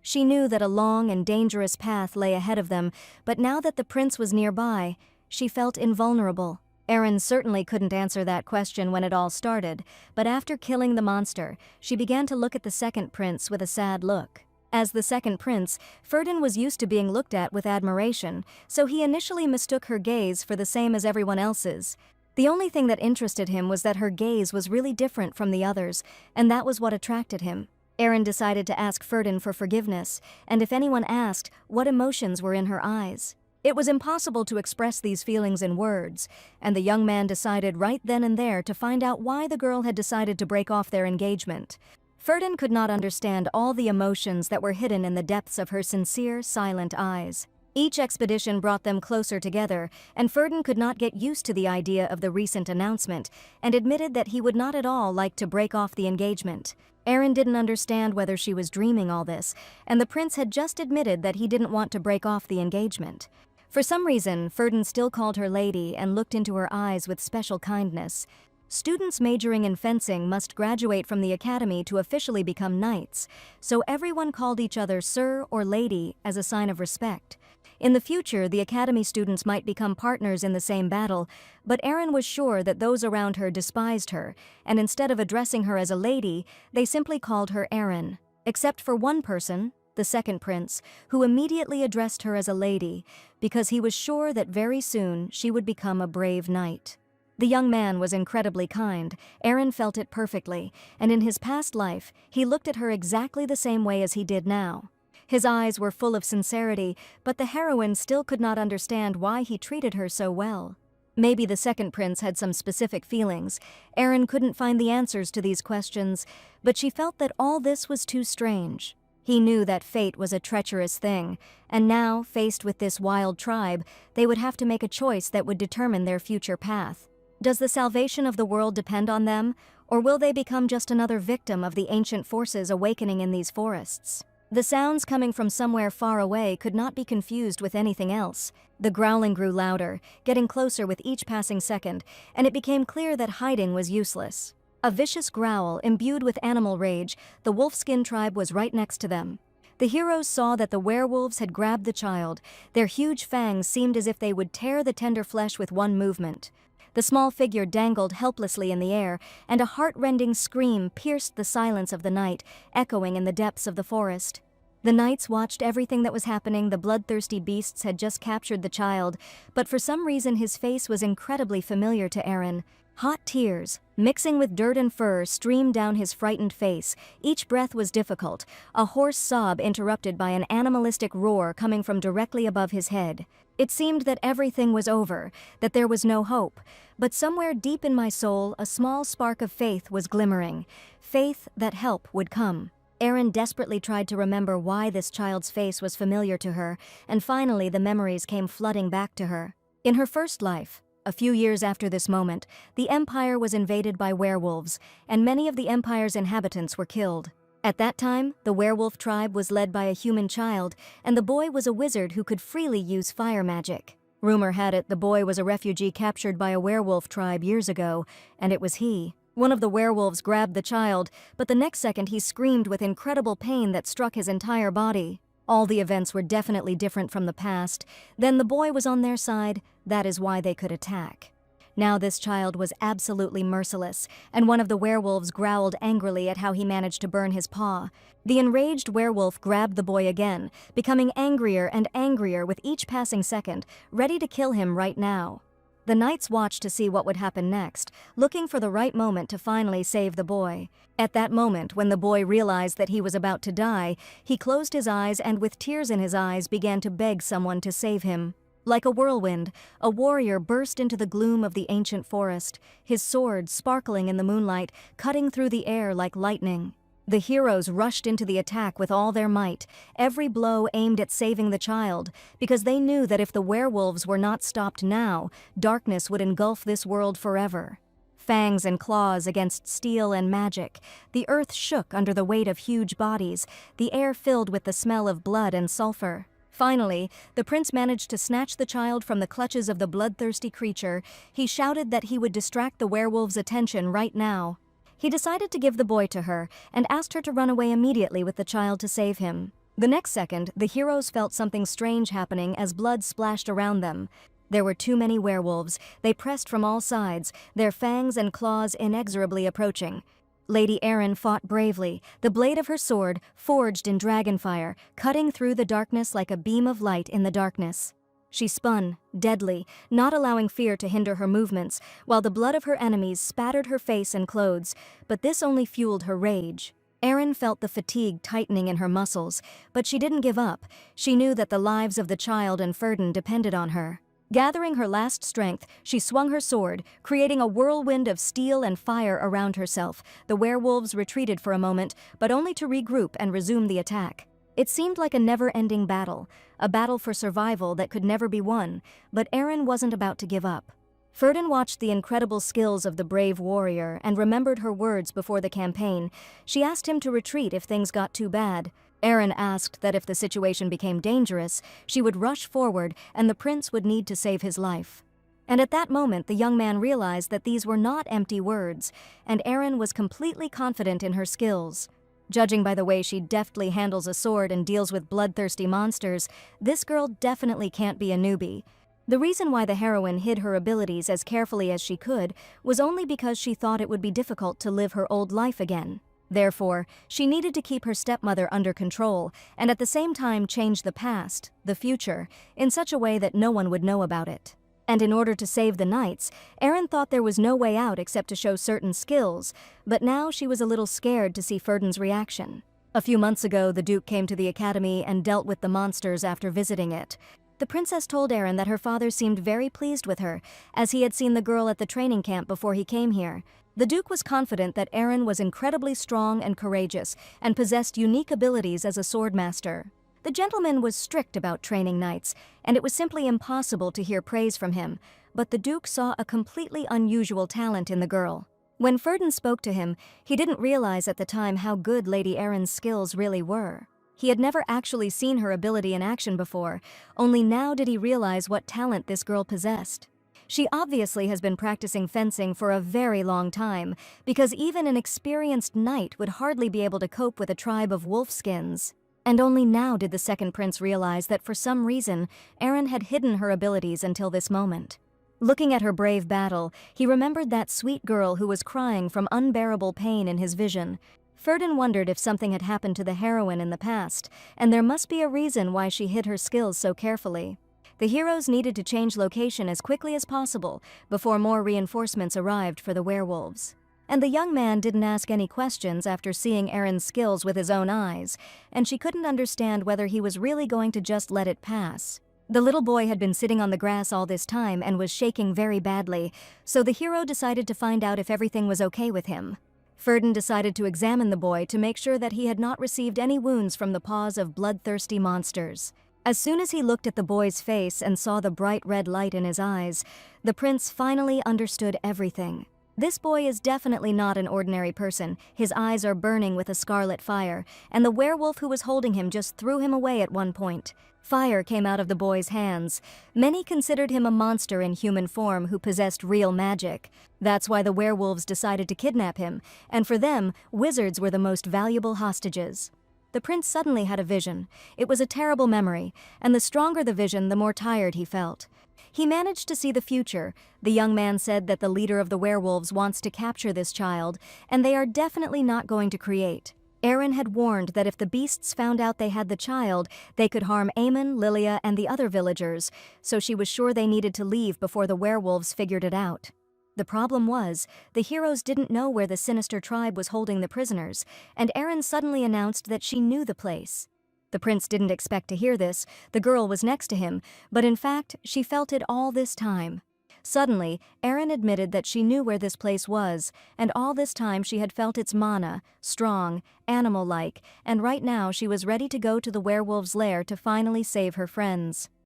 She knew that a long and dangerous path lay ahead of them, but now that the prince was nearby, she felt invulnerable. Erin certainly couldn't answer that question when it all started, but after killing the monster, she began to look at the second prince with a sad look. As the second prince, Ferdin was used to being looked at with admiration, so he initially mistook her gaze for the same as everyone else's. The only thing that interested him was that her gaze was really different from the others, and that was what attracted him. Erin decided to ask Ferdin for forgiveness, and if anyone asked, what emotions were in her eyes. It was impossible to express these feelings in words, and the young man decided right then and there to find out why the girl had decided to break off their engagement. Ferdin could not understand all the emotions that were hidden in the depths of her sincere, silent eyes. Each expedition brought them closer together, and Ferdin could not get used to the idea of the recent announcement, and admitted that he would not at all like to break off the engagement. Erin didn't understand whether she was dreaming all this, and the prince had just admitted that he didn't want to break off the engagement. For some reason, Ferdin still called her lady and looked into her eyes with special kindness. Students majoring in fencing must graduate from the academy to officially become knights, so everyone called each other sir or lady as a sign of respect. In the future, the academy students might become partners in the same battle, but Erin was sure that those around her despised her, and instead of addressing her as a lady, they simply called her Erin. Except for one person, the second prince, who immediately addressed her as a lady, because he was sure that very soon she would become a brave knight. The young man was incredibly kind. Erin felt it perfectly, and in his past life, he looked at her exactly the same way as he did now. His eyes were full of sincerity, but the heroine still could not understand why he treated her so well. Maybe the second prince had some specific feelings. Erin couldn't find the answers to these questions, but she felt that all this was too strange. He knew that fate was a treacherous thing, and now, faced with this wild tribe, they would have to make a choice that would determine their future path. Does the salvation of the world depend on them, or will they become just another victim of the ancient forces awakening in these forests? The sounds coming from somewhere far away could not be confused with anything else. The growling grew louder, getting closer with each passing second, and it became clear that hiding was useless. A vicious growl, imbued with animal rage, the wolfskin tribe was right next to them. The heroes saw that the werewolves had grabbed the child. Their huge fangs seemed as if they would tear the tender flesh with one movement. The small figure dangled helplessly in the air, and a heart-rending scream pierced the silence of the night, echoing in the depths of the forest. The knights watched everything that was happening. The bloodthirsty beasts had just captured the child, but for some reason his face was incredibly familiar to Erin. Hot tears, mixing with dirt and fur, streamed down his frightened face. Each breath was difficult, a hoarse sob interrupted by an animalistic roar coming from directly above his head. It seemed that everything was over, that there was no hope. But somewhere deep in my soul, a small spark of faith was glimmering. Faith that help would come. Erin desperately tried to remember why this child's face was familiar to her, and finally the memories came flooding back to her. In her first life, a few years after this moment, the Empire was invaded by werewolves, and many of the Empire's inhabitants were killed. At that time, the werewolf tribe was led by a human child, and the boy was a wizard who could freely use fire magic. Rumor had it the boy was a refugee captured by a werewolf tribe years ago, and it was he. One of the werewolves grabbed the child, but the next second he screamed with incredible pain that struck his entire body. All the events were definitely different from the past. Then the boy was on their side. That is why they could attack. Now this child was absolutely merciless, and one of the werewolves growled angrily at how he managed to burn his paw. The enraged werewolf grabbed the boy again, becoming angrier and angrier with each passing second, ready to kill him right now. The knights watched to see what would happen next, looking for the right moment to finally save the boy. At that moment, when the boy realized that he was about to die, he closed his eyes and with tears in his eyes began to beg someone to save him. Like a whirlwind, a warrior burst into the gloom of the ancient forest, his sword sparkling in the moonlight, cutting through the air like lightning. The heroes rushed into the attack with all their might, every blow aimed at saving the child, because they knew that if the werewolves were not stopped now, darkness would engulf this world forever. Fangs and claws against steel and magic, the earth shook under the weight of huge bodies, the air filled with the smell of blood and sulfur. Finally, the prince managed to snatch the child from the clutches of the bloodthirsty creature. He shouted that he would distract the werewolves' attention right now. He decided to give the boy to her and asked her to run away immediately with the child to save him. The next second, the heroes felt something strange happening as blood splashed around them. There were too many werewolves. They pressed from all sides, their fangs and claws inexorably approaching. Lady Erin fought bravely, the blade of her sword, forged in dragonfire, cutting through the darkness like a beam of light in the darkness. She spun, deadly, not allowing fear to hinder her movements, while the blood of her enemies spattered her face and clothes, but this only fueled her rage. Erin felt the fatigue tightening in her muscles, but she didn't give up. She knew that the lives of the child and Ferdin depended on her. Gathering her last strength, she swung her sword, creating a whirlwind of steel and fire around herself. The werewolves retreated for a moment, but only to regroup and resume the attack. It seemed like a never-ending battle, a battle for survival that could never be won, but Erin wasn't about to give up. Ferdin watched the incredible skills of the brave warrior and remembered her words before the campaign. She asked him to retreat if things got too bad. Erin asked that if the situation became dangerous, she would rush forward and the prince would need to save his life. And at that moment, the young man realized that these were not empty words, and Erin was completely confident in her skills. Judging by the way she deftly handles a sword and deals with bloodthirsty monsters, this girl definitely can't be a newbie. The reason why the heroine hid her abilities as carefully as she could was only because she thought it would be difficult to live her old life again. Therefore, she needed to keep her stepmother under control and at the same time change the past, the future, in such a way that no one would know about it. And in order to save the knights, Erin thought there was no way out except to show certain skills, but now she was a little scared to see Ferdin's reaction. A few months ago, the Duke came to the academy and dealt with the monsters after visiting it. The princess told Aaron that her father seemed very pleased with her, as he had seen the girl at the training camp before he came here. The Duke was confident that Aaron was incredibly strong and courageous, and possessed unique abilities as a swordmaster. The gentleman was strict about training knights, and it was simply impossible to hear praise from him, but the Duke saw a completely unusual talent in the girl. When Ferdin spoke to him, he didn't realize at the time how good Lady Erin's skills really were. He had never actually seen her ability in action before, only now did he realize what talent this girl possessed. She obviously has been practicing fencing for a very long time, because even an experienced knight would hardly be able to cope with a tribe of wolfskins. And only now did the second prince realize that for some reason, Erin had hidden her abilities until this moment. Looking at her brave battle, he remembered that sweet girl who was crying from unbearable pain in his vision. Ferdin wondered if something had happened to the heroine in the past, and there must be a reason why she hid her skills so carefully. The heroes needed to change location as quickly as possible before more reinforcements arrived for the werewolves. And the young man didn't ask any questions after seeing Erin's skills with his own eyes, and she couldn't understand whether he was really going to just let it pass. The little boy had been sitting on the grass all this time and was shaking very badly, so the hero decided to find out if everything was okay with him. Ferdin decided to examine the boy to make sure that he had not received any wounds from the paws of bloodthirsty monsters. As soon as he looked at the boy's face and saw the bright red light in his eyes, the prince finally understood everything. This boy is definitely not an ordinary person. His eyes are burning with a scarlet fire, and the werewolf who was holding him just threw him away at one point. Fire came out of the boy's hands. Many considered him a monster in human form who possessed real magic. That's why the werewolves decided to kidnap him, and for them, wizards were the most valuable hostages. The prince suddenly had a vision. It was a terrible memory, and the stronger the vision, the more tired he felt. He managed to see the future. The young man said that the leader of the werewolves wants to capture this child, and they are definitely not going to create. Erin had warned that if the beasts found out they had the child, they could harm Aemon, Lilia, and the other villagers, so she was sure they needed to leave before the werewolves figured it out. The problem was, the heroes didn't know where the sinister tribe was holding the prisoners, and Erin suddenly announced that she knew the place. The prince didn't expect to hear this. The girl was next to him, but in fact, she felt it all this time. Suddenly, Erin admitted that she knew where this place was, and all this time she had felt its mana, strong, animal-like, and right now she was ready to go to the werewolves' lair to finally save her friends.